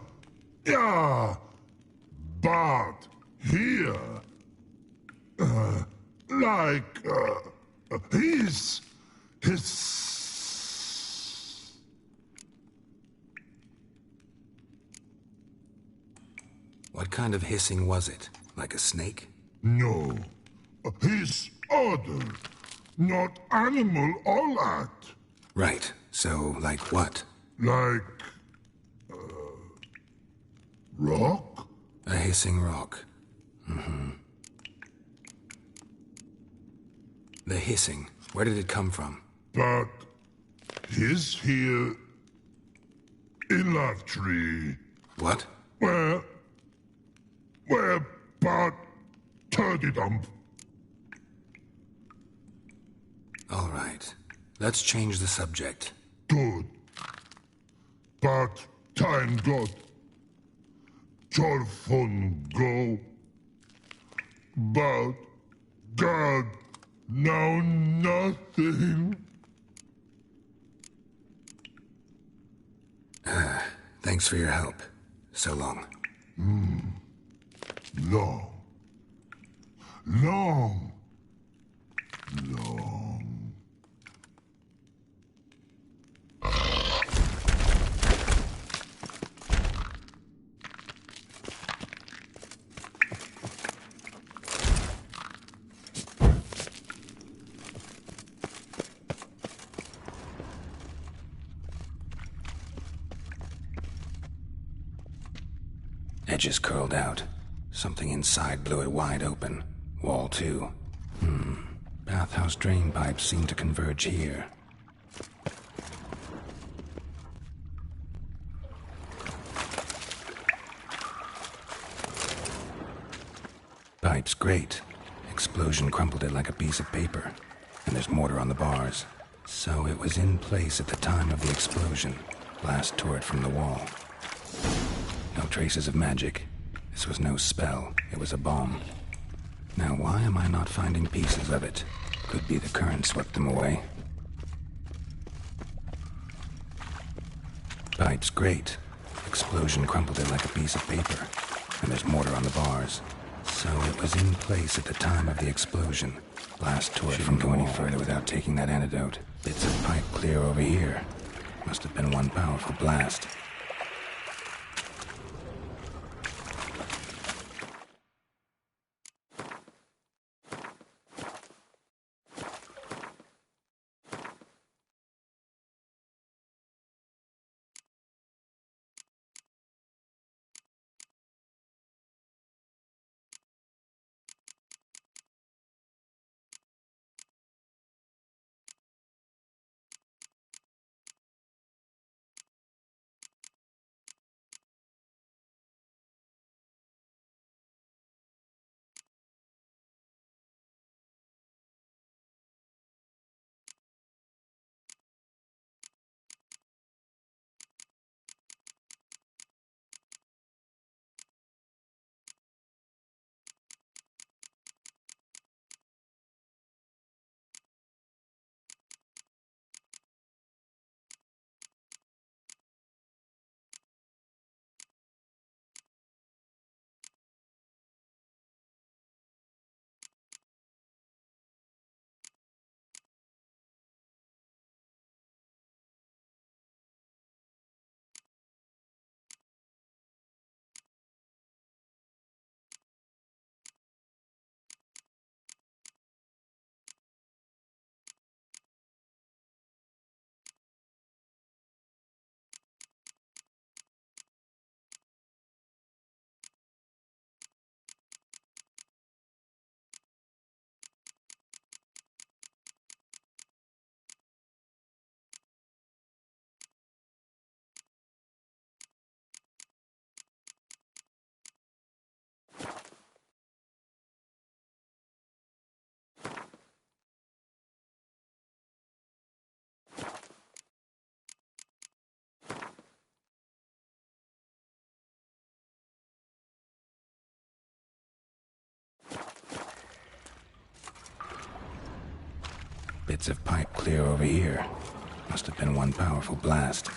But here, his. What kind of hissing was it? Like a snake? No, his other, not animal all at. Right, so like what? Like, rock? A hissing rock. Mm-hmm. The hissing, where did it come from? But He's here in Love Tree. What? Where Bart Turdy Dump. All right. Let's change the subject. Good. But time got Torfun go. But God, now nothing. Thanks for your help. So long. Long. Long. Edges curled out. Something inside blew it wide open. Wall too. Bathhouse drain pipes seem to converge here. Pipes great. Explosion crumpled it like a piece of paper. And there's mortar on the bars. So it was in place at the time of the explosion. Blast tore it from the wall. No traces of magic. This was no spell. It was a bomb. Now why am I not finding pieces of it? Could be the current swept them away. Pipes great. Explosion crumpled it like a piece of paper. And there's mortar on the bars. So it was in place at the time of the explosion. Blast tore it from the wall. Shouldn't go any further without taking that antidote. Bits of pipe clear over here. Must have been one powerful blast. Bits of pipe clear over here. Must have been one powerful blast.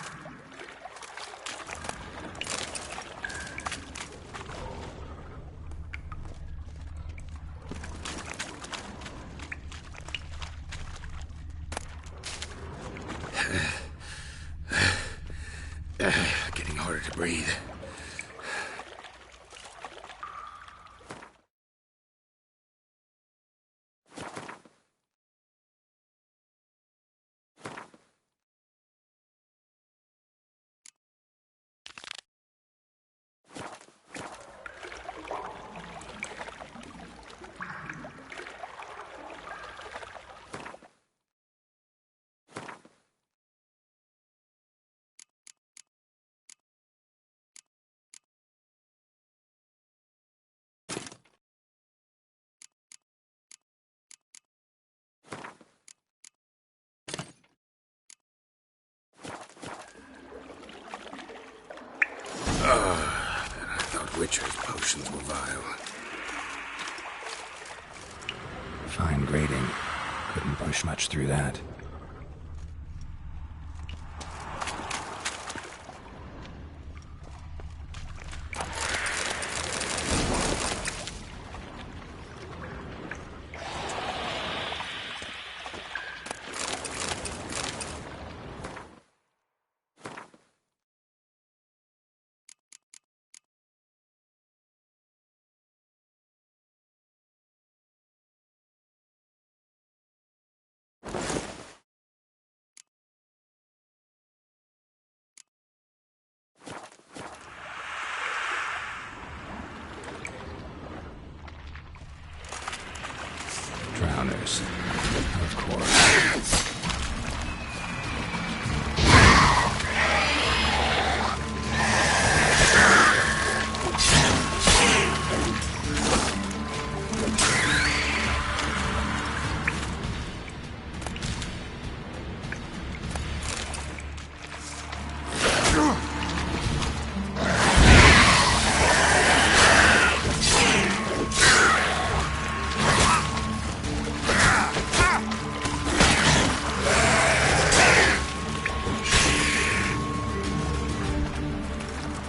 Getting harder to breathe. conditions were vile. Fine grading. Couldn't push much through that. Drowners. Of course.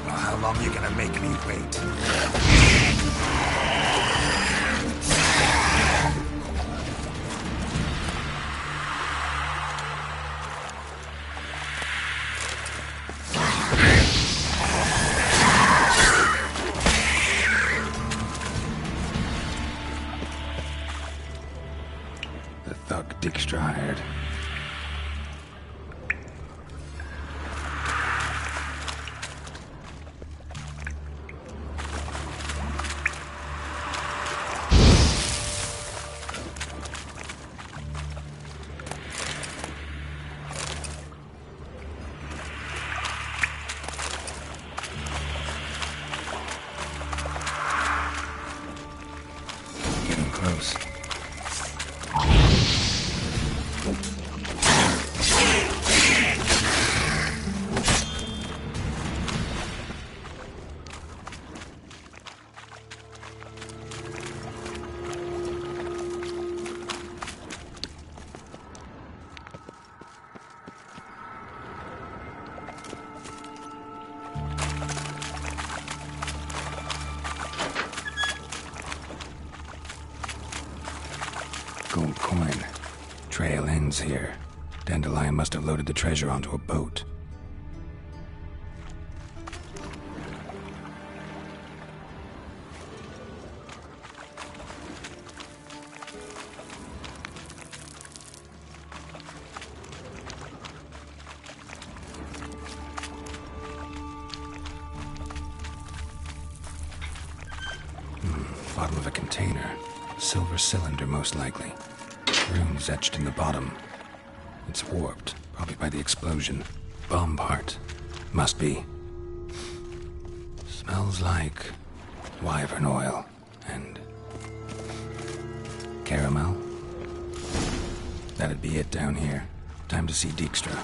How long you gonna make me wait? The thug Dijkstra hired. Getting close. Gold coin. Trail ends here. Dandelion must have loaded the treasure onto a boat. Bottom of a container. Silver cylinder, most likely. Runes etched in the bottom. It's warped, probably by the explosion. Bomb part. Must be. Smells like wyvern oil and caramel. That'd be it down here. Time to see Dijkstra.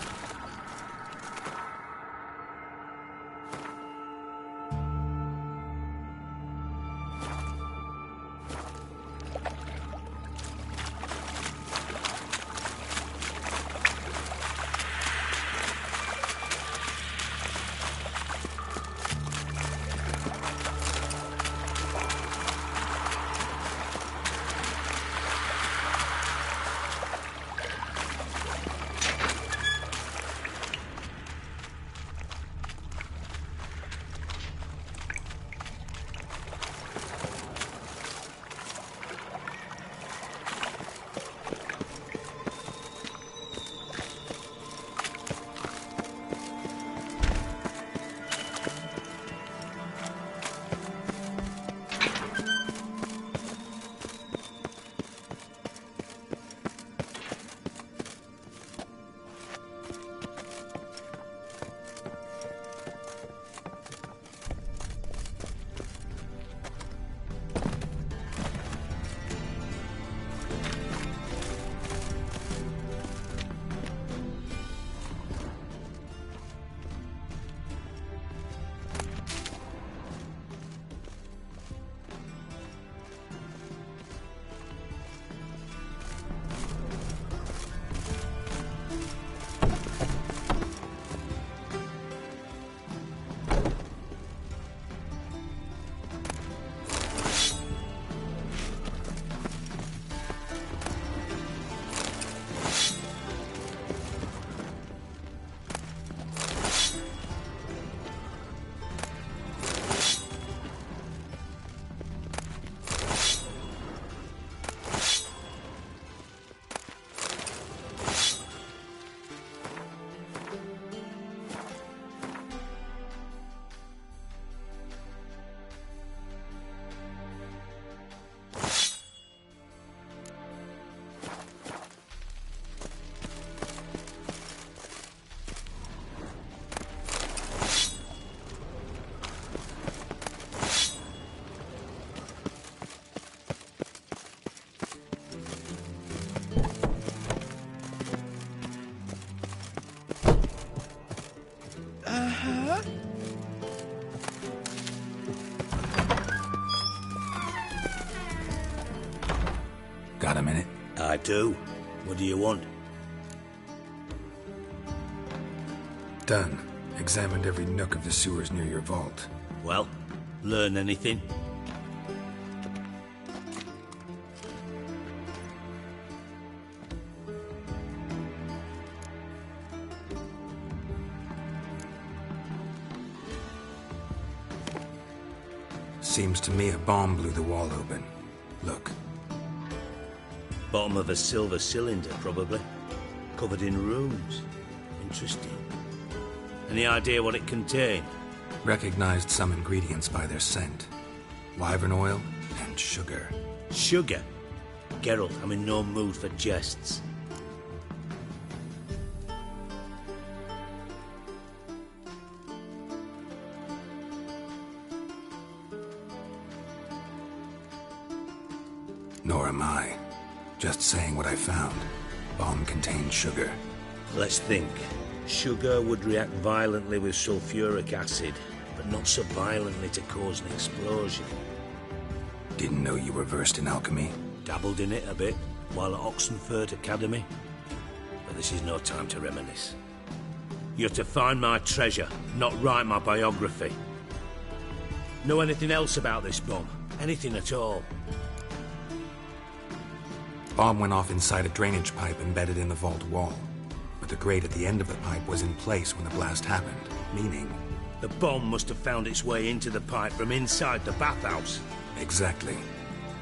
Got a minute? I do. What do you want? Done. Examined every nook of the sewers near your vault. Well, learn anything? Seems to me a bomb blew the wall open. Look. Bottom of a silver cylinder, probably. Covered in runes. Interesting. Any idea what it contained? Recognized some ingredients by their scent. Wyvern oil and sugar. Sugar? Geralt, I'm in no mood for jests. Nor am I. Just saying what I found. Bomb contained sugar. Let's think. Sugar would react violently with sulfuric acid, but not so violently to cause an explosion. Didn't know you were versed in alchemy. Dabbled in it a bit, while at Oxenford Academy. But this is no time to reminisce. You're to find my treasure, not write my biography. Know anything else about this bomb? Anything at all? Bomb went off inside a drainage pipe embedded in the vault wall. But the grate at the end of the pipe was in place when the blast happened, meaning... The bomb must have found its way into the pipe from inside the bathhouse. Exactly.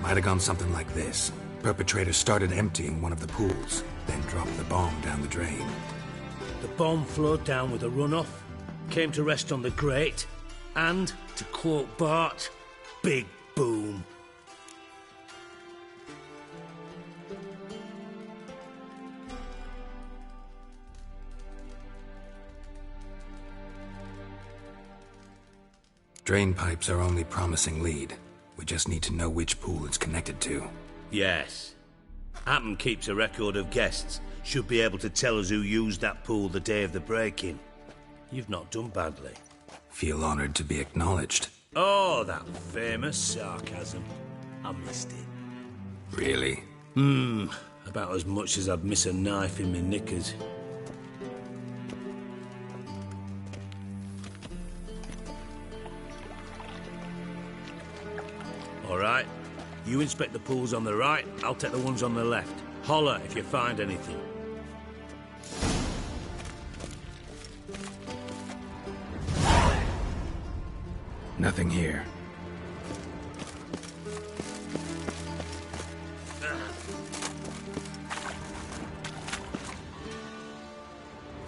Might have gone something like this. Perpetrator started emptying one of the pools, then dropped the bomb down the drain. The bomb flowed down with a runoff, came to rest on the grate, and, to quote Bart, big boom. Drain pipes are only promising lead. We just need to know which pool it's connected to. Yes. Hammond keeps a record of guests. Should be able to tell us who used that pool the day of the break-in. You've not done badly. Feel honored to be acknowledged. Oh, that famous sarcasm. I missed it. Really? About as much as I'd miss a knife in my knickers. All right. You inspect the pools on the right, I'll take the ones on the left. Holler if you find anything. Nothing here.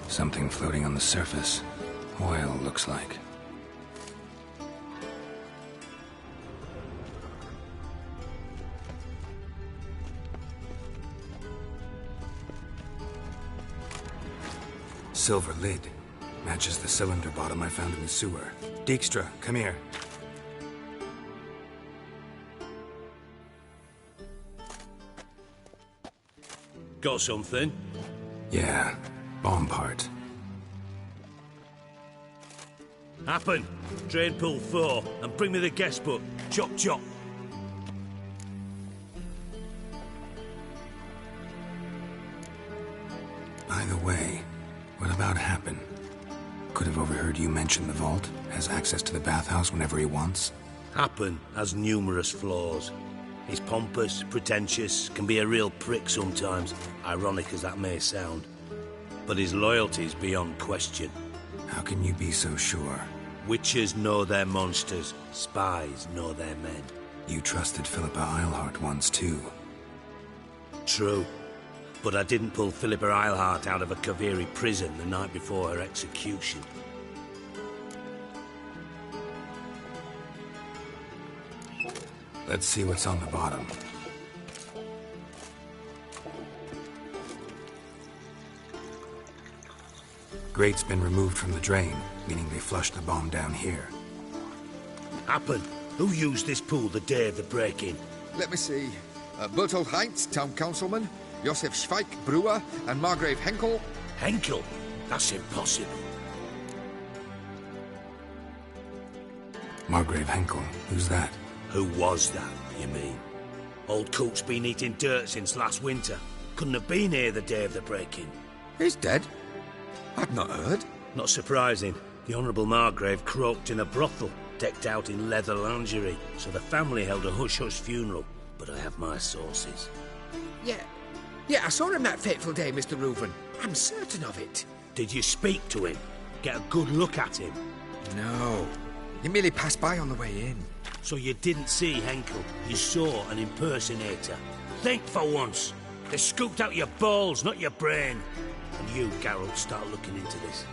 Something floating on the surface. Oil, looks like. Silver lid. Matches the cylinder bottom I found in the sewer. Dijkstra, come here. Got something? Yeah, bomb part. Happen. Drain pool 4, and bring me the guest book. Chop chop. By the way, what about Happen? Could have overheard you mention the vault. Has access to the bathhouse whenever he wants. Happen has numerous flaws. He's pompous, pretentious, can be a real prick sometimes, ironic as that may sound. But his loyalty's beyond question. How can you be so sure? Witches know their monsters, spies know their men. You trusted Philippa Eilhart once too. True. But I didn't pull Philippa Eilhart out of a Kaviri prison the night before her execution. Let's see what's on the bottom. Grate's been removed from the drain, meaning they flushed the bomb down here. Happen. Who used this pool the day of the break-in? Let me see. Bertolt Heinz, town councilman, Josef Schweik, brewer, and Margrave Henkel. Henkel? That's impossible. Margrave Henkel? Who's that? Who was that, you mean? Old Coot's been eating dirt since last winter. Couldn't have been here the day of the break-in. He's dead? I've not heard. Not surprising. The Honourable Margrave croaked in a brothel, decked out in leather lingerie, so the family held a hush-hush funeral. But I have my sources. Yeah, I saw him that fateful day, Mr. Reuven. I'm certain of it. Did you speak to him? Get a good look at him? No. He merely passed by on the way in. So you didn't see Henkel? You saw an impersonator? Think for once. They scooped out your balls, not your brain. And you, Geralt, start looking into this.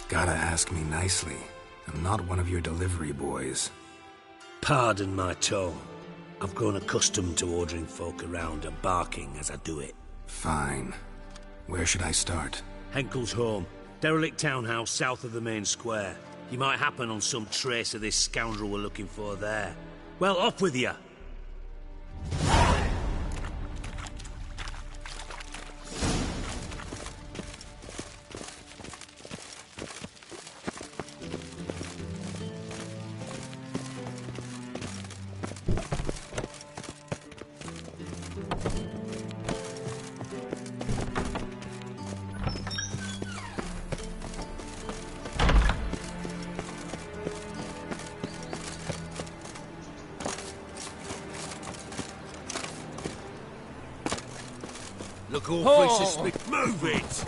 Gotta ask me nicely. I'm not one of your delivery boys. Pardon my tone. I've grown accustomed to ordering folk around and barking as I do it. Fine. Where should I start? Henkel's home. Derelict townhouse south of the main square. You might happen on some trace of this scoundrel we're looking for there. Well, off with you! Look awfully suspicious. Move it!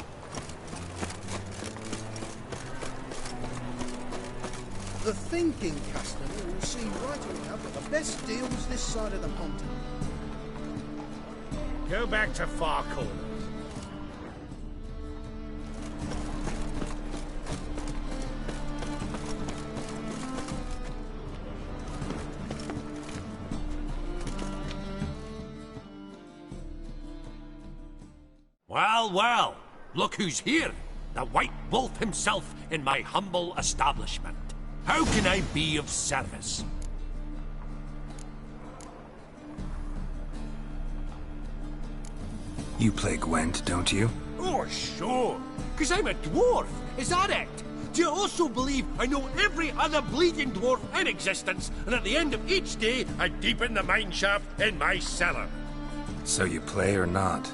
The thinking customer will see right enough at the best deals this side of the pond. Go back to Far Corners. Well, well, look who's here. The White Wolf himself in my humble establishment. How can I be of service? You play Gwent, don't you? Oh, sure. 'Cause I'm a dwarf. Is that it? Do you also believe I know every other bleeding dwarf in existence, and at the end of each day, I deepen the mine shaft in my cellar? So you play or not?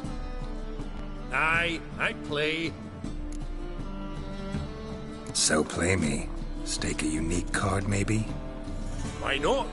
Aye, I play. So play me. Stake a unique card, maybe? Why not?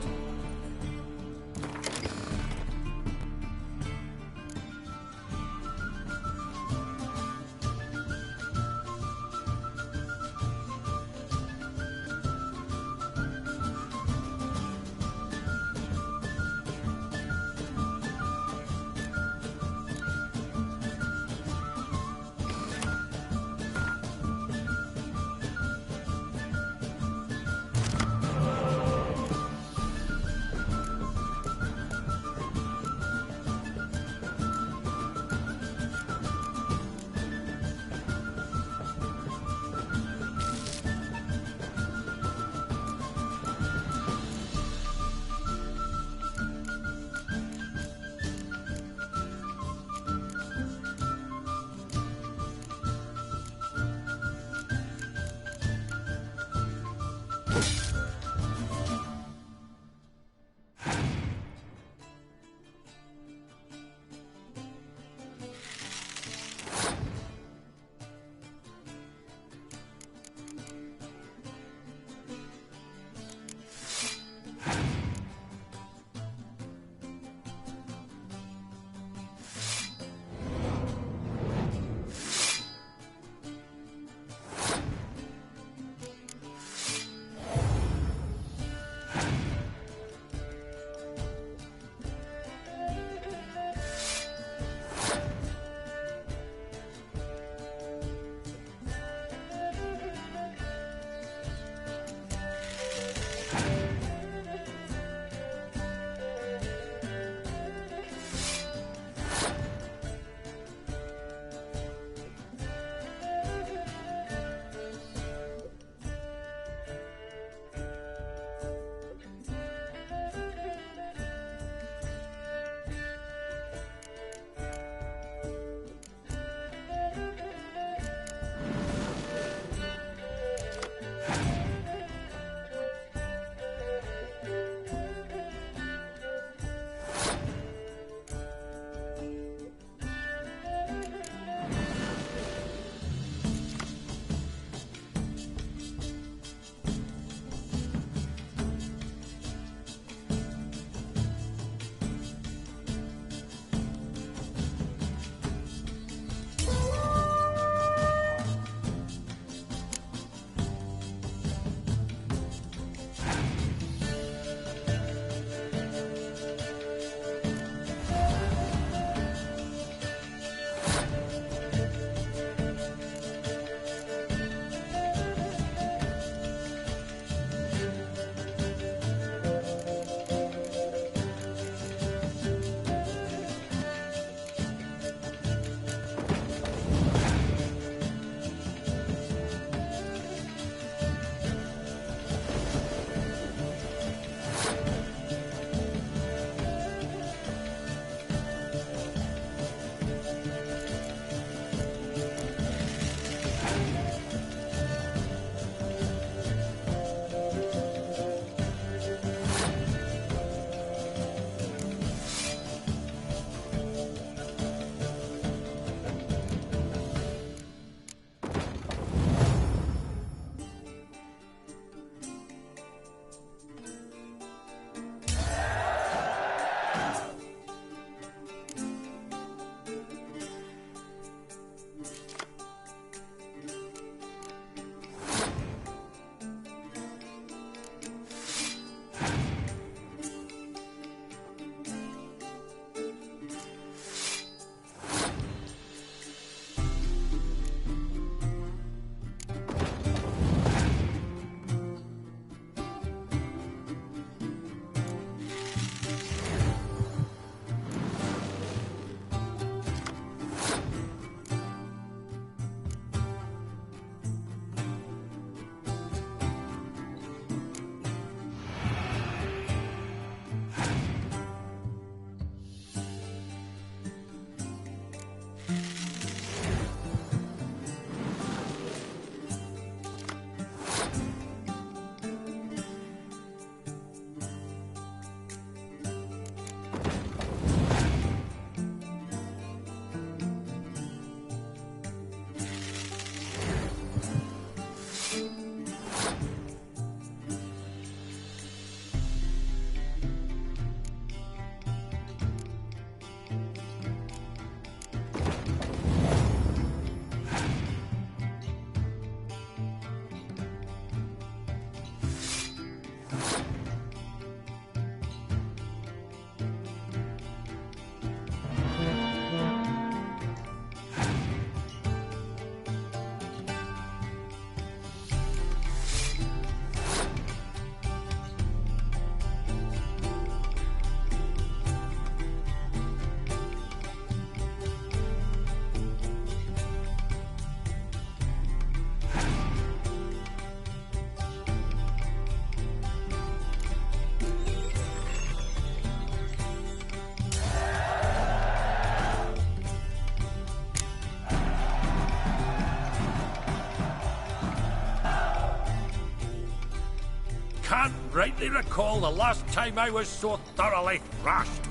rightly recall the last time I was so thoroughly thrashed.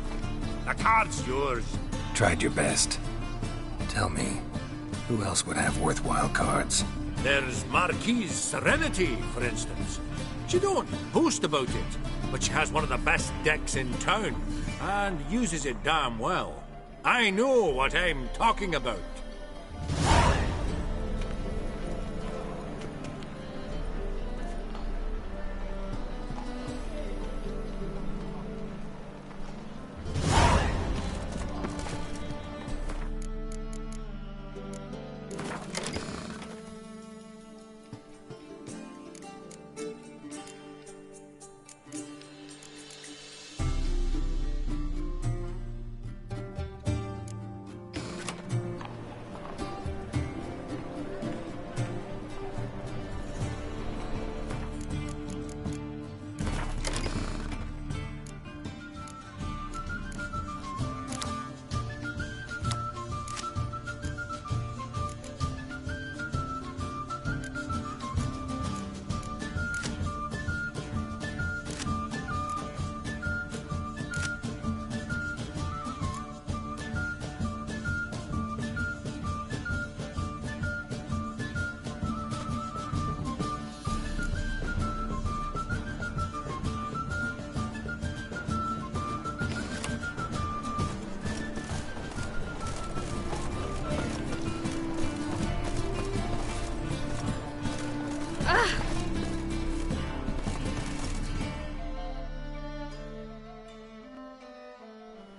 The card's yours. Tried your best. Tell me, who else would have worthwhile cards? There's Marquise Serenity, for instance. She don't boast about it, but she has one of the best decks in town, and uses it damn well. I know what I'm talking about.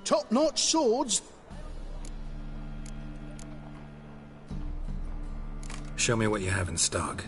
Top-notch swords? Show me what you have in stock.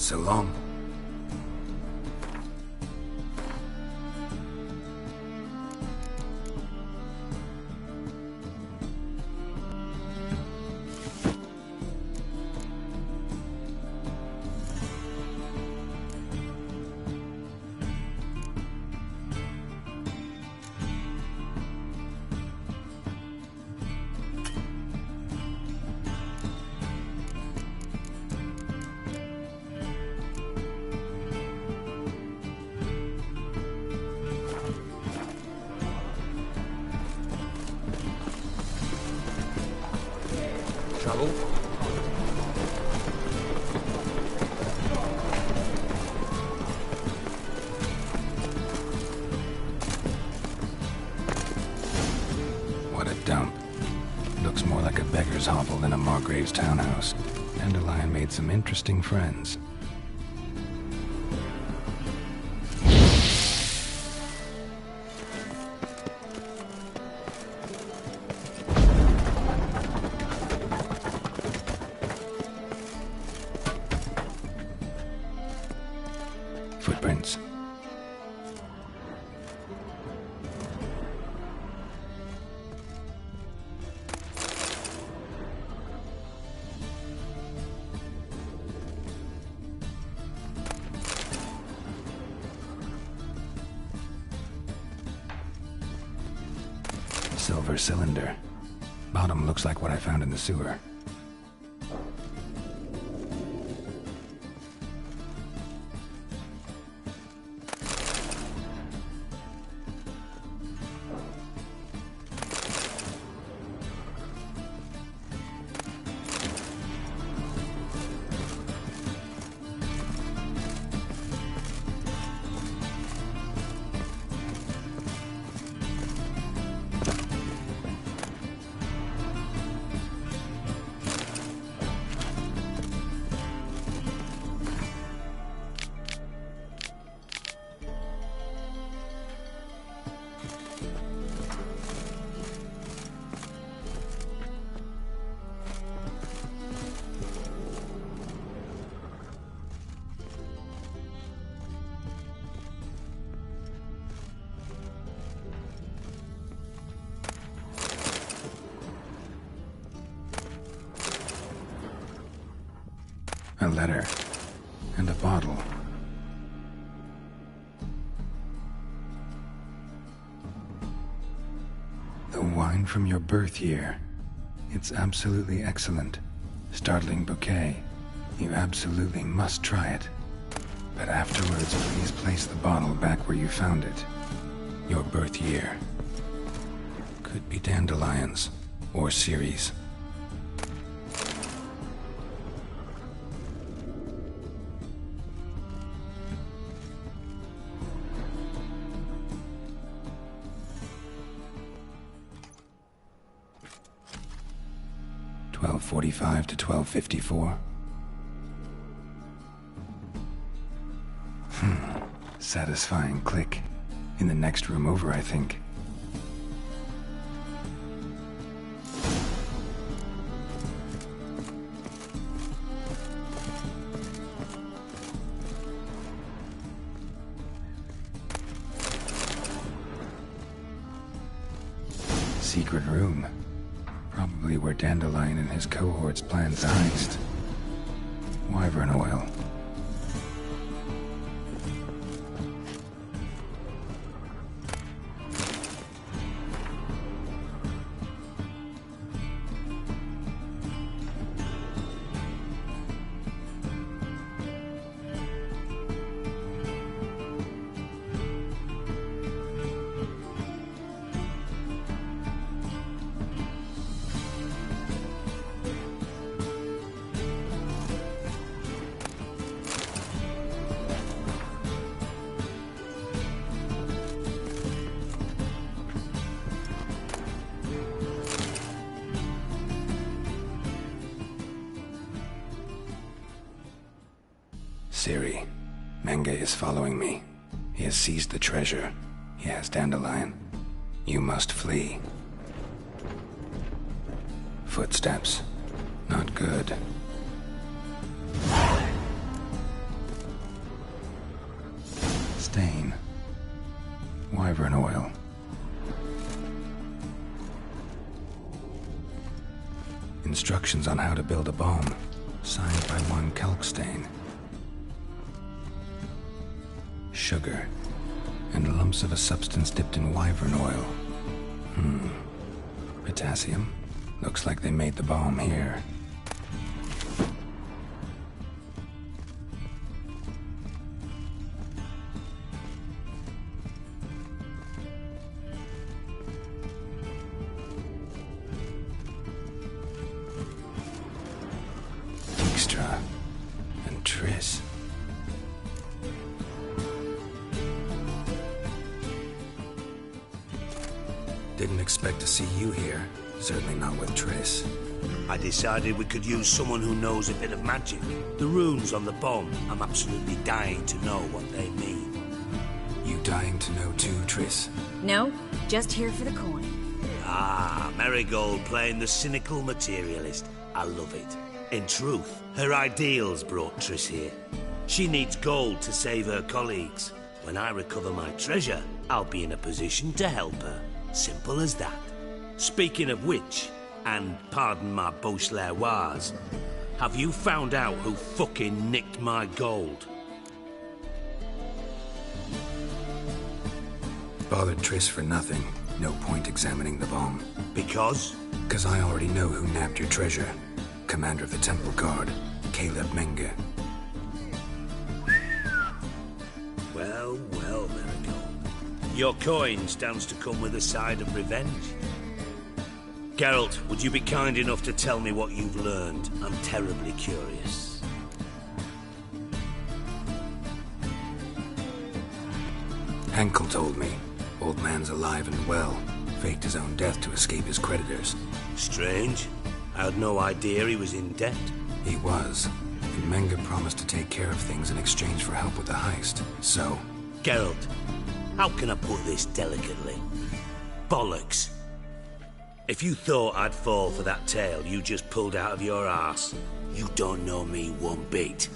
So long. Trouble? What a dump. Looks more like a beggar's hovel than a Margrave's townhouse. Dandelion made some interesting friends. Footprints. Silver cylinder. Bottom looks like what I found in the sewer. A letter. And a bottle. The wine from your birth year. It's absolutely excellent. Startling bouquet. You absolutely must try it. But afterwards, please place the bottle back where you found it. Your birth year. Could be dandelions. Or Ceres. .45 to 12:54. Satisfying click. In the next room over, I think. Secret room. Probably where Dandelion and his cohorts planned the heist. Wyvern oil. Siri, Menge is following me. He has seized the treasure. He has Dandelion. You must flee. Footsteps. Not good. Instructions on how to build a bomb, signed by one Kalkstain. Sugar, and lumps of a substance dipped in wyvern oil. Potassium. Looks like they made the bomb here. Dijkstra and Triss. Didn't expect to see you here. Certainly not with Triss. I decided we could use someone who knows a bit of magic. The runes on the bomb, I'm absolutely dying to know what they mean. You dying to know too, Triss? No, just here for the coin. Ah, Marigold playing the cynical materialist. I love it. In truth, her ideals brought Triss here. She needs gold to save her colleagues. When I recover my treasure, I'll be in a position to help her. Simple as that. Speaking of which, and pardon my Beauclervoise, have you found out who fucking nicked my gold? Bothered Triss for nothing. No point examining the bomb. Because? Because I already know who nabbed your treasure. Commander of the Temple Guard, Caleb Menge. Well, well, Marigold. Your coin stands to come with a side of revenge. Geralt, would you be kind enough to tell me what you've learned? I'm terribly curious. Henkel told me. Old man's alive and well. Faked his own death to escape his creditors. Strange. I had no idea he was in debt. He was. And Menge promised to take care of things in exchange for help with the heist. So... Geralt, how can I put this delicately? Bollocks. If you thought I'd fall for that tale you just pulled out of your arse, you don't know me one bit.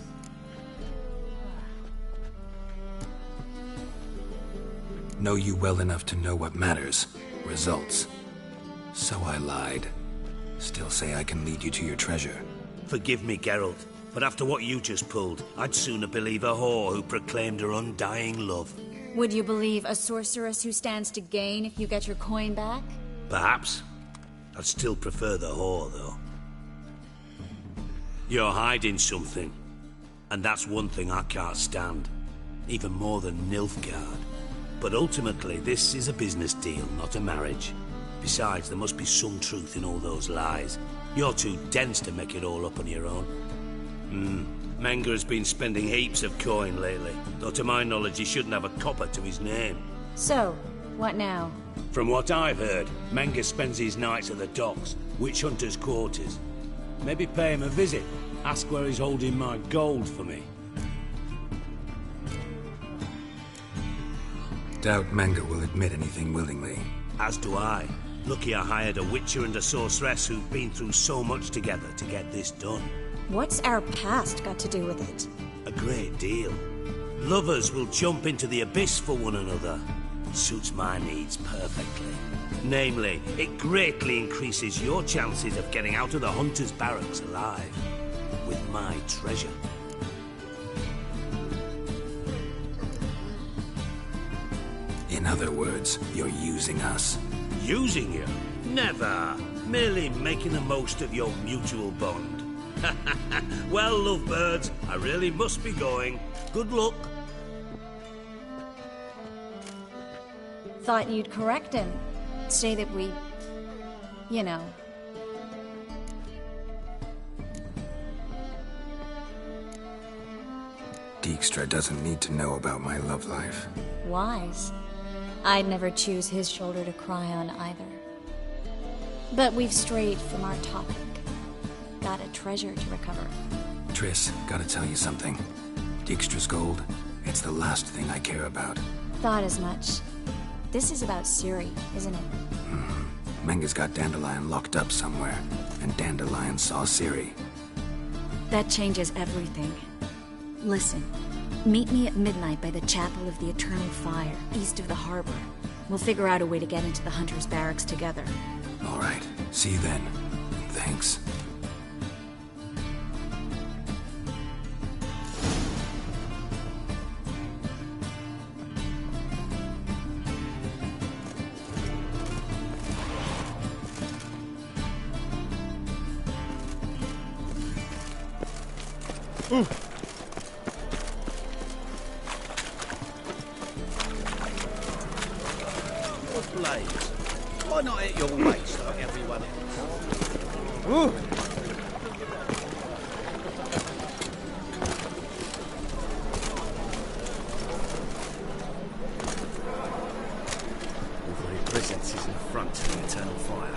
Know you well enough to know what matters. Results. So I lied. Still say I can lead you to your treasure. Forgive me, Geralt, but after what you just pulled, I'd sooner believe a whore who proclaimed her undying love. Would you believe a sorceress who stands to gain if you get your coin back? Perhaps. I'd still prefer the whore, though. You're hiding something. And that's one thing I can't stand. Even more than Nilfgaard. But ultimately, this is a business deal, not a marriage. Besides, there must be some truth in all those lies. You're too dense to make it all up on your own. Menge has been spending heaps of coin lately. Though to my knowledge, he shouldn't have a copper to his name. So, what now? From what I've heard, Menge spends his nights at the docks, witch hunters' quarters. Maybe pay him a visit. Ask where he's holding my gold for me. Doubt Menge will admit anything willingly. As do I. Lucky I hired a witcher and a sorceress who've been through so much together to get this done. What's our past got to do with it? A great deal. Lovers will jump into the abyss for one another. Suits my needs perfectly. Namely, it greatly increases your chances of getting out of the hunter's barracks alive. With my treasure. In other words, you're using us. Using you? Never. Merely making the most of your mutual bond. Well, lovebirds, I really must be going. Good luck. Thought you'd correct him. Say that we... you know... Dijkstra doesn't need to know about my love life. Wise. I'd never choose his shoulder to cry on either. But we've strayed from our topic. Got a treasure to recover. Triss, gotta tell you something. Dijkstra's gold, it's the last thing I care about. Thought as much. This is about Ciri, isn't it? Menge's got Dandelion locked up somewhere, and Dandelion saw Ciri. That changes everything. Listen, meet me at midnight by the Chapel of the Eternal Fire, east of the harbor. We'll figure out a way to get into the Hunter's barracks together. All right, see you then. Thanks. Blades. Why not at your waist like everyone else? Your very presence is an affront to the eternal fire.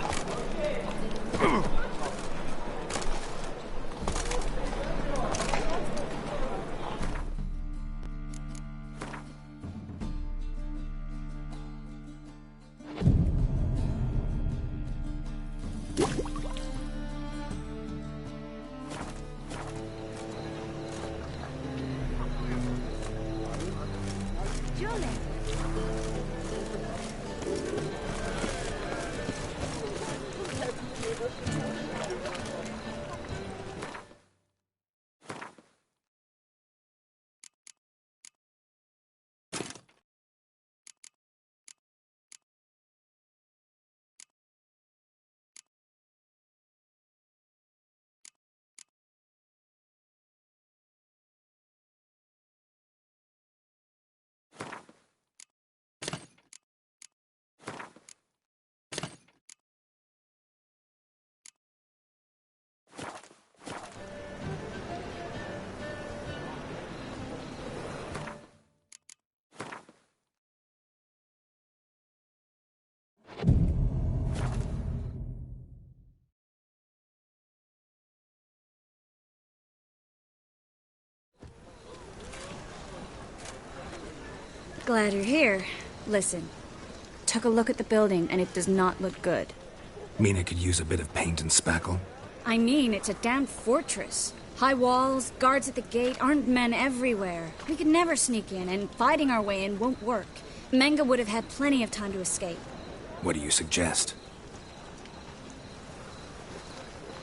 Glad you're here. Listen, took a look at the building and it does not look good. Mean it could use a bit of paint and spackle? I mean, it's a damn fortress. High walls, guards at the gate, armed men everywhere. We could never sneak in, and fighting our way in won't work. Menga would have had plenty of time to escape. What do you suggest?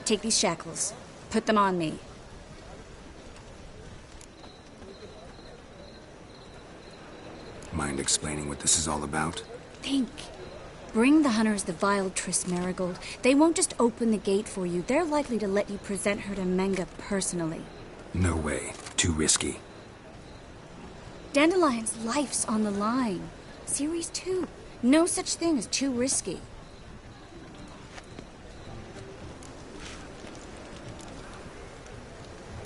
Take these shackles. Put them on me. Mind explaining what this is all about? Think. Bring the hunters the vile Triss Marigold. They won't just open the gate for you. They're likely to let you present her to Menga personally. No way. Too risky. Dandelion's life's on the line. Series 2. No such thing as too risky.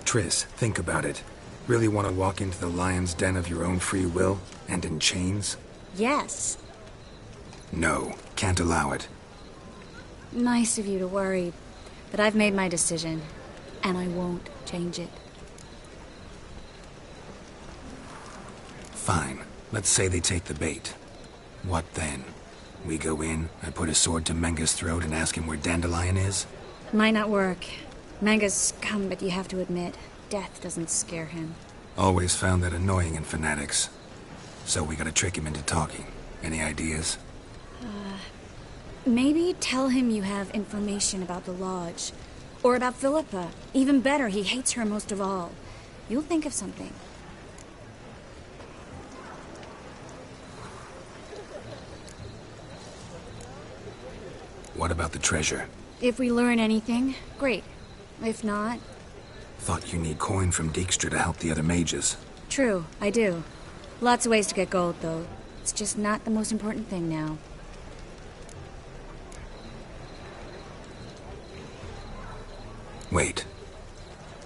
Triss, think about it. Really want to walk into the lion's den of your own free will, and in chains? Yes. No, can't allow it. Nice of you to worry, but I've made my decision, and I won't change it. Fine. Let's say they take the bait. What then? We go in, I put a sword to Menga's throat and ask him where Dandelion is? Might not work. Menga's scum, but you have to admit, death doesn't scare him. Always found that annoying in fanatics. So we gotta trick him into talking. Any ideas? Maybe tell him you have information about the Lodge. Or about Philippa. Even better, he hates her most of all. You'll think of something. What about the treasure? If we learn anything, great. If not... Thought you need coin from Dijkstra to help the other mages. True, I do. Lots of ways to get gold, though. It's just not the most important thing now. Wait.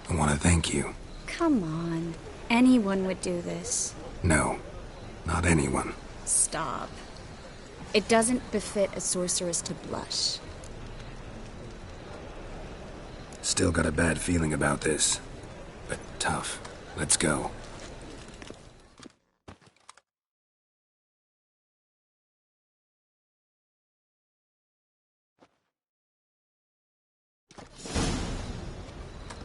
I want to thank you. Come on. Anyone would do this. No. Not anyone. Stop. It doesn't befit a sorceress to blush. Still got a bad feeling about this. But tough. Let's go.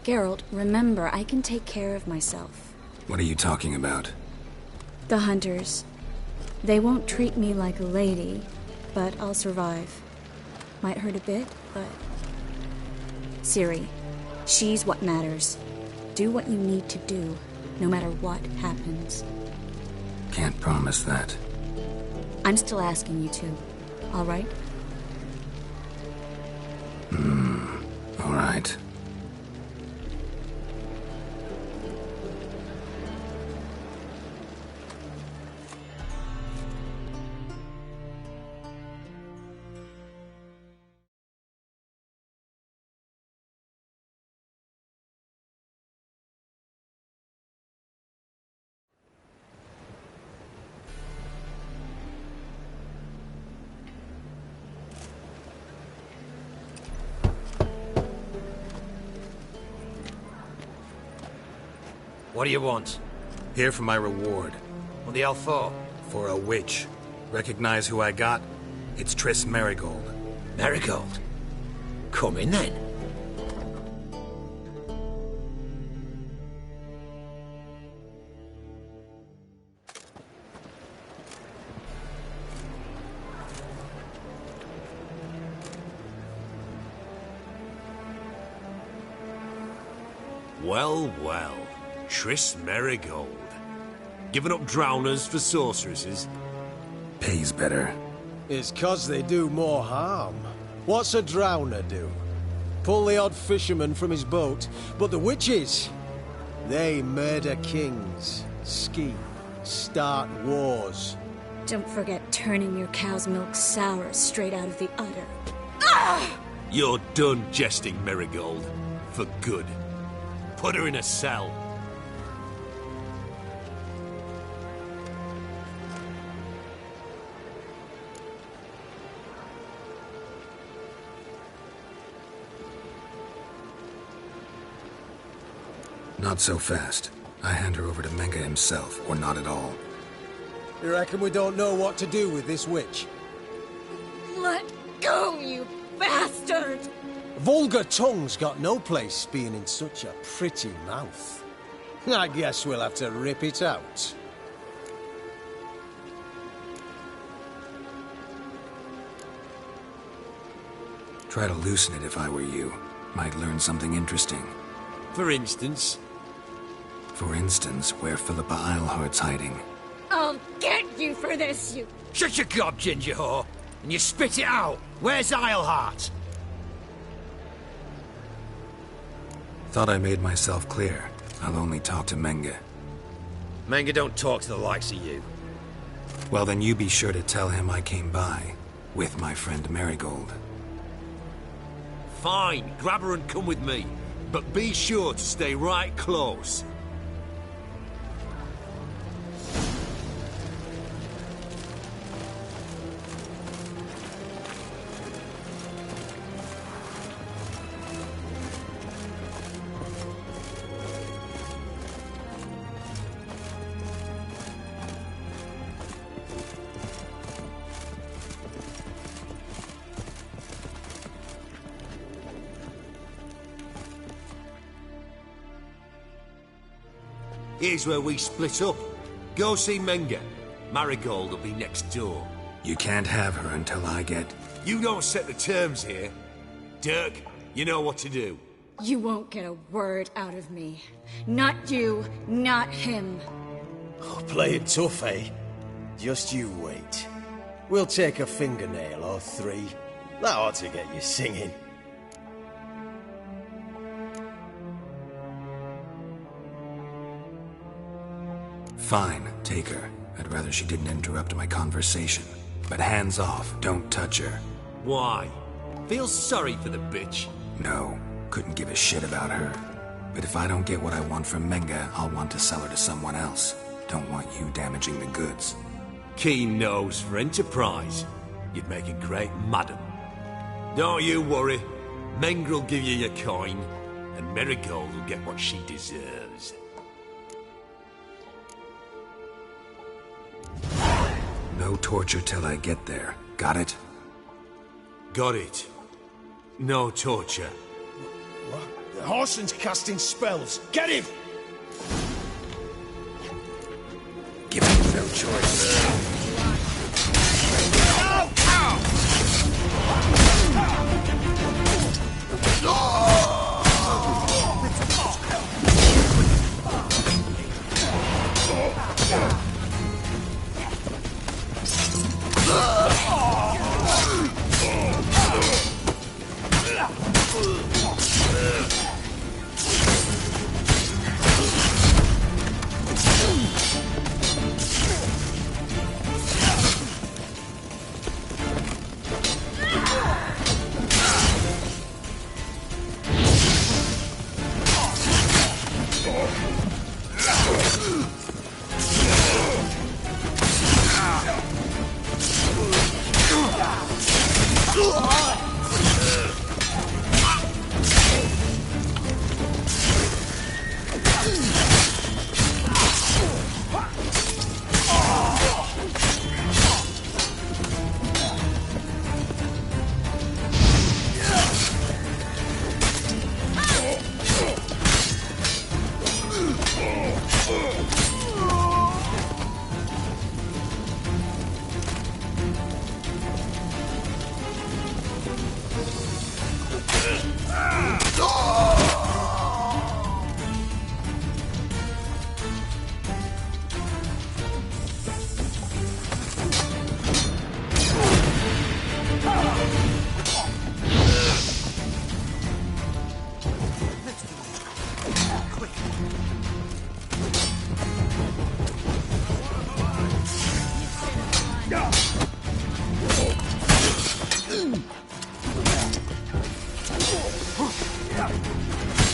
Geralt, remember, I can take care of myself. What are you talking about? The hunters. They won't treat me like a lady, but I'll survive. Might hurt a bit, but... Ciri, she's what matters. Do what you need to do, no matter what happens. Can't promise that. I'm still asking you to, all right? All right. What do you want? Here for my reward. What the hell for? For a witch. Recognize who I got? It's Triss Merigold. Merigold? Come in then. Well, well. Triss Merigold. Giving up drowners for sorceresses? Pays better. It's 'cause they do more harm. What's a drowner do? Pull the odd fisherman from his boat. But the witches, they murder kings, scheme, start wars. Don't forget turning your cow's milk sour straight out of the udder. You're done jesting, Merigold. For good. Put her in a cell. Not so fast. I hand her over to Menge himself, or not at all. You reckon we don't know what to do with this witch? Let go, you bastard! Vulgar tongue's got no place being in such a pretty mouth. I guess we'll have to rip it out. Try to loosen it if I were you. Might learn something interesting. For instance? For instance, where Philippa Eilhart's hiding. I'll get you for this, you... Shut your gob, ginger whore, and you spit it out. Where's Eilhart? Thought I made myself clear. I'll only talk to Menge. Menge don't talk to the likes of you. Well, then you be sure to tell him I came by, with my friend Merigold. Fine, grab her and come with me. But be sure to stay right close. Here's where we split up. Go see Menge. Marigold will be next door. You can't have her until I get... You don't set the terms here. Dirk, you know what to do. You won't get a word out of me. Not you, not him. Oh, play it tough, eh? Just you wait. We'll take a fingernail or three. That ought to get you singing. Fine, take her. I'd rather she didn't interrupt my conversation. But hands off, don't touch her. Why? Feel sorry for the bitch? No, couldn't give a shit about her. But if I don't get what I want from Menge, I'll want to sell her to someone else. Don't want you damaging the goods. Keen nose for enterprise. You'd make a great madam. Don't you worry. Menge will give you your coin, and Merigold will get what she deserves. No torture till I get there. Got it? Got it. No torture. What? The Horson's casting spells. Get him! Give him no choice.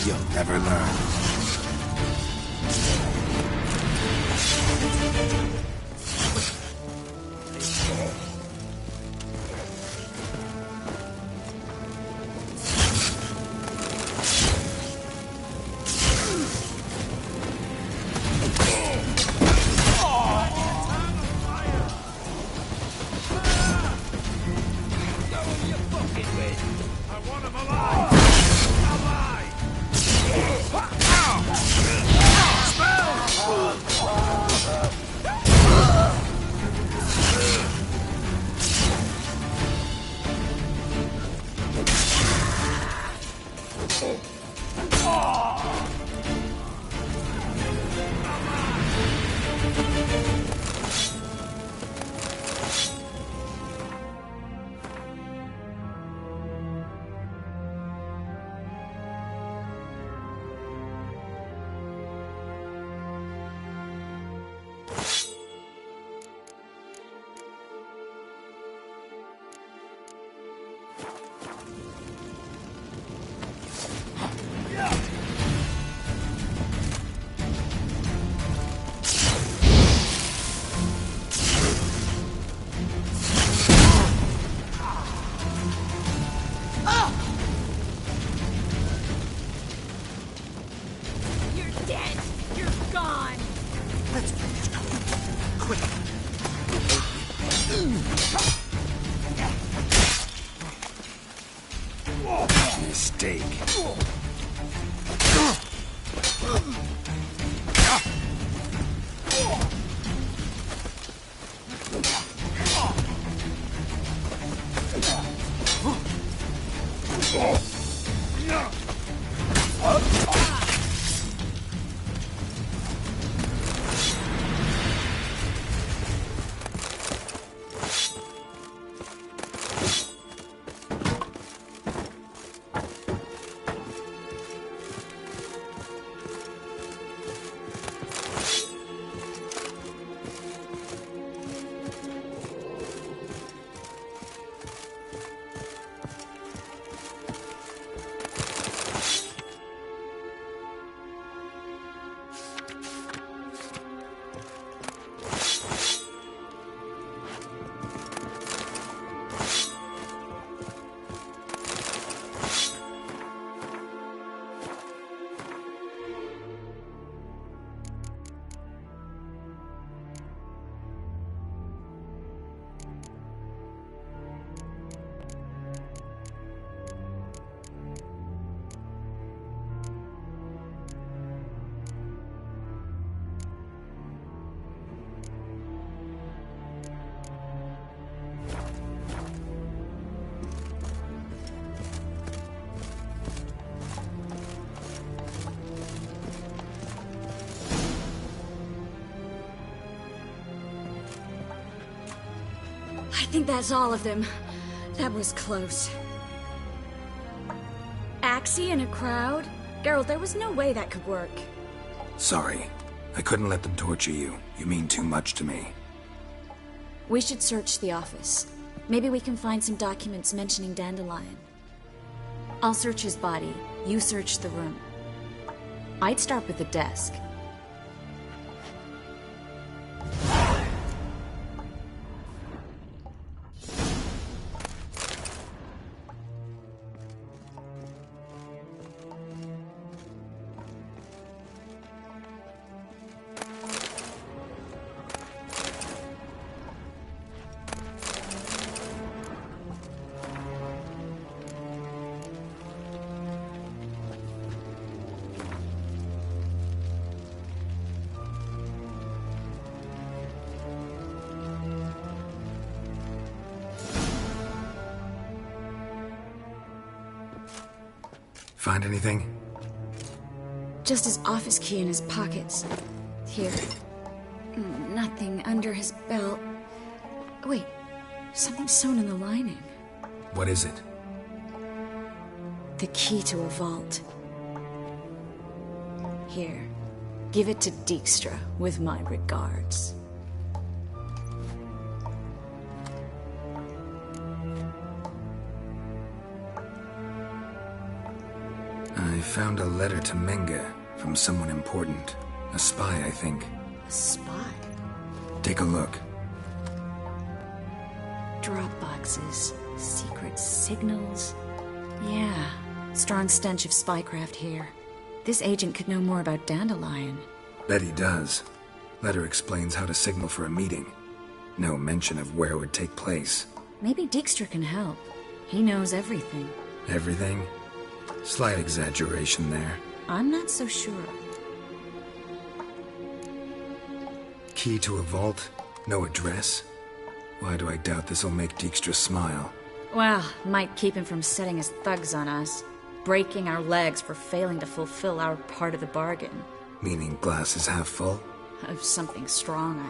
You'll never learn. Mistake. I think that's all of them. That was close. Axie in a crowd? Geralt, there was no way that could work. Sorry. I couldn't let them torture you. You mean too much to me. We should search the office. Maybe we can find some documents mentioning Dandelion. I'll search his body. You search the room. I'd start with the desk. Find anything? Just his office key in his pockets. Here. Nothing under his belt. Wait, something's sewn in the lining. What is it? The key to a vault. Here, give it to Dijkstra with my regards. I found a letter to Menge from someone important. A spy, I think. A spy? Take a look. Drop boxes, secret signals. Yeah, strong stench of spycraft here. This agent could know more about Dandelion. Bet he does. Letter explains how to signal for a meeting. No mention of where it would take place. Maybe Dijkstra can help. He knows everything. Everything? Slight exaggeration there. I'm not so sure. Key to a vault? No address? Why do I doubt this'll make Dijkstra smile? Well, might keep him from setting his thugs on us. Breaking our legs for failing to fulfill our part of the bargain. Meaning glass is half full? Of something strong, I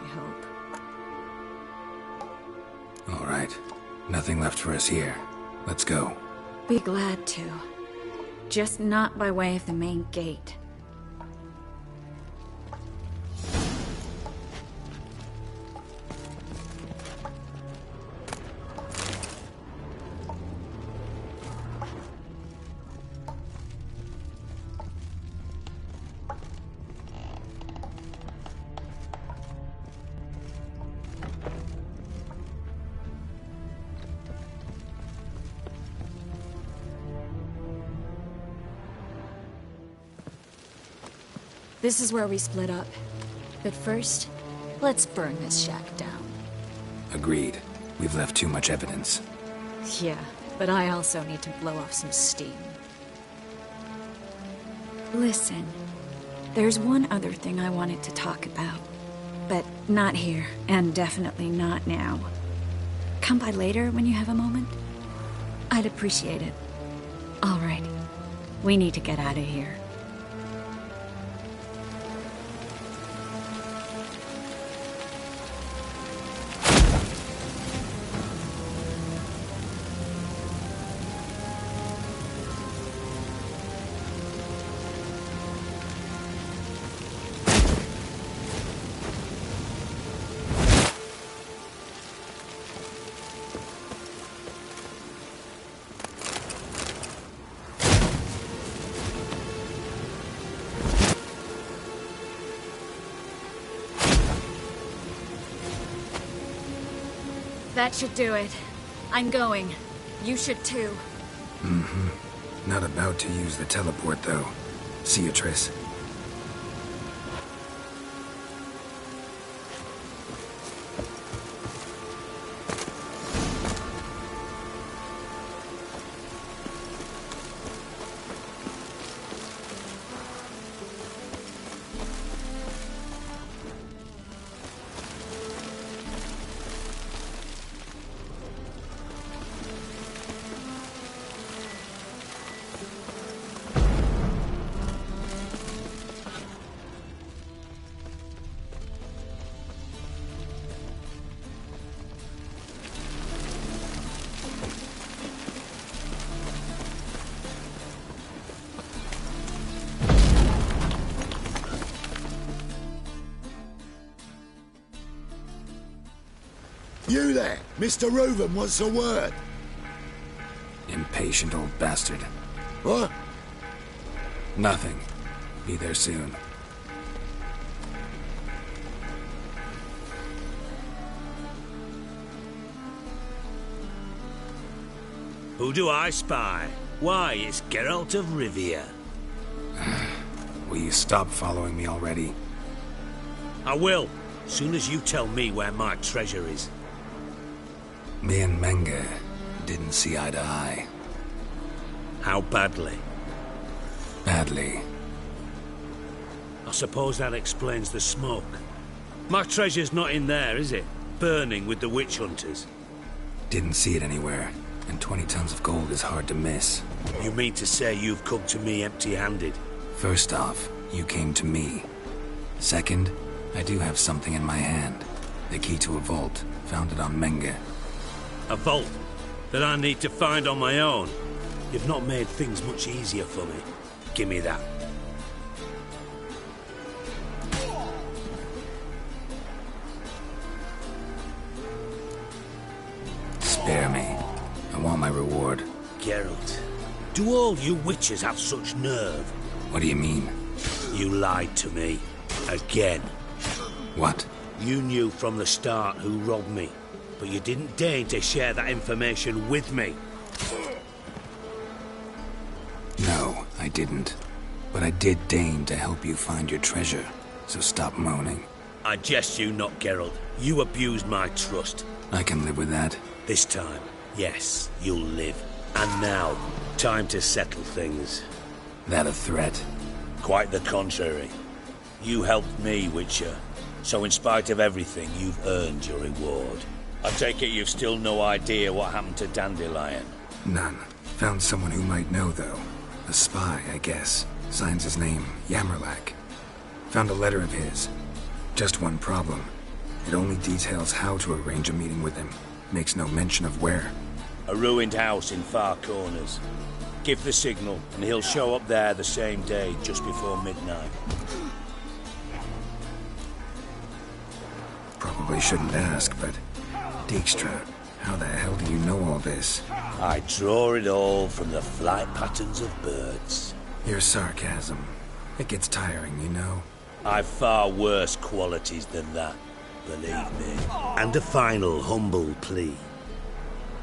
hope. All right. Nothing left for us here. Let's go. Be glad to. Just not by way of the main gate. This is where we split up. But first, let's burn this shack down. Agreed. We've left too much evidence. Yeah, but I also need to blow off some steam. Listen, there's one other thing I wanted to talk about. But not here, and definitely not now. Come by later when you have a moment? I'd appreciate it. All right. We need to get out of here. That should do it. I'm going. You should too. Mm-hmm. Not about to use the teleport, though. See you, Triss. You there! Mr. Reuven wants a word. Impatient old bastard. What? Nothing. Be there soon. Who do I spy? Why, it's Geralt of Rivia. Will you stop following me already? I will, soon as you tell me where my treasure is. Me and Menge didn't see eye to eye. How badly? Badly. I suppose that explains the smoke. My treasure's not in there, is it? Burning with the witch hunters. Didn't see it anywhere, and 20 tons of gold is hard to miss. You mean to say you've come to me empty-handed? First off, you came to me. Second, I do have something in my hand. The key to a vault, found it on Menge. A vault that I need to find on my own. You've not made things much easier for me. Give me that. Geralt, do all you witches have such nerve? What do you mean? You lied to me. Again. What? You knew from the start who robbed me, but you didn't deign to share that information with me. No, I didn't. But I did deign to help you find your treasure, so stop moaning. I jest you not, Geralt. You abused my trust. I can live with that. This time, yes, you'll live. And now, time to settle things. That a threat? Quite the contrary. You helped me, Witcher. So in spite of everything, you've earned your reward. I take it you've still no idea what happened to Dandelion? None. Found someone who might know, though. A spy, I guess. Signs his name, Yamerlak. Found a letter of his. Just one problem. It only details how to arrange a meeting with him. Makes no mention of where. A ruined house in Far Corners. Give the signal, and he'll show up there the same day, just before midnight. Probably shouldn't ask, but... Dijkstra, how the hell do you know all this? I draw it all from the flight patterns of birds. Your sarcasm. It gets tiring, you know. I've far worse qualities than that, believe me. And a final humble plea.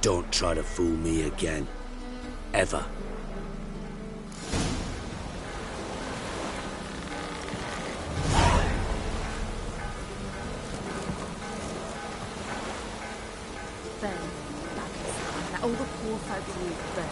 Don't try to fool me again. Ever. Burn. Let all the poor folk in you burn.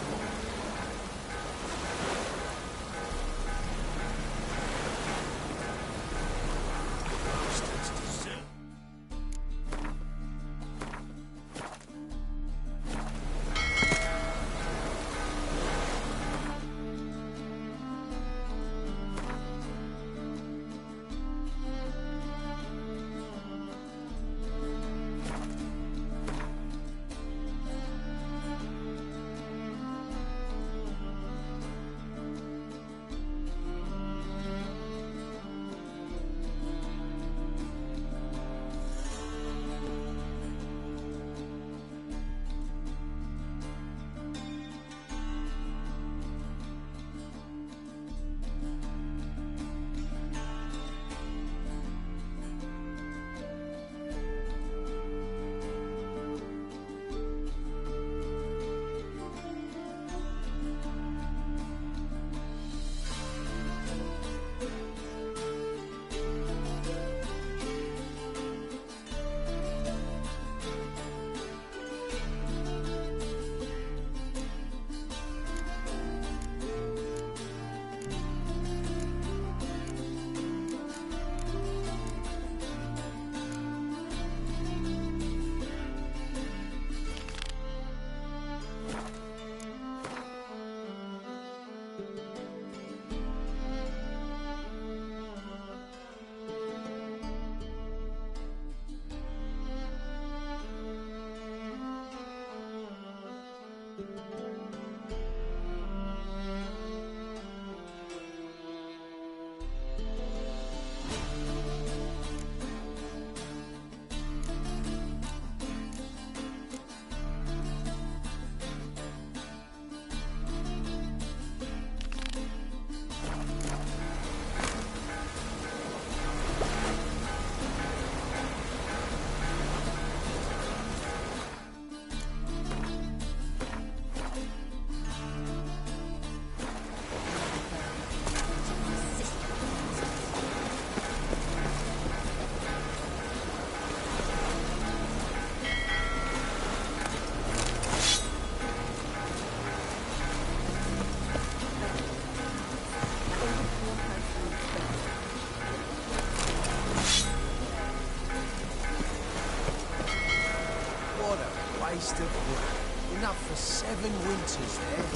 Waste of wood. Enough for 7 winters there.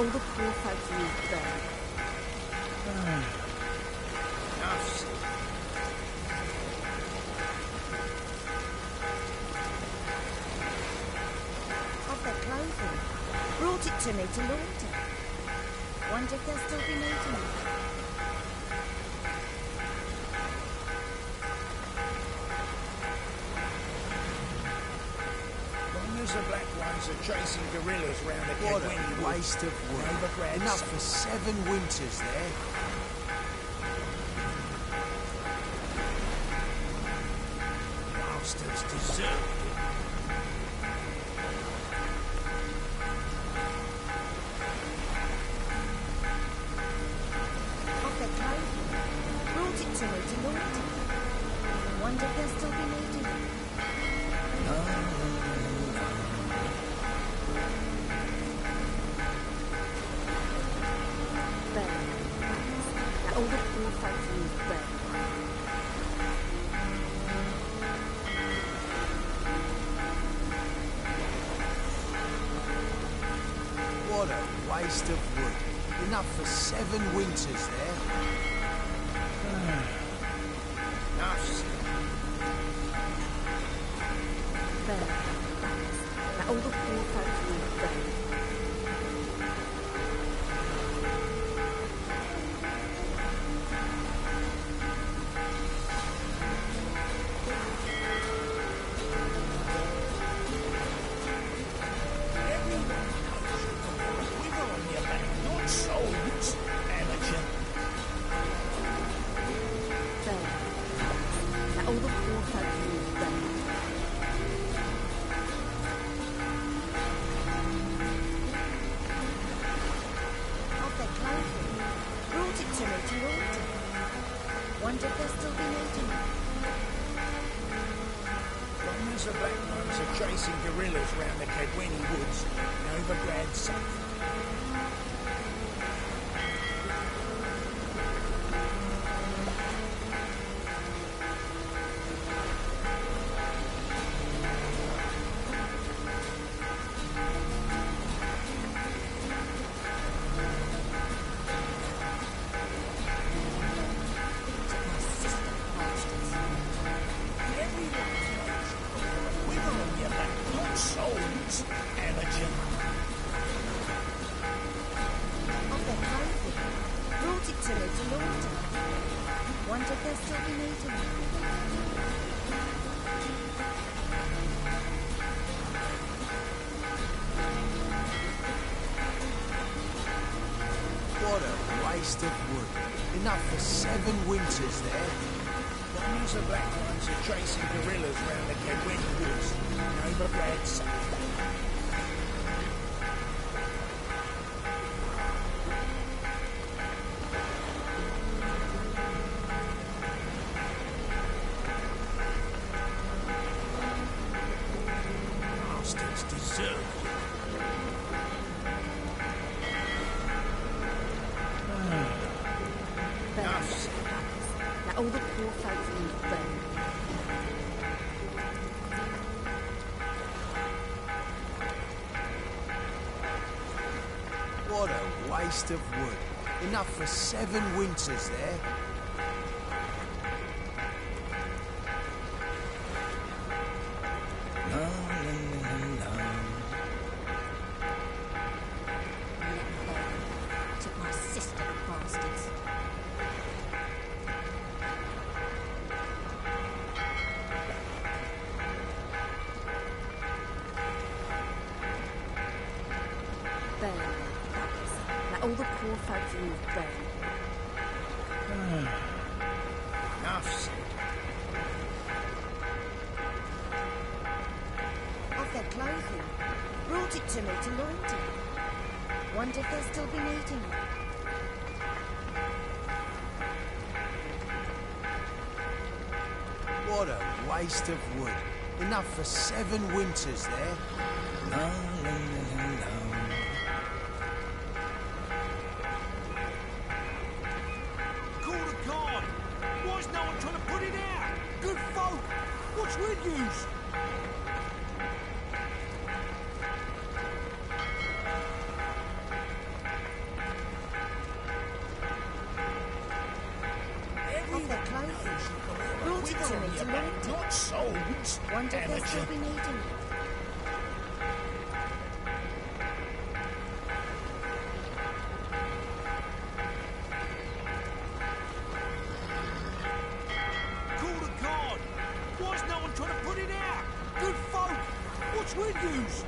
all the poor folks used there. Of their clothing. Brought it to me to launder. Wonder if they'll still be needing it. The black ones are chasing gorillas round the What a waste of wood. Enough for 7 winters there. Bastards deserve it. Of their clothing. Brought it to me to launder. Wonder if they'll still be needing it. All the poor folks used bread. What a waste of wood. Enough for 7 winters there. All the poor folks used bread. Wonder if they'll still be needing it. Runners of black ones are chasing gorillas round the Kedweni woods in Overgrad South. Of wood. Enough for 7 winters there. Runners of black ones are chasing gorillas round the Kedweni woods in Overgrad South. Bastards deserve it. All the poor folks need bread. What a waste of wood. Enough for 7 winters there. Took my sister, the bastards. All the poor folks used bread. Enough said. Of their clothing. Brought it to me to launder. Wonder if they'll still be needing it. What a waste of wood. Enough for 7 winters there. Call the guard! Why is no one trying to put it out? Good folk! What's with yous? Of their clothes. Brought it to me to look at. Not sold. Wonder if they'll still be needing it. Call the guard! Why's no one trying to put it out? Good folk! What's with yous?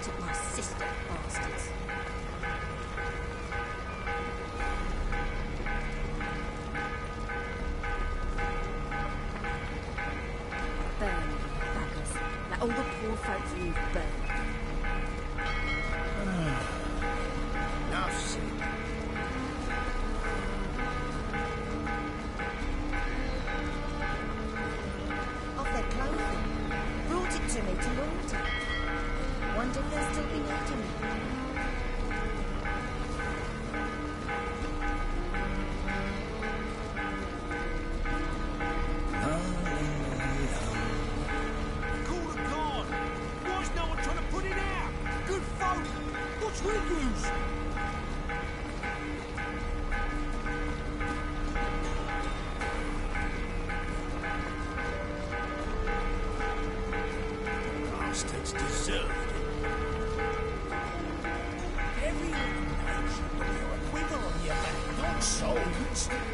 Took my sister, bastards. Burn, buggers. Let all the poor folks you burn. Enough said. Of their clothing. Brought it to me to look at. Wonder if they'll still be needing it. Call the guard! Why's no one trying to put it out? Good folk! What's with yous? Bastards deserved it. Everyone knows you're a quiver on your back, not sold.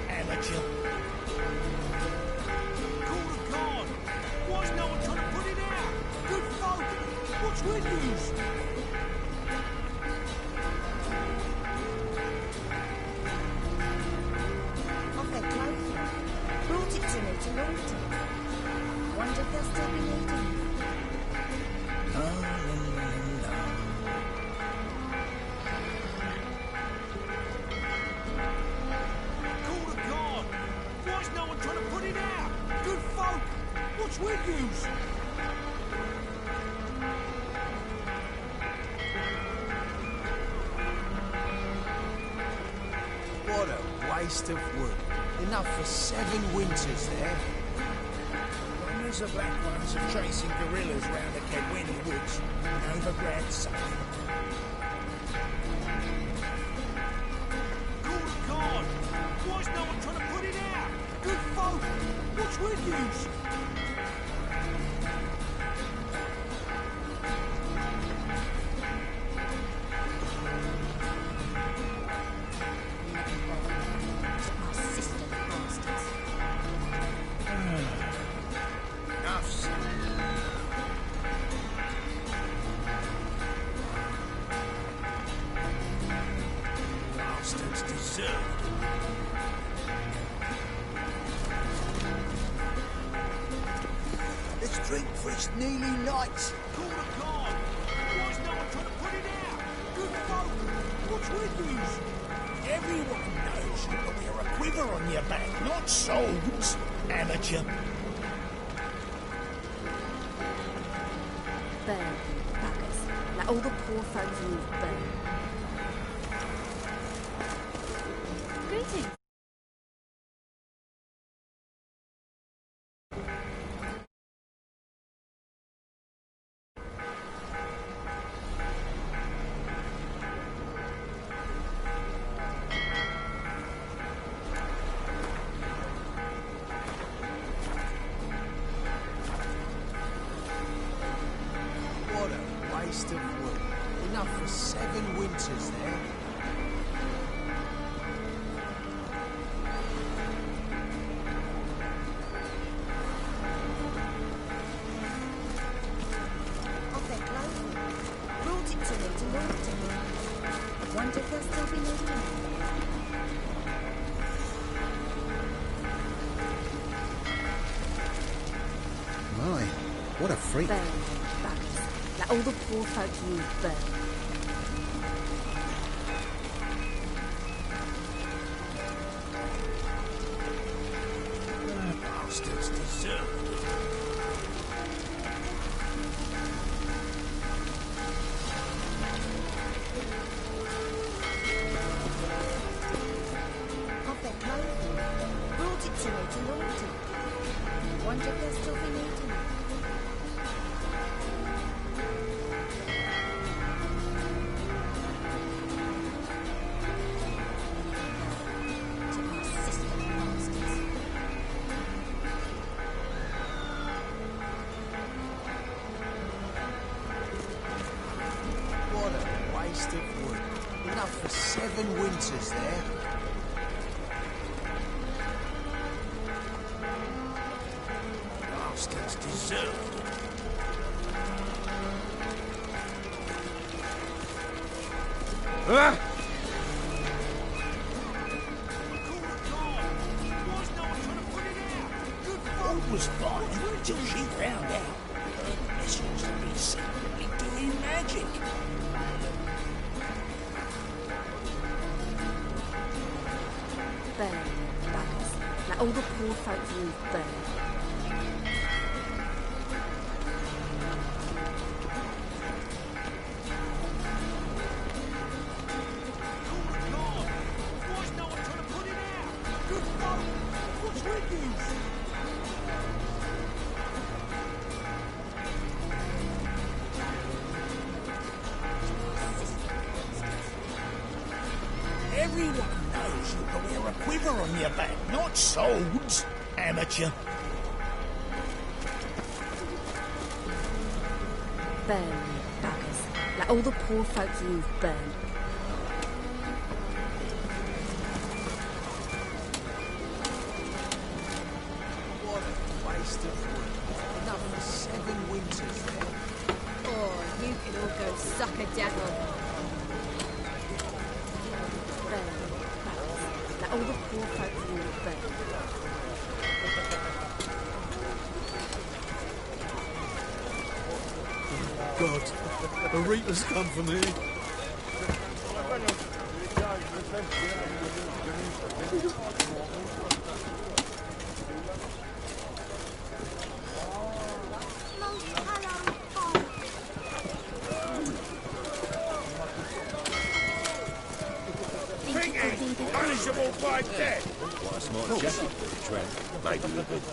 Amateur. Call the guard! Why's no one trying to put it out? Good folk! What's with yous? Of their clothing. Brought it to me to look at. Wonder if they'll still be needing it. Call the guard! Why's no one trying to put it out? Good folk! What's with yous? What a waste of wood. Enough for 7 winters there. Runners of black ones are chasing gorillas round the Kedwini woods. Overgrad safe. Call the guard! Why's no one trying to put it out? Good folk! What's with yous? Took my sister, bastards. Enough said. Bastards deserved it. Let's drink for it's nearly night. Call the guard! Why's no one trying to put it out? Good folk! What's with yous? Everyone knows you'll wear a quiver on your back, not sold. Amateur. Burn, buggers. Let all the poor folks you burn. Greetings. What a waste of wood. Enough for 7 winters there. Of their clothing. Brought it to me to look at. Wonder if they'll still be needing it. My, what a freak. Burn, buggers. Let all the poor folks you burn. Bastards deserved it. Of their clothing. Brought it to me to look at. Wonder if they'll still be needing it. Enough for 7 winters there. Bastards deserved it. All was fine until she found out. Her seems to be secretly doing magic. Burn, buggers. Let all the poor folk you've burned. Everyone knows you can wear a quiver on your back, not swords, amateur. Burn, buggers. Let all the poor folk you've burned. What a waste of wood. Enough for 7 winters there. Oh, you can all go suck a devil. Burn, buggers. Let all the poor folk you've burned. God, a Reaper's come for me. Punishable by death. What a smart jacket for the tramp. Maybe we could,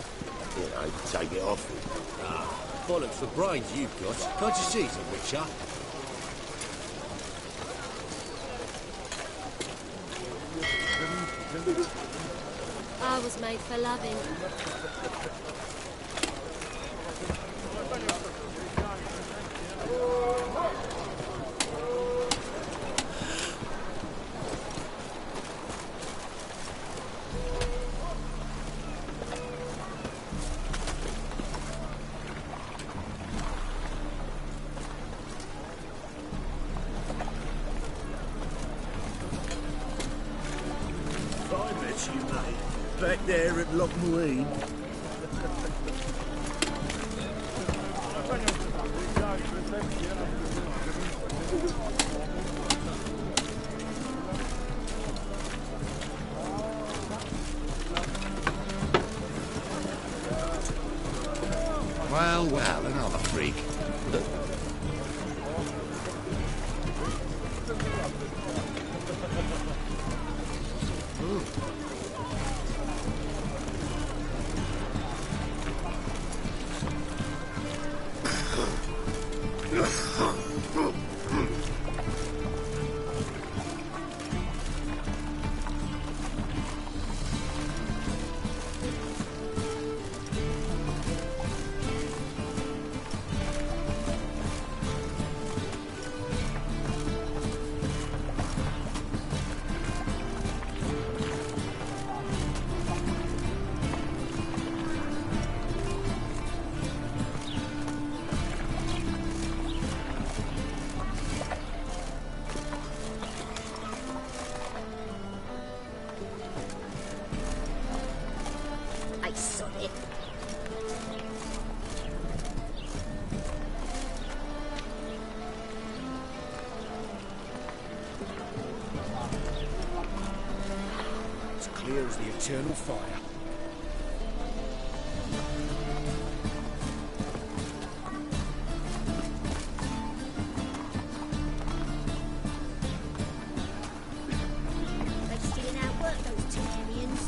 take it off him. Ah, bollocks for brains you've got. Can't you see he's a witcher? I was made for loving. I met you, mate. Back there at Lochmarine. Well, another freak. I saw it. It's clear as the eternal fire. They still outwork those Temerians.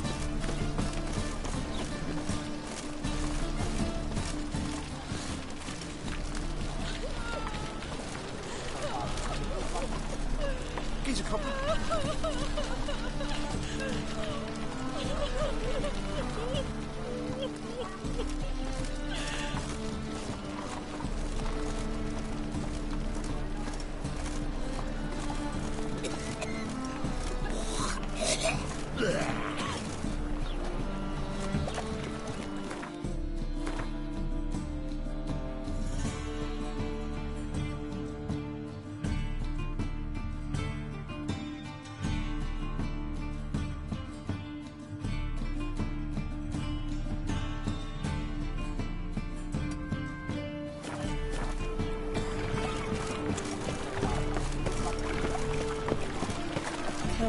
He's a copper.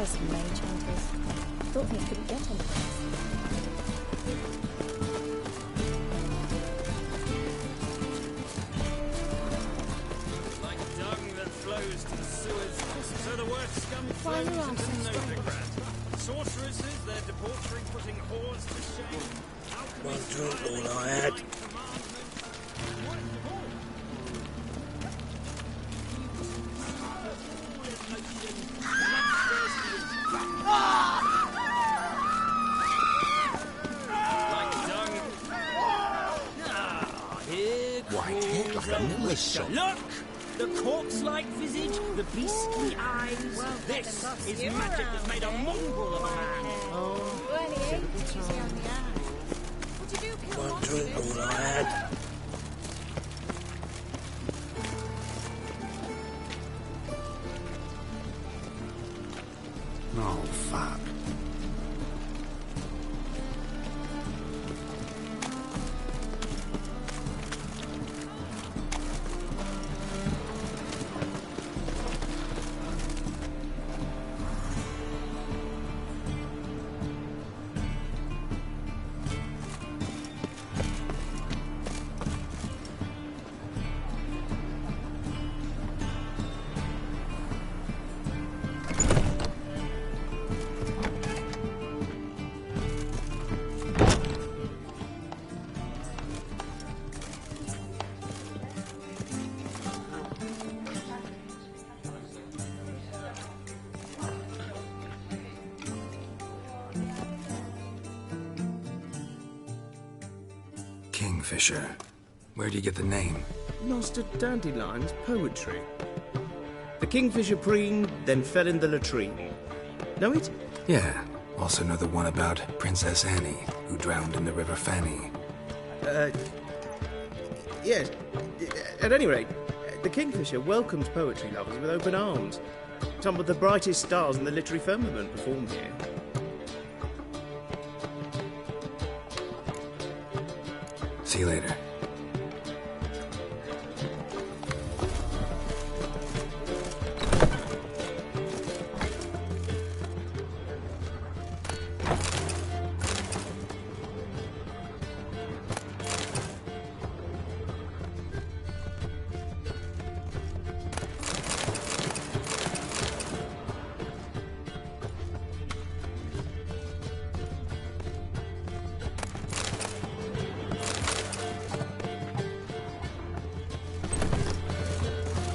Those mage hunters. Thought they couldn't get on place. Like dung that flows to the sewers, so the worst scum flows into Novigrad. Sorceresses, their debauchery putting whores to shame. One drink all I had. Look! The corpse-like visage, the beastly eyes. This is magic that's made a mongrel of a man. One drink all I had. Oh, fuck. Kingfisher. Where do you get the name? Lost at Dandelion's poetry. The kingfisher preened, then fell in the latrine. Know it? Yeah. Also know the one about Princess Annie, who drowned in the River Fanny. Yes. At any rate, the kingfisher welcomes poetry lovers with open arms. Some of the brightest stars in the literary firmament performed here. See you later.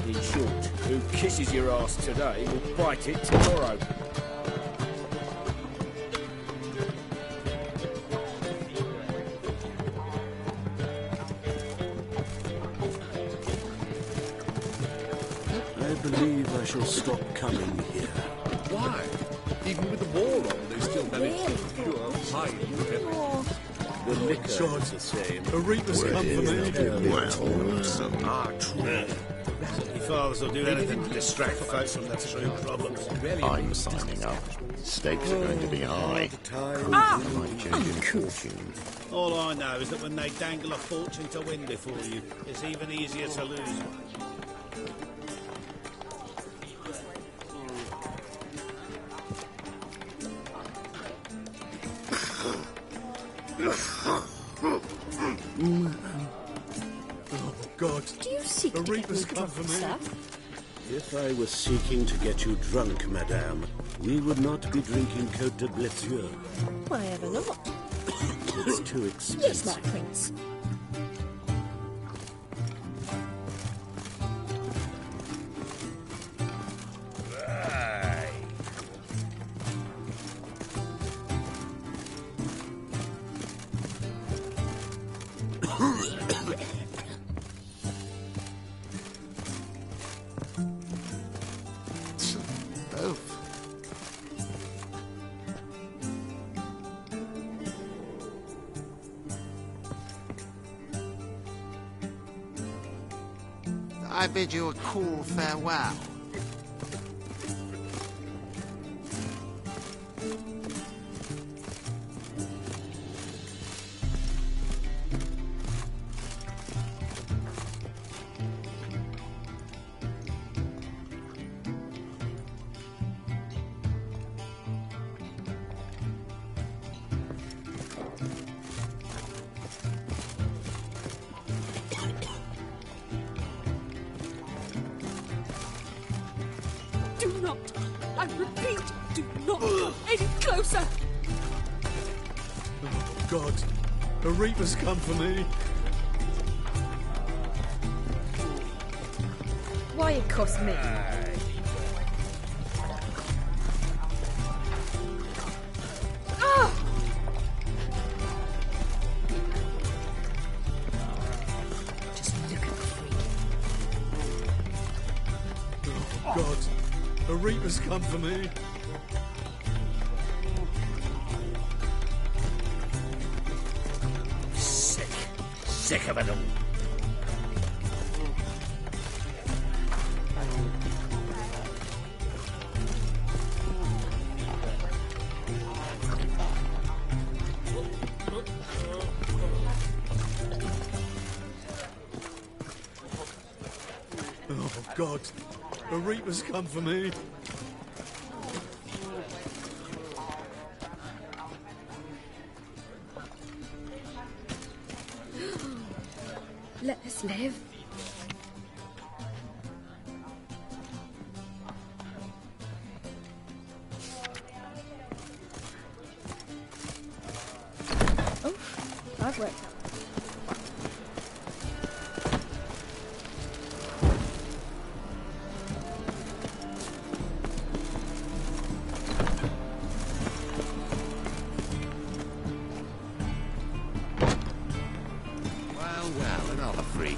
In short, who kisses your ass today will bite it tomorrow. I believe I shall stop coming here. Why? Even with the war on, they still manage to procure fine liquor. The liquor's the same. A reaper's come for me. Well, true. Your fathers will do anything to distract folks from their true problems. I'm signing up. Stakes are going to be high. Life-changing fortune. All I know is that when they dangle a fortune to win before you, it's even easier to lose one. Oh, God. Do you seek The to get reaper's me come drunk, for me. sir? If I was seeking to get you drunk, madame, we would not be drinking Côte de Blessure. Why ever not? It's too expensive. Yes, my prince. I bid you a cool farewell. not. I repeat, do not come any closer. Oh, God. A Reaper's come for me. Why it cost me? Just look at the freak. Oh, God. A Reaper's come for me. Sick of it all. Oh, God. A Reaper's come for me. Let us live. Oh, I've worked out. Well, another freak.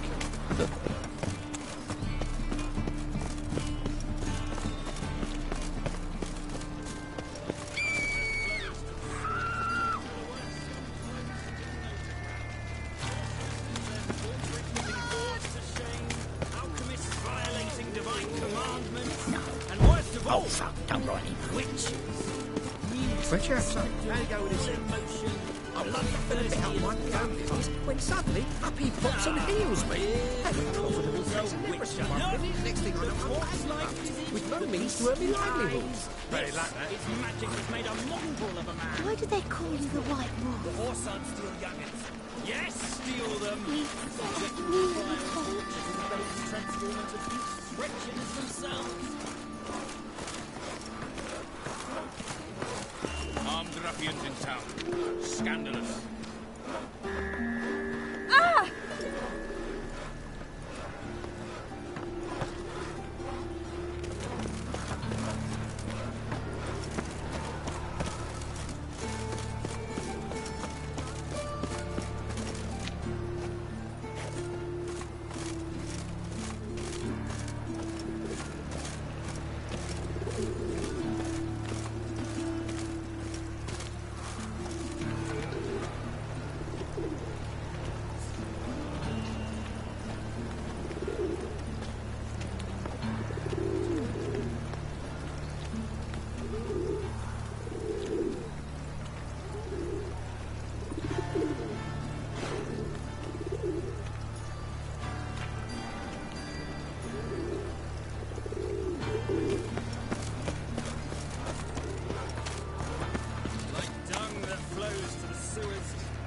Oh, fuck, don't write him. Richard, sorry. How you go with this thing? I love the bit out one go when suddenly up he pops and heals me. And a profitable celebrity. Next thing I know, I'm life with no means to earn me livelihood. Very like that. Its magic has made a mongrel of a man. Why do they call you the White Wolf? The horse sons steal youngins. Yes, steal them. Transform into beasts, wretched as themselves. Armed ruffians in town. Scandalous. Ah!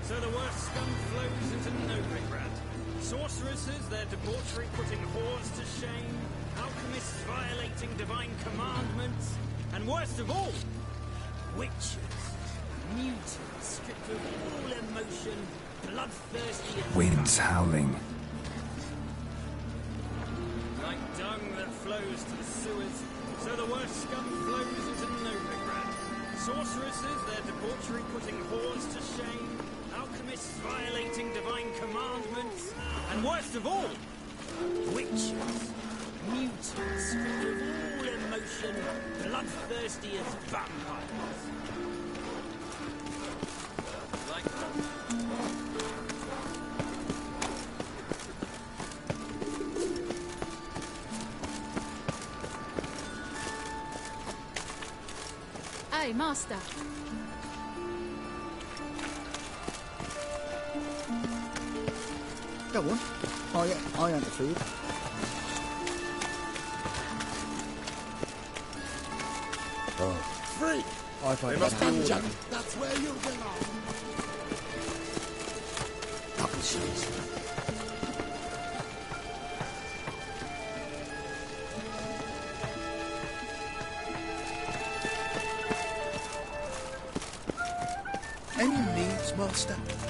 So the worst scum flows into Novigrad. Sorceresses, their debauchery putting whores to shame. Alchemists violating divine commandments. And worst of all, witches. Mutants, stripped of all emotion, bloodthirsty and Wind's howling. like dung that flows to the sewers, so the worst scum flows into Novigrad. Sorceresses, their debauchery putting whores to shame. Alchemists violating divine commandments. And worst of all, witches. Mutants, stripped of all emotion, bloodthirsty as vampires. Like Hey, Master. Go on. I ain't the food. Oh. Freak! I find must be that order. That's where you belong. Fucking shoes. Yes, Master.